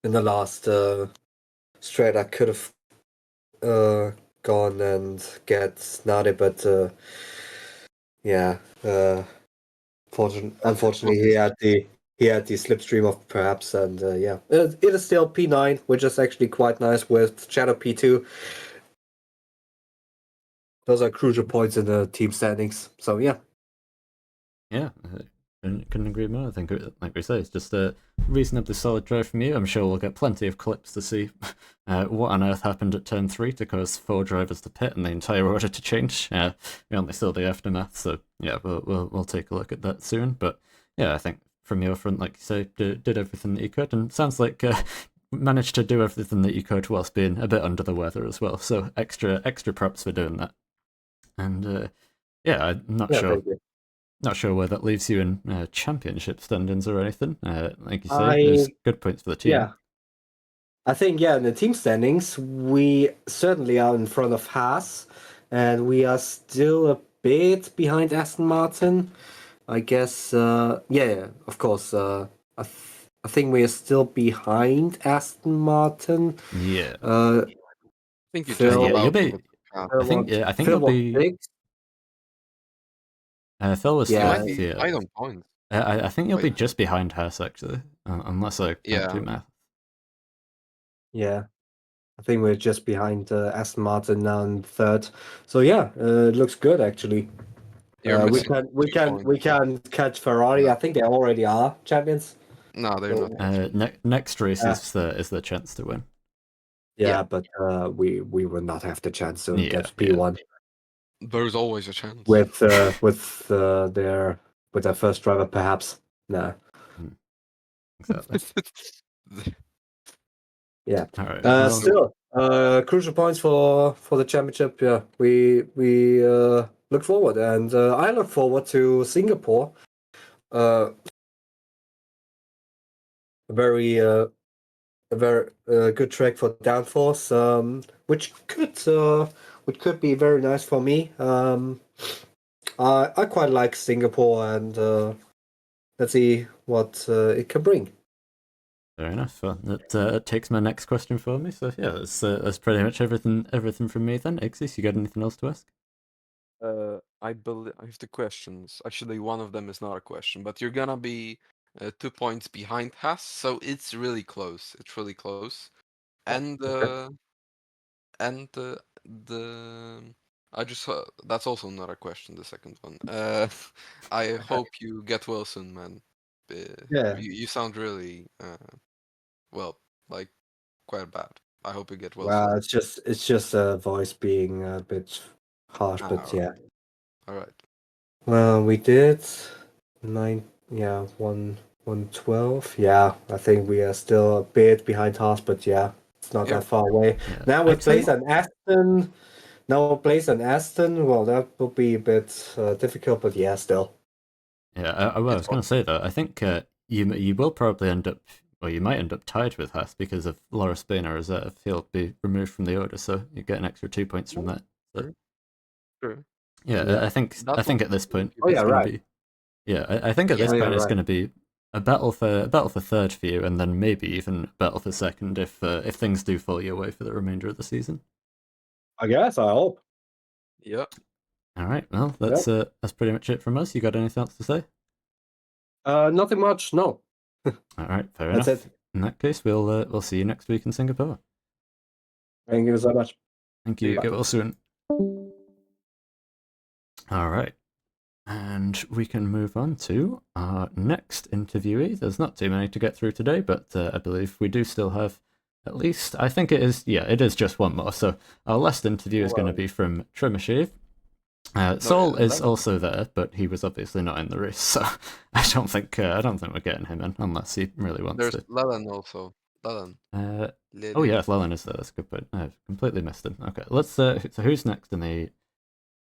S6: In the last straight, I could have gone and get Snardy, but unfortunately he had the slipstream of perhaps, and it is still P9, which is actually quite nice with Shadow P2. Those are crucial points in the team standings. So yeah.
S1: Yeah, couldn't agree more. I think, like we say, it's just a reasonably solid drive from you. I'm sure we'll get plenty of clips to see what on earth happened at turn 3 to cause 4 drivers to pit and the entire order to change. We only saw the aftermath, so yeah, we'll take a look at that soon. But yeah, I think from your front, like you say, did everything that you could, and sounds like managed to do everything that you could whilst being a bit under the weather as well. So extra props for doing that. And yeah, I'm not sure. Not sure where that leaves you in championship standings or anything. Like you say, there's good points for the team.
S6: Yeah. I think, in the team standings, we certainly are in front of Haas, and we are still a bit behind Aston Martin. I guess, of course. I think we are still behind Aston Martin.
S1: Yeah.
S2: I think you're just
S6: Phil,
S2: about.
S1: I think you'll be.
S6: Sixth.
S1: Phil was
S6: Yeah.
S1: fifth. Yeah.
S2: I don't point.
S1: I think you'll be just behind Haas actually, unless I can't do math.
S6: Yeah, I think we're just behind Aston Martin now in third. So yeah, it looks good actually. We can catch Ferrari.
S2: Yeah.
S6: I think they already are champions.
S2: No, they're not.
S1: Next race is the chance to win.
S6: Yeah, but we will not have the chance to get P1.
S2: There's always a chance.
S6: With their first driver, perhaps. Nah.
S1: Exactly.
S6: Yeah.
S1: All right.
S6: Still, crucial points for the championship. Yeah, we look forward, and I look forward to Singapore. A very good track for downforce, which could be very nice for me. I quite like Singapore, and let's see what it can bring.
S1: Fair enough. Well, that takes my next question for me. So yeah, that's pretty much everything from me then. Exis, you got anything else to ask?
S2: I believe I have the questions. Actually, one of them is not a question, but you're gonna be 2 points behind Haas, so it's really close. It's really close, and I just that's also not a question. The second one. I hope you get well soon, man.
S6: Yeah.
S2: You sound really like quite bad. I hope you get well
S6: Well,
S2: soon.
S6: it's just a voice being a bit harsh, but
S2: Alright.
S6: yeah.
S2: All right.
S6: Well, we did 112. Yeah, I think we are still a bit behind Haas, but yeah, it's not that far away.
S1: Yeah.
S6: Now we place an Aston. Well, that will be a bit difficult, but yeah, still.
S1: Yeah, I was going to say though. I think you will probably end up, or you might end up tied with Haas because of Lrc S7 Race. He'll be removed from the order, so you get an extra 2 points from that. So,
S2: Sure.
S1: yeah, I think at this point
S6: Oh, yeah,
S1: it's going
S6: right.
S1: to be. Yeah, I think at this point it's going to be a battle for third for you, and then maybe even a battle for second if things do fall your way for the remainder of the season.
S6: I guess. I hope.
S2: Yeah.
S1: All right. Well, that's pretty much it from us. You got anything else to say?
S6: Nothing much. No.
S1: All right. Fair
S6: That's
S1: enough.
S6: it.
S1: In that case, we'll see you next week in Singapore.
S6: Thank you so much.
S1: Thank you.
S2: Bye.
S1: Get well soon. All right. And we can move on to our next interviewee. There's not too many to get through today, but I believe we do still have at least, I think it is just one more. So our last interview is going to be from Tremashave. Sol is also there, but he was obviously not in the race, so I don't think we're getting him in unless he really wants
S2: There's
S1: to.
S2: Leland also. Leland.
S1: Oh
S2: Leland.
S1: yeah, Leland is there. That's a good point. I've completely missed him. Okay, let's. So who's next in the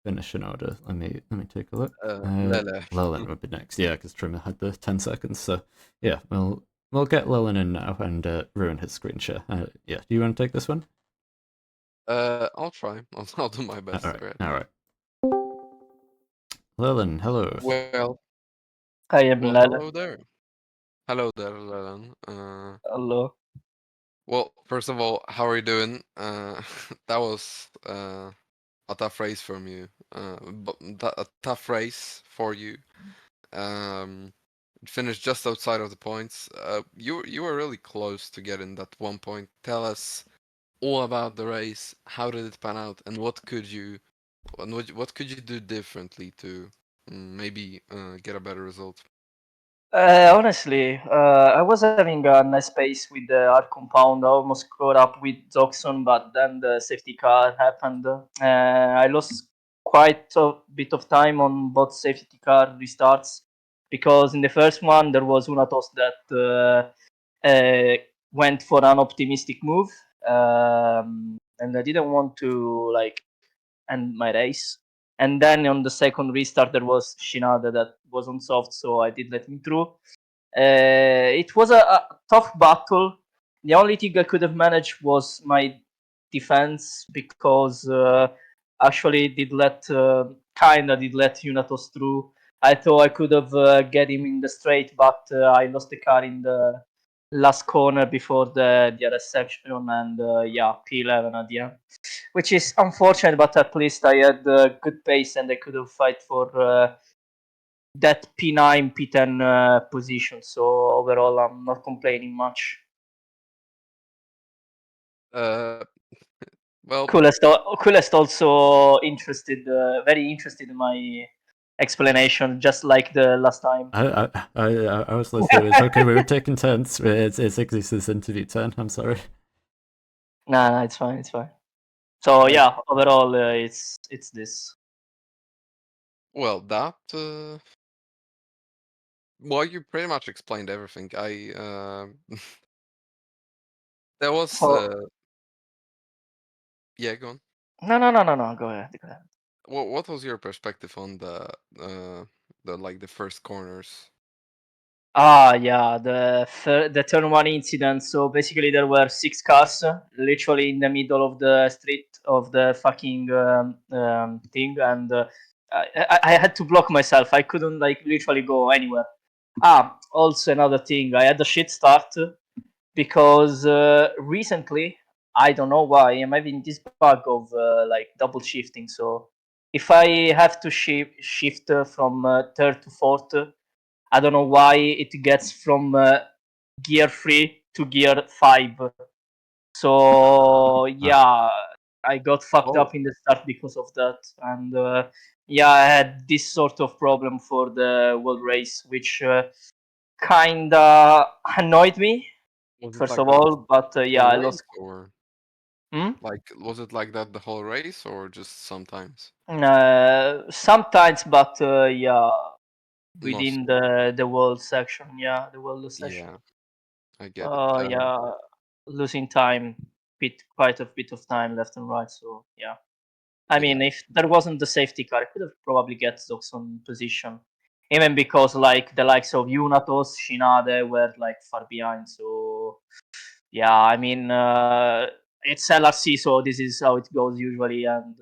S1: finishing order? Let me take a look.
S2: Lele.
S1: Leland would be next. Yeah, because Trimmer had the 10 seconds. So yeah, we'll get Leland in now and ruin his screen share. Yeah, do you want to take this one?
S2: I'll try. I'll do my best.
S1: All right. Leland, hello.
S2: Well,
S7: I am
S2: well,
S7: Lala.
S2: hello there. Hello there, Leland.
S7: Hello.
S2: Well, first of all, how are you doing? That was a tough race from you. But a tough race for you. Finished just outside of the points. You were really close to getting that 1 point. Tell us all about the race. How did it pan out, and what could you do differently to maybe get a better result?
S7: Honestly, I was having a nice pace with the art compound. I almost caught up with Zoxon, but then the safety car happened. I lost quite a bit of time on both safety car restarts because in the first one there was Unatos that went for an optimistic move, and I didn't want to like end my race. And then on the second restart there was Shinada that was on soft, so I did let him through. It was a tough battle. The only thing I could have managed was my defense because actually did let Unatos through. I thought I could have get him in the straight, but I lost the car in the last corner before the other section, and yeah, P11 at the end, which is unfortunate. But at least I had good pace and I could have fight for that P9, P10 position. So overall, I'm not complaining much.
S2: Well,
S7: Coolest also interested, very interested in my explanation, just like the last time.
S1: I was listening. It's okay. We were taking turns. It's Ixis's interview turn. I'm sorry.
S7: Nah, it's fine. It's fine. So yeah, overall, it's this.
S2: well, that well, you pretty much explained everything. There was
S7: So
S2: yeah, go on.
S7: no. Go ahead. Go ahead.
S2: What was your perspective on the first corners?
S7: Ah, yeah, the turn one incident. So basically, there were 6 cars literally in the middle of the street of the fucking thing, and I had to block myself. I couldn't like literally go anywhere. Also another thing, I had a shit start because recently I don't know why I'm having this bug of like double shifting. So if I have to shift from third to fourth. I don't know why it gets from gear 3 to gear 5. So yeah, I got fucked
S2: Oh,
S7: up in the start because of that, and yeah, I had this sort of problem for the world race, which kinda annoyed me
S2: was it
S7: first
S2: like
S7: of
S2: that
S7: all. But
S2: the
S7: yeah,
S2: whole
S7: I
S2: race,
S7: lost.
S2: or
S7: Hmm?
S2: like was it like that the whole race, or just sometimes?
S7: Sometimes, but yeah,
S2: Most,
S7: within the world section, yeah, the world session.
S2: yeah, I get it.
S7: Yeah, losing time, quite a bit of time left and right. So yeah, I
S2: Yeah,
S7: mean, if there wasn't the safety car, I could have probably get Zoxon position, even because like the likes of Unatos, Shinade were like far behind. So yeah, I mean, it's LRC, so this is how it goes usually, and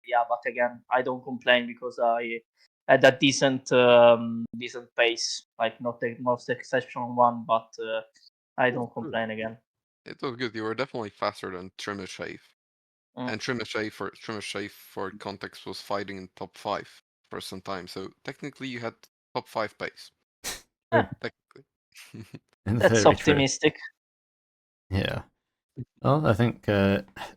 S7: yeah, but again, I don't complain because I had a decent pace, like not the most exceptional one, but I
S2: it was
S7: don't
S2: good.
S7: complain again.
S2: It was good. You were definitely faster than Trimmer.
S7: Mm.
S2: And Trimmer for context was fighting in top 5 for some time. So technically you had top 5 pace.
S1: True.
S2: Technically.
S1: In
S7: That's
S1: theory, true.
S7: optimistic.
S1: Yeah. Well, I think,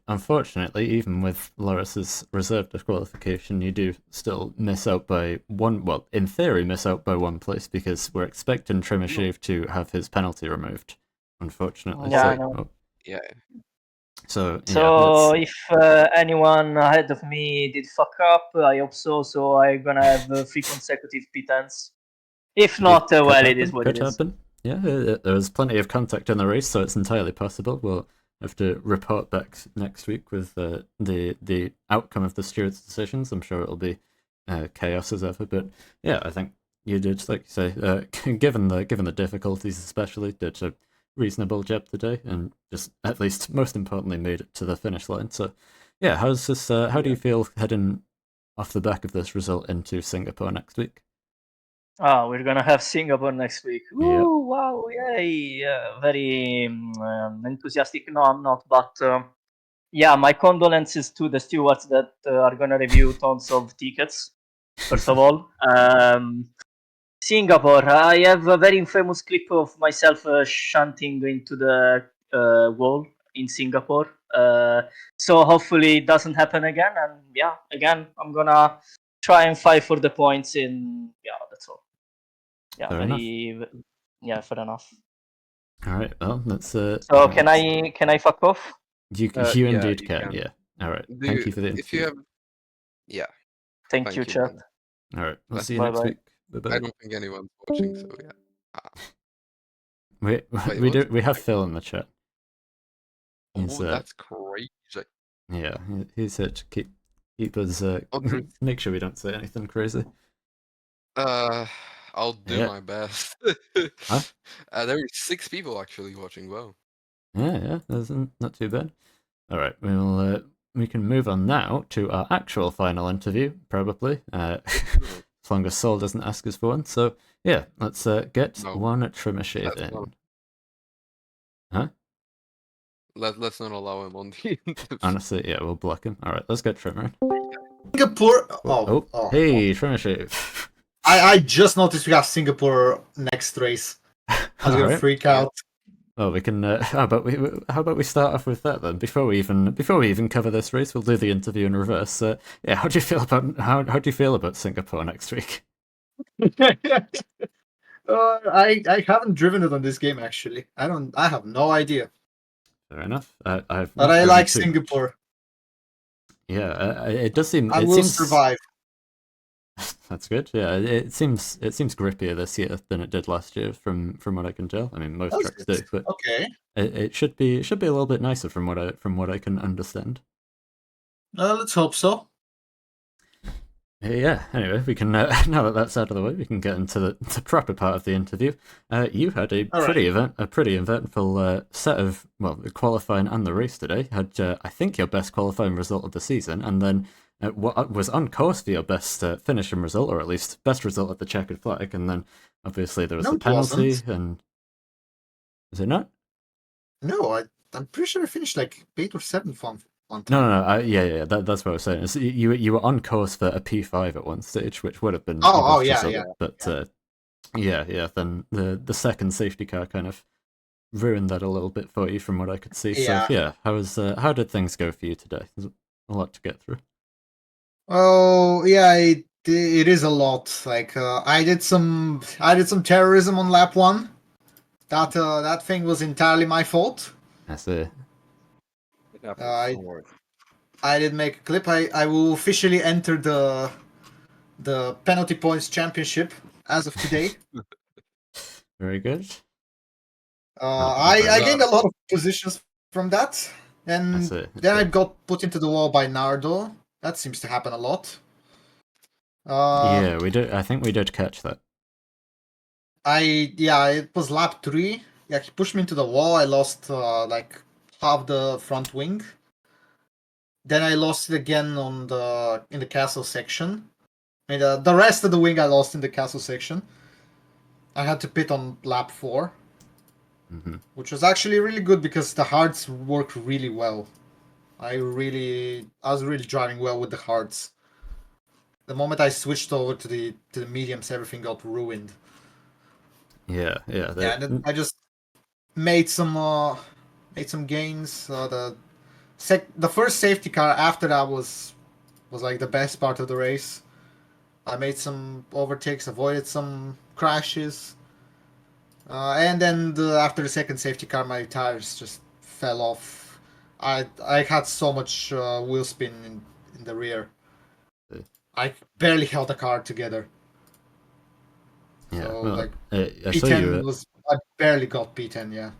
S1: unfortunately, even with Lrc's reserve disqualification, you do still miss out by one. Well, in theory, miss out by one place because we're expecting Trimashave to have his penalty removed. Unfortunately,
S7: Yeah, I
S1: so
S7: know.
S2: Yeah.
S1: so yeah,
S7: So
S1: let's.
S7: if anyone ahead of me did fuck up, I hope so. So I'm gonna have 3 consecutive P10s. If not, well, it is what
S1: Could
S7: it is.
S1: happen. Yeah, there was plenty of contact in the race, so it's entirely possible. We'll have to report back next week with the outcome of the stewards' decisions. I'm sure it'll be chaos as ever, but yeah, I think you did, like you say, given the difficulties, especially, did a reasonable job today, and just at least most importantly made it to the finish line. So yeah, how's this? How do you feel heading off the back of this result into Singapore next week?
S7: We're gonna have Singapore next week.
S1: Yep.
S7: Ooh, wow, yay! Very enthusiastic. No, I'm not, but yeah, my condolences to the stewards that are gonna review tons of tickets. First of all, Singapore. I have a very infamous clip of myself shunting into the wall in Singapore. So hopefully it doesn't happen again. And yeah, again, I'm gonna try and fight for the points. That's all. Yeah,
S1: Fair enough.
S7: Yeah, fair enough.
S1: All right. Well, that's
S7: So can I fuck off?
S1: You
S2: Yeah,
S1: indeed
S2: you
S1: can.
S2: can.
S1: Yeah. All right.
S2: Do
S1: Thank
S2: you-
S1: you for the
S2: if you
S1: interview.
S2: have, yeah,
S7: Thank you, chat.
S2: man.
S1: All right. We'll
S2: That's
S1: see you
S7: Bye
S1: next
S7: bye.
S1: week. Bye
S2: I
S1: bye.
S2: don't think anyone's watching, so yeah.
S1: We
S2: Wait, what?
S1: we have Phil in the chat. He's
S2: Oh, that's crazy.
S1: yeah, he's here to keep us
S2: Oh, there's-
S1: make sure we don't say anything crazy.
S2: I'll do
S1: Yeah.
S2: my best.
S1: Huh?
S2: There are 6 people actually watching. Wow.
S1: Yeah, that's not too bad. All right, we can move on now to our actual final interview, probably. As long as Saul doesn't ask us for one. So yeah, let's get
S2: No.
S1: one trimmer shave
S2: Let's
S1: in.
S2: not.
S1: Huh?
S2: Let's not allow him on the interview.
S1: Honestly, yeah, we'll block him. All right, let's get trimmer in.
S8: Singapore.
S1: Hey, trimmer shave.
S8: I just noticed we have Singapore next race. I was gonna
S1: Alright.
S8: freak out.
S1: Well, we can. How about we start off with that then? Before we even cover this race, we'll do the interview in reverse. Yeah, how do you feel about how do you feel about Singapore next week?
S8: I haven't driven it on this game actually. I have no idea.
S1: Fair enough. I've
S8: But
S1: not
S8: I
S1: driven
S8: like
S1: too much.
S8: Singapore.
S1: Yeah, it does seem.
S8: I
S1: It
S8: will
S1: seems
S8: survive.
S1: That's good. Yeah, it seems grippier this year than it did last year, from what I can tell. I mean, most
S8: That's
S1: tracks
S8: good.
S1: do, but
S8: Okay.
S1: it should be a little bit nicer from what I can understand.
S8: Let's hope so.
S1: Yeah. Anyway, we can now that that's out of the way, we can get into the proper part of the interview. You had a
S8: All
S1: pretty eventful set of the qualifying and the race today. Had I think your best qualifying result of the season, and then what was on course for your best finishing result, or at least best result at the checkered flag, and then obviously there was
S8: No,
S1: the
S8: it
S1: penalty,
S8: wasn't.
S1: and is it not?
S8: No, I'm pretty sure I finished like 8th or 7th on time.
S1: No. Yeah. That's what I was saying. It's, you were on course for a P5 at one stage, which would have been
S8: Oh,
S1: your best
S8: yeah,
S1: result. But yeah. Then the second safety car kind of ruined that a little bit for you, from what I could see.
S8: Yeah.
S1: So yeah, how did things go for you today? There's a lot to get through.
S8: Oh yeah, it is a lot. Like I did some terrorism on lap 1. That thing was entirely my fault.
S1: I see.
S8: I did make a clip. I will officially enter the penalty points championship as of today.
S1: Very good.
S8: I gained a lot of positions from that,
S1: I
S8: and
S1: see.
S8: then I got put into the wall by Nardo. That seems to happen a lot.
S1: Yeah, we did. I think we did catch that.
S8: It was lap 3. Yeah, he pushed me into the wall. I lost like half the front wing. Then I lost it again in the castle section. I mean, the rest of the wing I lost in the castle section. I had to pit on lap 4, which was actually really good because the hards worked really well. I was really driving well with the hards. The moment I switched over to the mediums, everything got ruined.
S1: Yeah.
S8: And then I just made some gains. The first safety car after that was like the best part of the race. I made some overtakes, avoided some crashes, and then after the second safety car, my tires just fell off. I had so much wheel spin in the rear. I barely held the car together.
S1: Yeah.
S8: So,
S1: Well,
S8: like,
S1: I saw you.
S8: P10 was barely got beaten. Yeah.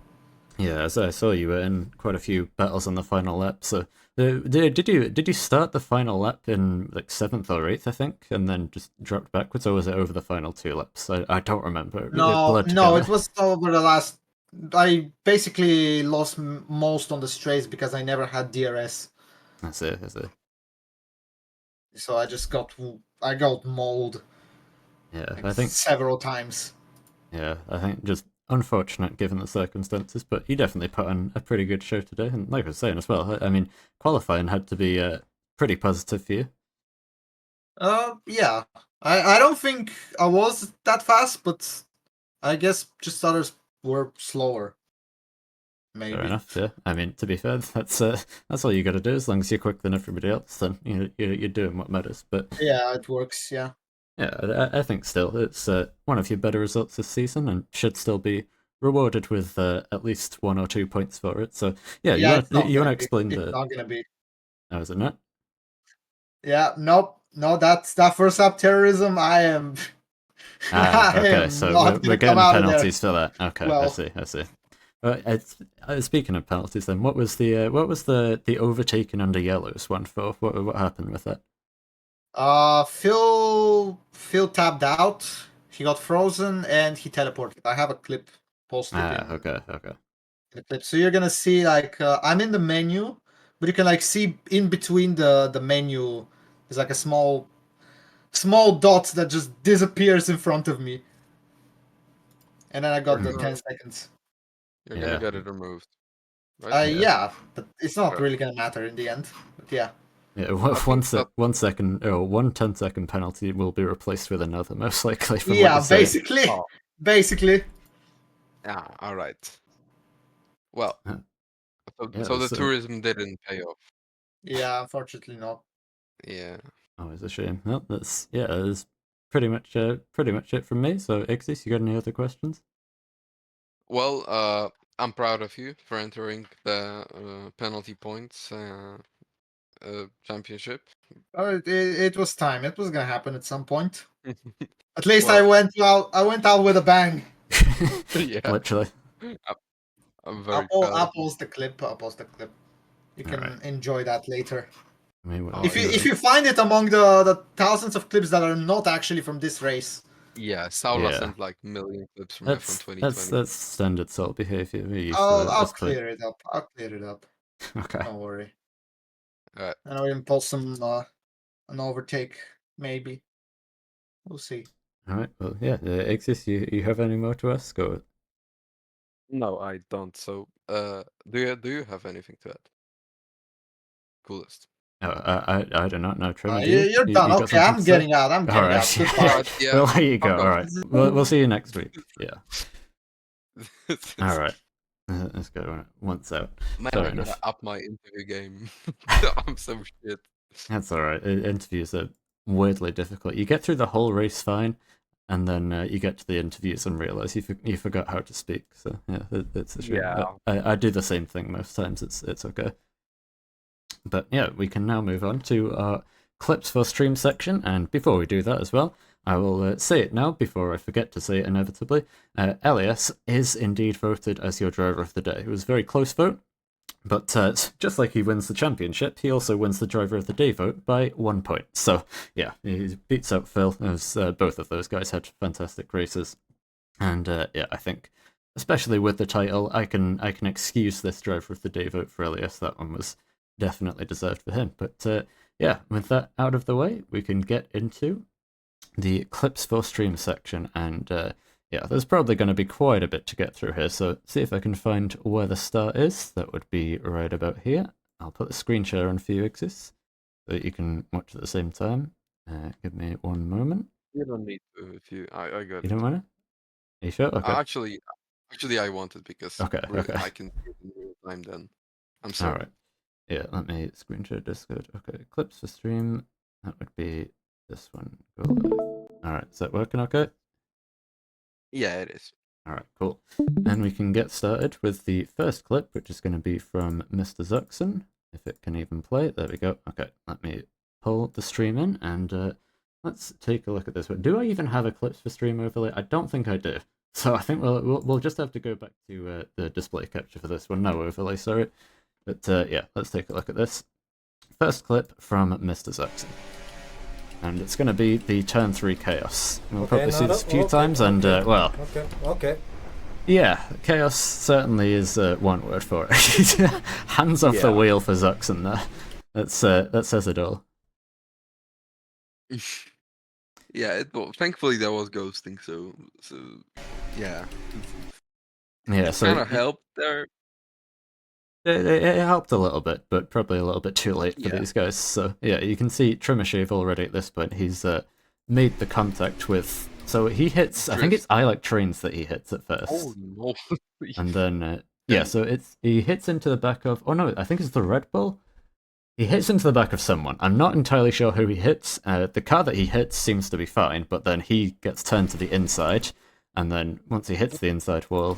S1: Yeah, as I saw, you were in quite a few battles on the final lap. So, did you start the final lap in like 7th or 8th, I think, and then just dropped backwards, or was it over the final 2 laps? I don't remember. It
S8: No,
S1: blurred
S8: no,
S1: together.
S8: it was over the last. I basically lost most on the straights because I never had DRS,
S1: I see. I see.
S8: so I got mauled
S1: Yeah,
S8: like
S1: I think.
S8: several times.
S1: Yeah, I think just unfortunate given the circumstances, but you definitely put on a pretty good show today. And like I was saying as well, I mean, qualifying had to be pretty positive for you.
S8: Yeah. I don't think I was that fast, but I guess just others were slower. Maybe.
S1: Fair enough. Yeah, I mean, to be fair, that's all you got to do. As long as you're quicker than everybody else, then you're doing what matters. But
S8: Yeah, it works. Yeah.
S1: yeah, I think still it's one of your better results this season, and should still be rewarded with at least 1 or 2 points for it. So yeah,
S8: Yeah, it's not
S1: you want
S8: gonna
S1: to
S8: be.
S1: explain
S8: It's
S1: the?
S8: not gonna be.
S1: Oh, is it not?
S8: Yeah. Nope. No, that's that first up terrorism. I am.
S1: Ah,
S8: I
S1: okay.
S8: am
S1: So
S8: not
S1: we're
S8: gonna come
S1: getting
S8: out of there.
S1: penalties for that. Okay, I
S8: Well.
S1: see. I see. Speaking of penalties, then what was the overtaking under yellows one for? What happened with that?
S8: Phil tapped out. He got frozen and he teleported. I have a clip posted in
S1: Okay.
S8: the clip. So you're gonna see like I'm in the menu, but you can like see in between the menu there's like a small dot that just disappears in front of me. And then I got the
S2: Mhm.
S8: 10 seconds.
S2: You're
S1: Yeah.
S2: gonna get it removed, right?
S8: Yeah, but it's not
S2: Okay.
S8: really gonna matter in the end. But yeah.
S1: Yeah,
S2: think that-
S1: 1 second, or 1 10-second penalty will be replaced with another, most likely. From what
S8: Yeah,
S1: you're saying.
S8: basically.
S2: Oh.
S8: Basically.
S2: Yeah. All right. Well,
S1: Yeah.
S2: so,
S1: Yeah,
S2: so the
S1: so-
S2: tourism didn't pay off.
S8: Yeah, unfortunately not.
S2: Yeah.
S1: Oh, it's a shame. Well, that's pretty much it from me. So, Ixis, you got any other questions?
S2: Well, I'm proud of you for entering the penalty points championship.
S8: It was time. It was gonna happen at some point. At least
S2: Well-
S8: I went out with a bang.
S2: Yeah.
S1: Literally.
S2: I'm very
S8: I'll
S2: proud.
S8: post the clip. I'll post the clip. You can
S1: Alright.
S8: enjoy that later.
S1: I mean,
S2: Oh,
S8: If you find it among the thousands of clips that are not actually from this race.
S2: Yeah, Saula
S1: Yeah.
S2: sent like million clips from F1 2020.
S1: that's standard salt behavior. We're used to
S8: I'll
S1: that at this point.
S8: clear it up. I'll clear it up.
S1: Okay.
S8: Don't worry.
S2: Alright.
S8: And I'll even post some an overtake maybe. We'll see.
S1: All right. Well, yeah. Ixis, you have any more to ask? Or
S2: No, I don't. So, do you have anything to add? Coolest.
S1: oh, I do not know. Trimmer, do
S8: You're
S1: you
S8: done.
S1: got
S8: Okay,
S1: something
S8: I'm
S1: to
S8: getting
S1: say?
S8: out. I'm getting
S1: Alright.
S8: out. Goodbye.
S2: Alright, yeah.
S1: Well, there you go.
S2: Fuck off.
S1: All right. We'll see you next week. Yeah. All right. Let's go once out.
S2: Man,
S1: Fair
S2: I gotta
S1: enough.
S2: up my interview game. I'm so shit.
S1: That's all right. Interviews are weirdly difficult. You get through the whole race fine, and then you get to the interviews and realize you forgot how to speak. So yeah, it's a shame.
S2: Yeah.
S1: I do the same thing most times. It's okay. But yeah, we can now move on to our clips for stream section. And before we do that as well, I will say it now before I forget to say it inevitably. Elias is indeed voted as your driver of the day. It was a very close vote, but just like he wins the championship, he also wins the driver of the day vote by 1 point. So yeah, he beats out Phil, as both of those guys had fantastic races. And yeah, I think, especially with the title, I can excuse this driver of the day vote for Elias. That one was definitely deserved for him. But yeah, with that out of the way, we can get into the clips for stream section. And yeah, there's probably going to be quite a bit to get through here. So see if I can find where the start is. That would be right about here. I'll put the screen share on for you, Exis, so that you can watch at the same time. Give me 1 moment.
S2: You don't need to if you. I got
S1: You
S2: it.
S1: don't want to? Are you sure? Okay.
S2: Actually, I want it because
S1: Okay,
S2: really,
S1: okay.
S2: I can see it in real time. Then I'm sorry.
S1: All right. Yeah, let me screen share Discord. Okay, clips for stream. That would be this one. Go live. All right, is that working okay?
S2: Yeah, it is.
S1: All right, cool. And we can get started with the first clip, which is going to be from Mr. Zuxon, if it can even play. There we go. Okay, let me pull the stream in, and let's take a look at this one. Do I even have a clips for stream overlay? I don't think I do. So I think we'll just have to go back to the display capture for this one. No overlay, sorry. But yeah, let's take a look at this. First clip from Mr. Zuxon. And it's going to be the turn 3 chaos. We'll probably see this a few times, and well,
S6: Okay.
S1: yeah, chaos certainly is one word for it. Hands off the wheel for Zuxon there. That says it all.
S2: Yeah, thankfully that was ghosting, so yeah.
S1: Yeah, so
S2: kind of helped there.
S1: it helped a little bit, but probably a little bit too late for
S2: Yeah.
S1: these guys. So yeah, you can see Trimashave already at this point. He's made the contact with. So he hits. I think it's I Like Trains that he hits at first.
S2: Oh no!
S1: And then yeah, so he hits into the back of. Oh no, I think it's the Red Bull. He hits into the back of someone. I'm not entirely sure who he hits. The car that he hits seems to be fine, but then he gets turned to the inside, and then once he hits the inside wall,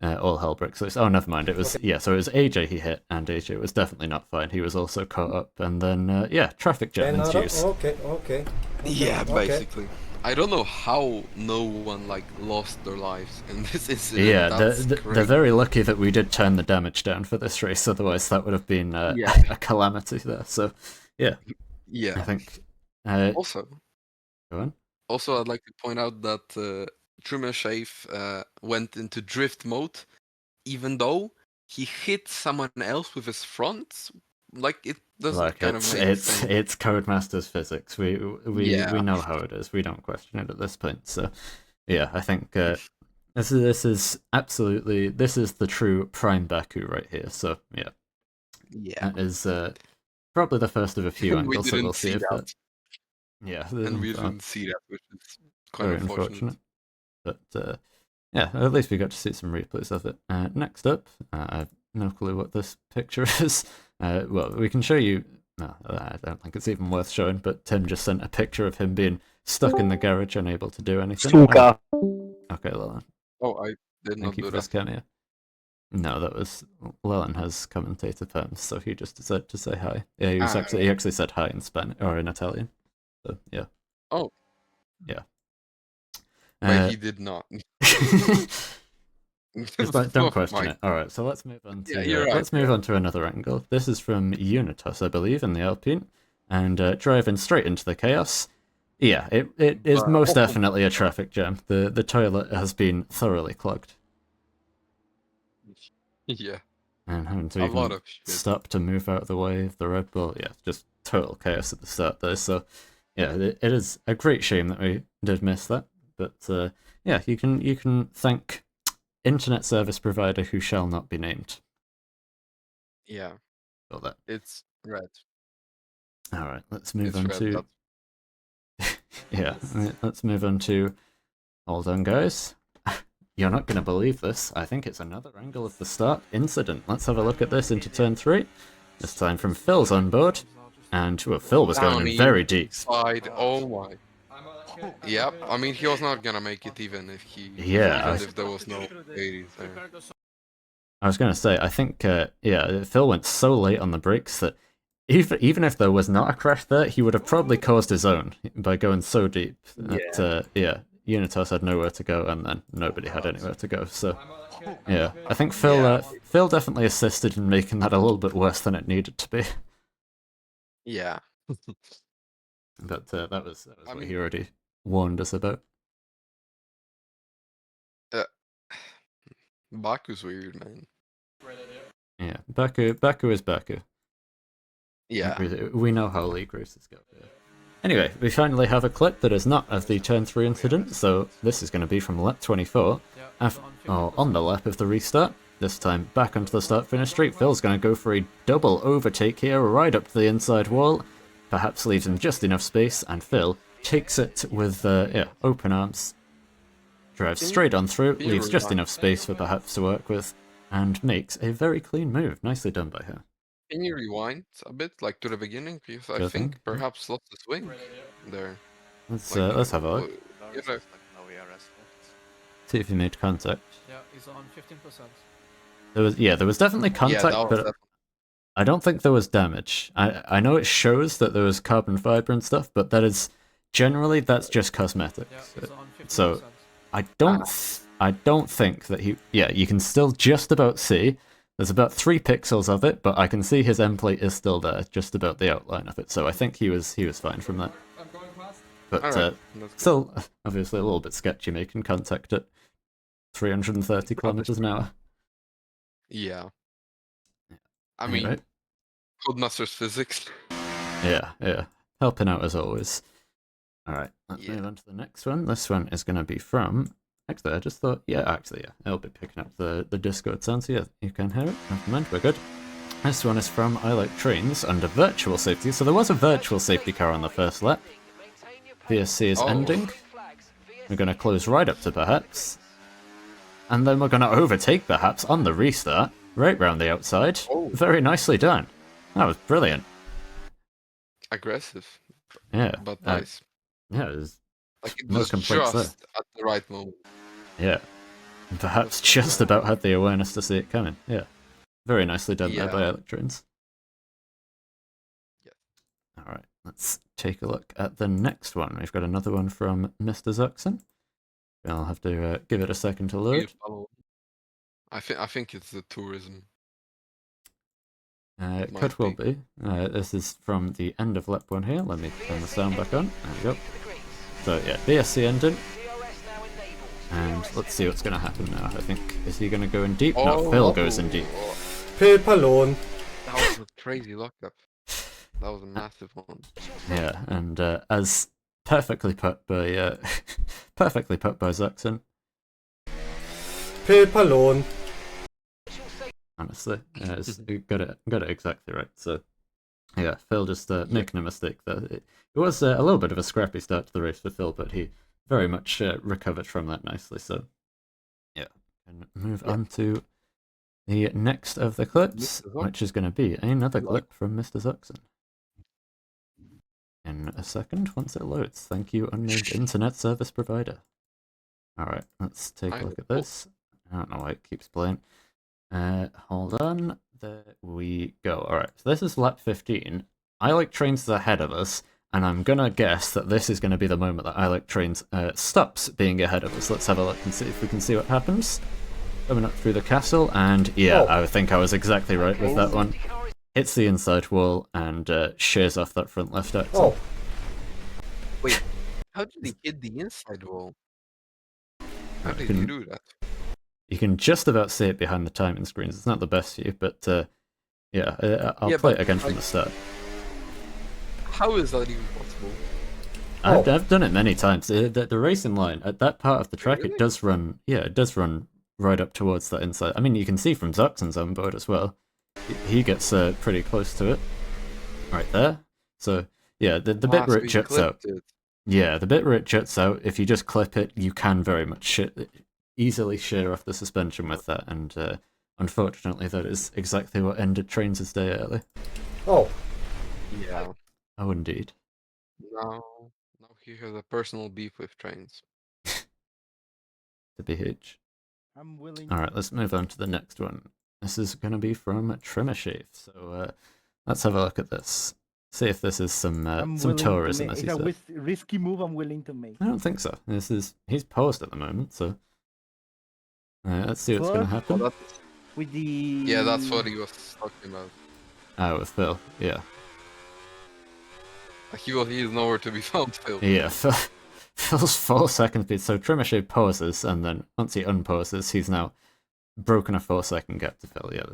S1: all hell breaks loose. Oh, never mind. It was so it was AJ he hit, and AJ was definitely not fine. He was also caught up, and then yeah, traffic jam ensues.
S6: Okay.
S2: Yeah, basically. I don't know how no one lost their lives in this incident.
S1: Yeah,
S2: That's
S1: they're very lucky that we did turn the damage down for this race. Otherwise, that would have been a calamity there. So yeah, I think.
S2: Also,
S1: go on.
S2: Also, I'd like to point out that Trimashave went into drift mode, even though he hit someone else with his front. It doesn't kind of make sense.
S1: It's Codemasters physics. We know how it is. We don't question it at this point. So yeah, I think this is absolutely the true prime Baku right here. So yeah, that is probably the first of a few angles that we'll see of that. Yeah,
S2: and we didn't see that, which is quite unfortunate.
S1: But yeah, at least we got to see some replays of it. Next up, I have no clue what this picture is. Well, we can show you. No, I don't think it's even worth showing. But Tim just sent a picture of him being stuck in the garage, unable to do anything.
S7: Suka.
S1: Okay, Leland.
S2: Oh, I did not
S1: Thank you
S2: do
S1: for this
S2: that.
S1: cameo. No, that was Leland has commentator perms, so he just decided to say hi. Yeah, he actually said hi in Spanish or in Italian. So yeah.
S2: Oh.
S1: Yeah.
S2: But he did not.
S1: Don't question it. All right, so let's move on to let's move on to another angle. This is from Unitas, I believe, in the Alpine, and driving straight into the chaos. Yeah, it is most definitely a traffic jam. The toilet has been thoroughly clogged.
S2: Yeah.
S1: And having to even stop to move out of the way of the Red Bull. Yeah, just total chaos at the start there. So yeah, it is a great shame that we did miss that. But yeah, you can thank internet service provider who shall not be named.
S2: Yeah.
S1: Got that.
S2: It's red.
S1: All right, let's move on to. Yeah, let's move on to. Hold on, guys. You're not going to believe this. I think it's another angle of the start incident. Let's have a look at this into turn 3. This time from Phil's on board. And well, Phil was going in very deep.
S2: Oh my. Yep, I mean, he was not gonna make it even if if there was no 80s there.
S1: I was going to say, I think, Phil went so late on the brakes that even if there was not a crash there, he would have probably caused his own by going so deep that, Unitas had nowhere to go, and then nobody had anywhere to go. So, yeah, I think Phil definitely assisted in making that a little bit worse than it needed to be.
S2: Yeah.
S1: But that was what he already warned us about.
S2: Baku's weird, man.
S1: Yeah, Baku is Baku.
S2: Yeah.
S1: We know how league races go. Yeah. Anyway, we finally have a clip that is not of the turn 3 incident, so this is going to be from lap 24, on the lap of the restart. This time back onto the start-finish straight. Phil's going to go for a double overtake here, right up to the inside wall. Perhaps leaves him just enough space, and Phil takes it with open arms. Drives straight on through, leaves just enough space for perhaps to work with, and makes a very clean move. Nicely done by her.
S2: Can you rewind a bit, to the beginning? Because I think perhaps lost the swing there.
S1: Let's have a look. See if he made contact.
S3: Yeah, he's on 15%.
S1: There was definitely contact, but I don't think there was damage. I know it shows that there was carbon fiber and stuff, but that's just cosmetic.
S3: Yeah, he's on 15%.
S1: So I don't I don't think that he... Yeah, you can still just about see. There's about 3 pixels of it, but I can see his end plate is still there, just about the outline of it. So I think he was fine from that.
S5: I'm going fast.
S1: But
S2: Alright, that's good.
S1: still, obviously a little bit sketchy making contact at 330 kilometers an hour.
S2: Yeah. I
S1: Anyway.
S2: mean, Codemasters physics.
S1: Yeah. Helping out as always. Alright, let's move on to the next one. This one is going to be from... Actually, I just thought... Yeah, I'll be picking up the Discord sound, so yeah, you can hear it. Never mind, we're good. This one is from I Like Trains under virtual safety. So there was a virtual safety car on the first lap. VSC is ending. We're going to close right up to Perhaps. And then we're going to overtake Perhaps on the restart, right round the outside.
S2: Oh.
S1: Very nicely done. That was brilliant.
S2: Aggressive,
S1: Yeah.
S2: but nice.
S1: Yeah, it was
S2: Like it
S1: no
S2: was
S1: complaints
S2: just
S1: there.
S2: at the right moment.
S1: Yeah. And Perhaps just about had the awareness to see it coming. Yeah. Very nicely done there by Electrons.
S2: Yeah.
S1: Alright, let's take a look at the next one. We've got another one from Mr. Zuxon. I'll have to give it a second to load.
S2: I think it's the tourism.
S1: It
S2: Might
S1: could well be. This is from the end of lap 1 here. Let me turn the sound back on. There we go. So yeah, BSC ending. And let's see what's going to happen now. I think, is he going to go in deep? No, Phil goes in deep.
S6: Pip alone.
S2: That was a crazy lockup. That was a massive one.
S1: Yeah, and as perfectly put by Zuxon.
S6: Pip alone.
S1: Honestly, yeah, you got it exactly right. So, yeah, Phil just making a mistake there. It was a little bit of a scrappy start to the race for Phil, but he very much recovered from that nicely. So, yeah, and move on to the next of the clips, which is going to be another clip from Mr. Zuxon. In a second, once it loads. Thank you, unnamed internet service provider. Alright, let's take a look at this. I don't know why it keeps playing. Hold on. There we go. Alright, so this is lap 15. I Like Trains is ahead of us, and I'm gonna guess that this is gonna be the moment that I Like Trains stops being ahead of us. Let's have a look and see if we can see what happens. Coming up through the castle, and yeah, I think I was exactly right with that one. Hits the inside wall and shears off that front left axle.
S2: Wait, how did he hit the inside wall? How did he do that?
S1: You can just about see it behind the timing screens. It's not the best view, but yeah, I'll play it again from the start.
S2: How is that even possible?
S1: I've done it many times. The racing line at that part of the track,
S2: Really?
S1: it does run. Yeah, it does run right up towards that inside. I mean, you can see from Zuxon's on board as well. He gets pretty close to it, right there. So yeah, the bit where it juts out. Yeah, the bit where it juts out. If you just clip it, you can very much easily shear off the suspension with that, and unfortunately, that is exactly what ended Trains' day early.
S6: Oh.
S2: Yeah.
S1: Oh, indeed.
S2: Now he has a personal beef with Trains.
S1: The BH.
S9: I'm willing.
S1: All right, let's move on to the next one. This is going to be from Trimmershave. So let's have a look at this. See if this is some tourism, as he said.
S9: It's a risky move I'm willing to make.
S1: I don't think so. He's paused at the moment, so let's see what's going to happen.
S2: Oh,
S9: With the...
S2: Yeah, that's what he was talking about.
S1: Oh, with Phil, yeah.
S2: He is nowhere to be found, Phil.
S1: Yeah, Phil's 4 second speed. So Trimmershave pauses, and then once he unpauses, he's now broken a 4-second gap to Phil. Yeah,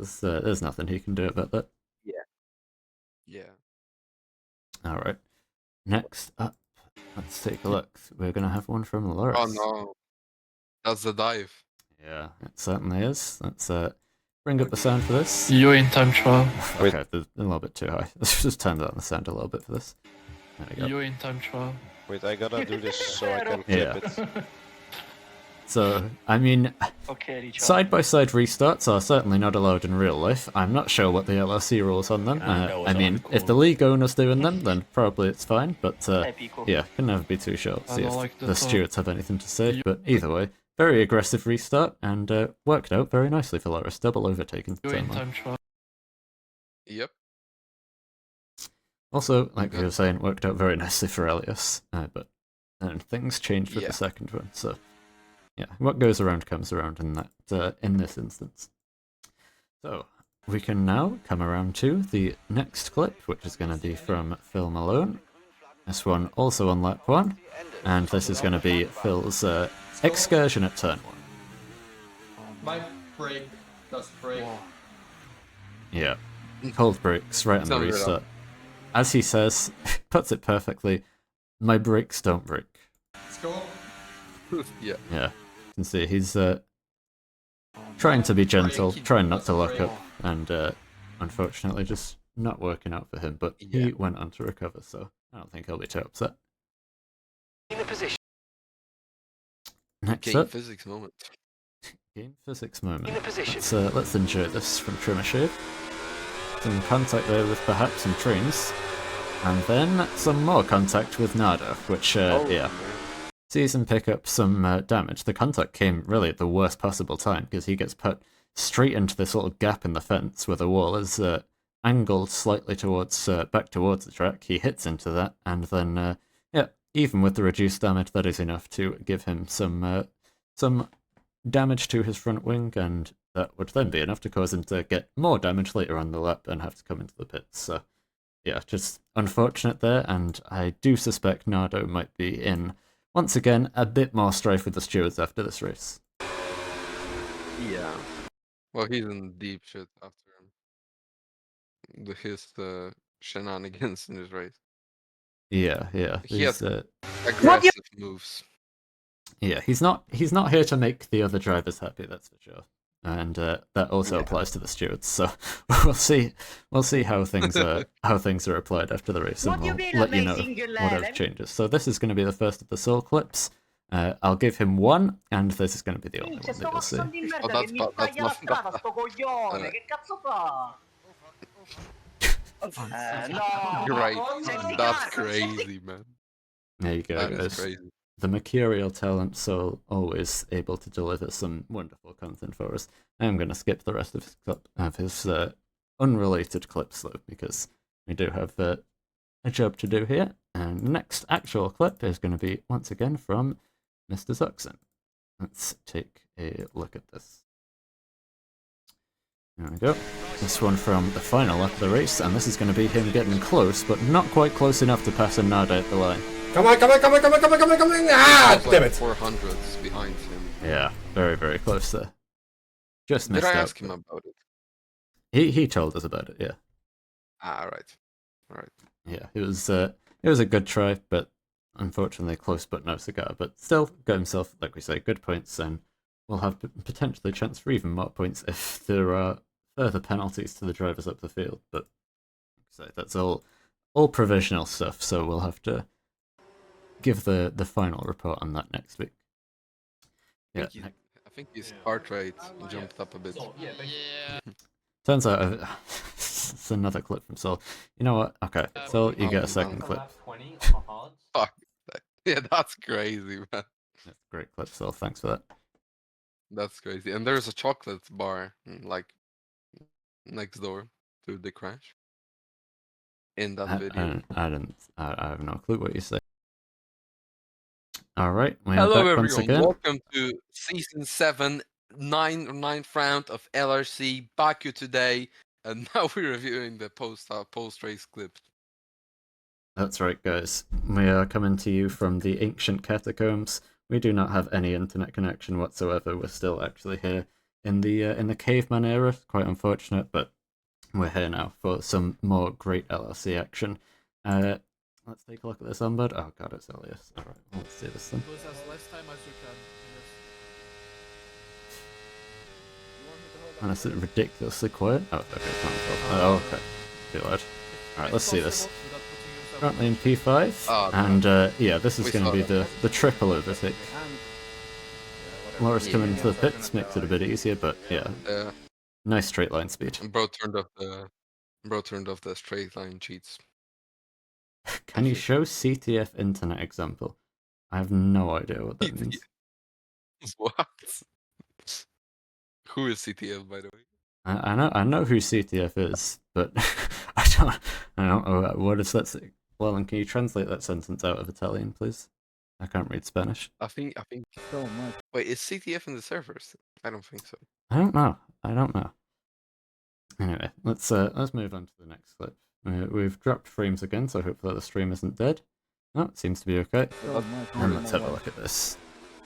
S1: there's nothing he can do about that.
S2: Yeah.
S1: All right. Next up, let's take a look. We're gonna have one from Lrc.
S2: Oh no, that's the dive.
S1: Yeah, it certainly is. Let's bring up the sound for this.
S3: You in time trial.
S1: Okay, a little bit too high. Let's just turn down the sound a little bit for this. There we go.
S3: You in time trial.
S10: Wait, I gotta do this so I can clip it.
S1: So, I mean, side-by-side restarts are certainly not allowed in real life. I'm not sure what the LRC rules on them. I mean, if the league owner's doing them, then probably it's fine, but yeah, can never be too sure. See if the stewards have anything to say, but either way, very aggressive restart, and worked out very nicely for Lrc. Double overtaking.
S2: Yep.
S1: Also, like we were saying, worked out very nicely for Elias, but things changed with the second one, so... yeah, what goes around comes around in that in this instance. So we can now come around to the next clip, which is going to be from Phil Malone. This one also on lap 1, and this is going to be Phil's excursion at turn 1.
S5: My brake does break.
S1: Yeah, cold brakes right on the restart. As he says, puts it perfectly, my brakes don't break.
S5: Let's go.
S2: Yeah.
S1: Yeah, you can see he's trying to be gentle, trying not to lock up, and unfortunately just not working out for him, but he went on to recover, so I don't think he'll be too upset.
S11: In the position.
S1: Next
S2: Game
S1: up,
S2: physics moment.
S1: game physics moment.
S11: In the position.
S1: Let's enjoy this from Trimashave. Some contact there with perhaps some trains, and then some more contact with Nardo, which, yeah, sees him pick up some damage. The contact came really at the worst possible time, because he gets put straight into this little gap in the fence where the wall is angled slightly towards back towards the track. He hits into that, and then, yeah, even with the reduced damage, that is enough to give him some damage to his front wing, and that would then be enough to cause him to get more damage later on the lap and have to come into the pits. So, yeah, just unfortunate there, and I do suspect Nardo might be in, once again, a bit more strife with the stewards after this race.
S2: Yeah. Well, he's in deep shit after his shenanigans in his race.
S1: Yeah.
S2: He has
S1: He's,
S2: aggressive moves.
S1: yeah, he's not here to make the other drivers happy, that's for sure. And that also applies to the stewards. So we'll see how things are applied after the race, and we'll let you know whatever changes. So this is going to be the first of the soul clips. I'll give him one, and this is going to be the only one that you'll see.
S2: You're right. That's crazy, man.
S1: There you go,
S2: That is
S1: guys.
S2: crazy.
S1: The mercurial talent soul, always able to deliver some wonderful content for us. I am going to skip the rest of his unrelated clips though, because we do have a job to do here. And the next actual clip is going to be once again from Mr. Zuxon. Let's take a look at this. There we go. This one from the final lap of the race, and this is going to be him getting close, but not quite close enough to pass Nardo at the line.
S6: Come on! Ah, damn it!
S2: 400s behind him.
S1: Yeah, very, very close there. Just missed
S2: Did I
S1: out,
S2: ask him
S1: but
S2: about it?
S1: He told us about it, yeah.
S2: Ah, right. Alright.
S1: Yeah, it was a good try, but unfortunately close but no cigar. But still got himself, like we say, good points, and we'll have potentially a chance for even more points if there are further penalties to the drivers up the field. But like I say, that's all provisional stuff, so we'll have to give the final report on that next week. Yeah.
S2: I think his heart rate jumped up a bit.
S1: Turns out it's another clip from Sol. You know what? Okay, Sol, you get a second clip.
S2: Fuck. Yeah, that's crazy, man.
S1: That's a great clip, Sol. Thanks for that.
S2: That's crazy. And there's a chocolate bar, like, next door to the crash. In that video.
S1: I have no clue what you say. All right, we are
S2: Hello
S1: back once
S2: everyone,
S1: again.
S2: welcome to Season 7, 9th round of Lrc Baku today, and now we're reviewing the post-race clips.
S1: That's right, guys. We are coming to you from the ancient catacombs. We do not have any internet connection whatsoever. We're still actually here in the caveman era. Quite unfortunate, but we're here now for some more great LRC action. Let's take a look at this onboard. Oh god, it's Elias. Alright, let's see this then.
S3: Lose as less time as you can.
S1: And it's ridiculously quiet. Oh, okay, it's not oh, okay. Too loud. Alright, let's see this. Currently in P5, and yeah, this is going to be the triple overtake. Lrc coming into the pits makes it a bit easier, but yeah, nice straight line speed.
S2: Bro turned off the straight line cheats.
S1: Can you show CTF internet example? I have no idea what that means.
S2: What? Who is CTF, by the way?
S1: I know who CTF is, but I don't know what does that say. Well, and can you translate that sentence out of Italian, please? I can't read Spanish.
S2: I think.
S9: So much.
S2: Wait, is CTF in the servers? I don't think so.
S1: I don't know. I don't know. Anyway, let's move on to the next clip. We've dropped frames again, so hopefully the stream isn't dead. No, it seems to be okay.
S9: So much.
S1: And let's have a look at this.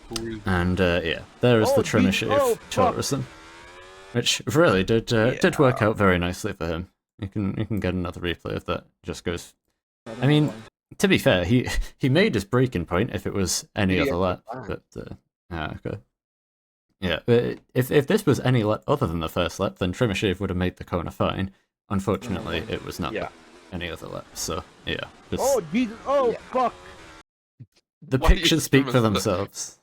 S2: Who is
S1: And yeah, there is the trimmer shave tourism, which really did work out very nicely for him. You can get another replay of that. Just goes. I mean, to be fair, he made his breaking point if it was any other lap, but okay. Yeah, but if this was any lap other than the first lap, then trimmer shave would have made the corner fine. Unfortunately, it was not any other lap. So yeah. Just,
S9: Oh Jesus! Oh fuck!
S1: the
S2: Why is
S1: pictures speak for
S2: Trimmer's the-
S1: themselves.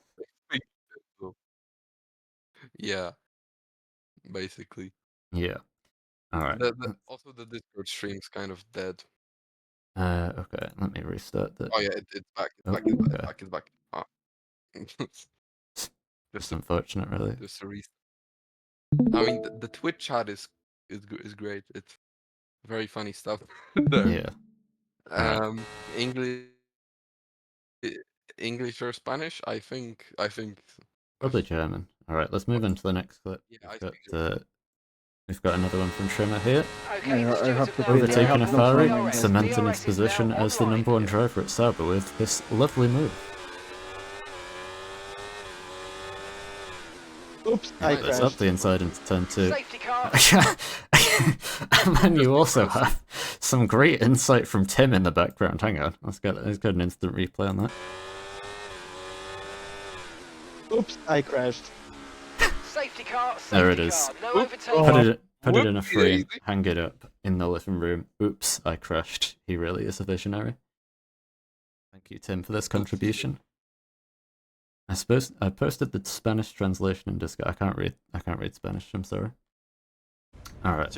S2: Yeah. Basically.
S1: Yeah. All right.
S2: Also, the Discord stream's kind of dead.
S1: Okay. Let me restart that.
S2: Oh yeah, it's back. It's
S1: Oh,
S2: back. It's
S1: okay.
S2: back. It's back. Ah.
S1: Just unfortunate, really.
S2: Just a reason. I mean, the Twitch chat is great. It's very funny stuff there.
S1: Yeah. Alright.
S2: English or Spanish? I think.
S1: Probably German. All right. Let's move on to the next clip.
S2: Yeah, I think
S1: We've got another one from Trimmer here.
S9: I have to
S1: Overtaking a
S9: no
S1: Ferrari,
S9: comment.
S1: cementing his position as the #1 driver at Sauber with this lovely move.
S9: Oops, I
S1: Right, let's up
S9: crashed.
S1: the inside into turn 2.
S11: Safety car.
S1: And then you also have some great insight from Tim in the background. Hang on, let's get an instant replay on that.
S9: Oops, I crashed.
S11: Safety car.
S1: There it
S11: safety
S1: is.
S11: car. No overtaking.
S1: Put it in a
S2: Whoopsie
S1: frame,
S2: daisy.
S1: hang it up in the living room. Oops, I crashed. He really is a visionary. Thank you, Tim, for this contribution. I suppose I posted the Spanish translation in Discord. I can't read Spanish. I'm sorry. All right,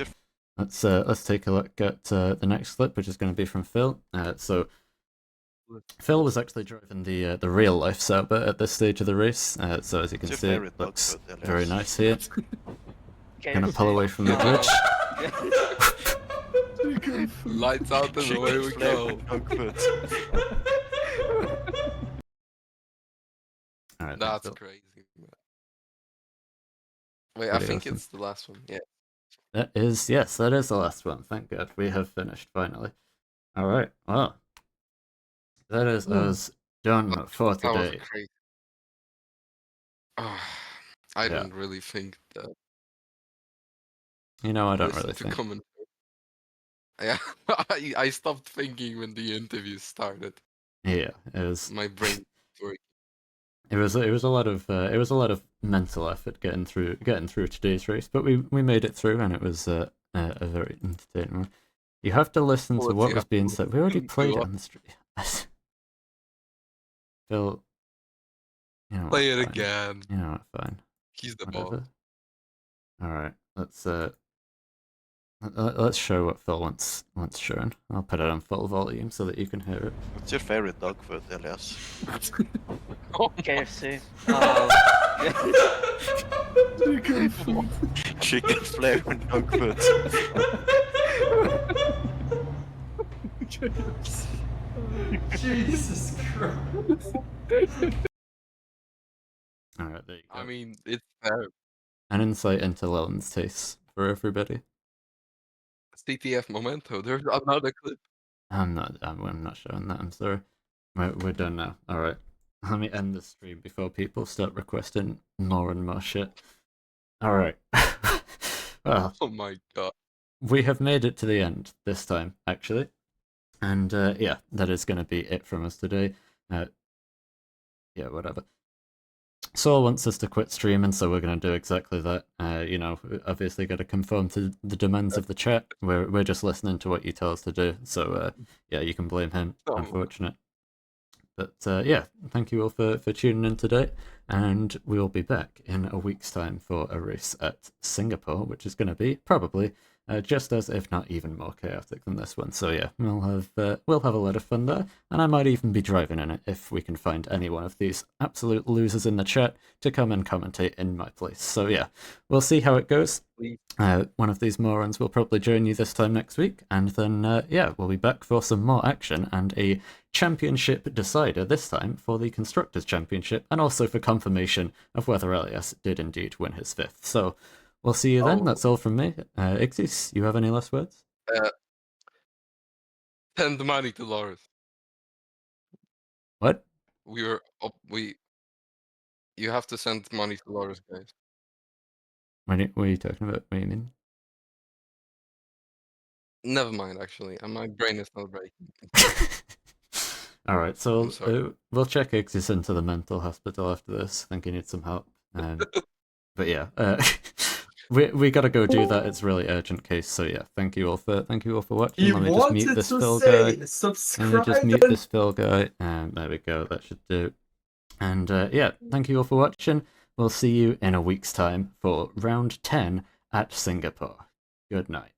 S1: let's take a look at the next clip, which is going to be from Phil. So Phil was actually driving the real life Sauber at this stage of the race. So as you can see, it looks very nice here. Gonna pull away from the bridge.
S2: Lights out and away we go.
S1: All right,
S2: That's
S1: Phil.
S2: crazy. Wait, I
S1: Pretty
S2: think
S1: awesome.
S2: it's the last one. Yeah.
S1: That is the last one. Thank God we have finished finally. All right, well, that is us done for
S2: That was
S1: today.
S2: crazy. I
S1: Yeah.
S2: don't really think that.
S1: You know, I don't
S2: listen
S1: really
S2: to
S1: think.
S2: comment. Yeah, I stopped thinking when the interview started.
S1: Yeah, it was.
S2: My brain worked.
S1: It was a lot of mental effort getting through today's race, but we made it through, and it was a very entertaining one. You have to listen to
S2: Well,
S1: what
S2: yeah,
S1: was being said. We already
S2: do
S1: played it
S2: what?
S1: on the stream. Phil, you know what,
S2: Play it
S1: fine.
S2: again.
S1: You know what, fine.
S2: He's the
S1: Whatever.
S2: boss.
S1: All right, let's show what Phil wants shown. I'll put it on full volume so that you can hear it.
S10: What's your favorite dog food, Elias?
S7: KFC.
S10: Chicken flavored dog food.
S5: Jesus Christ.
S1: All right, there you go.
S2: I mean, it's fair.
S1: An insight into Lelland's tastes for everybody.
S2: CTF Memento. There's another clip.
S1: I'm not showing that. I'm sorry. We're done now. All right. Let me end the stream before people start requesting more and more shit. All right. Well,
S2: Oh my god.
S1: we have made it to the end this time, actually. And yeah, that is going to be it from us today. Yeah, whatever. Saul wants us to quit streaming, so we're going to do exactly that. You know, obviously got to conform to the demands of the chat. We're just listening to what you tell us to do. So yeah, you can blame him.
S2: Oh.
S1: Unfortunate. But yeah, thank you all for tuning in today, and we'll be back in a week's time for a race at Singapore, which is going to be probably just as, if not even more chaotic than this one. So yeah, we'll have a lot of fun there, and I might even be driving in it if we can find any one of these absolute losers in the chat to come and commentate in my place. So yeah, we'll see how it goes. One of these morons will probably join you this time next week, and then yeah, we'll be back for some more action and a championship decider, this time for the Constructors' Championship, and also for confirmation of whether Elias did indeed win his 5th. So we'll see you then. That's all from me. Ixis, you have any last words?
S2: Send the money to Lars.
S1: What?
S2: You have to send money to Lars, guys.
S1: What are you talking about? What do you mean?
S2: Never mind, actually. My brain is not breaking.
S1: Alright, so
S2: I'm sorry.
S1: we'll check Ixis into the mental hospital after this. I think he needs some help. But yeah, we gotta go do that. It's a really urgent case. So yeah, thank you all for watching.
S5: He
S1: Let me just mute
S5: wanted
S1: this
S5: to
S1: Phil
S5: say,
S1: guy.
S5: subscribe.
S1: Let me just mute this Phil guy, and there we go. That should do. And yeah, thank you all for watching. We'll see you in a week's time for round 10 at Singapore. Good night.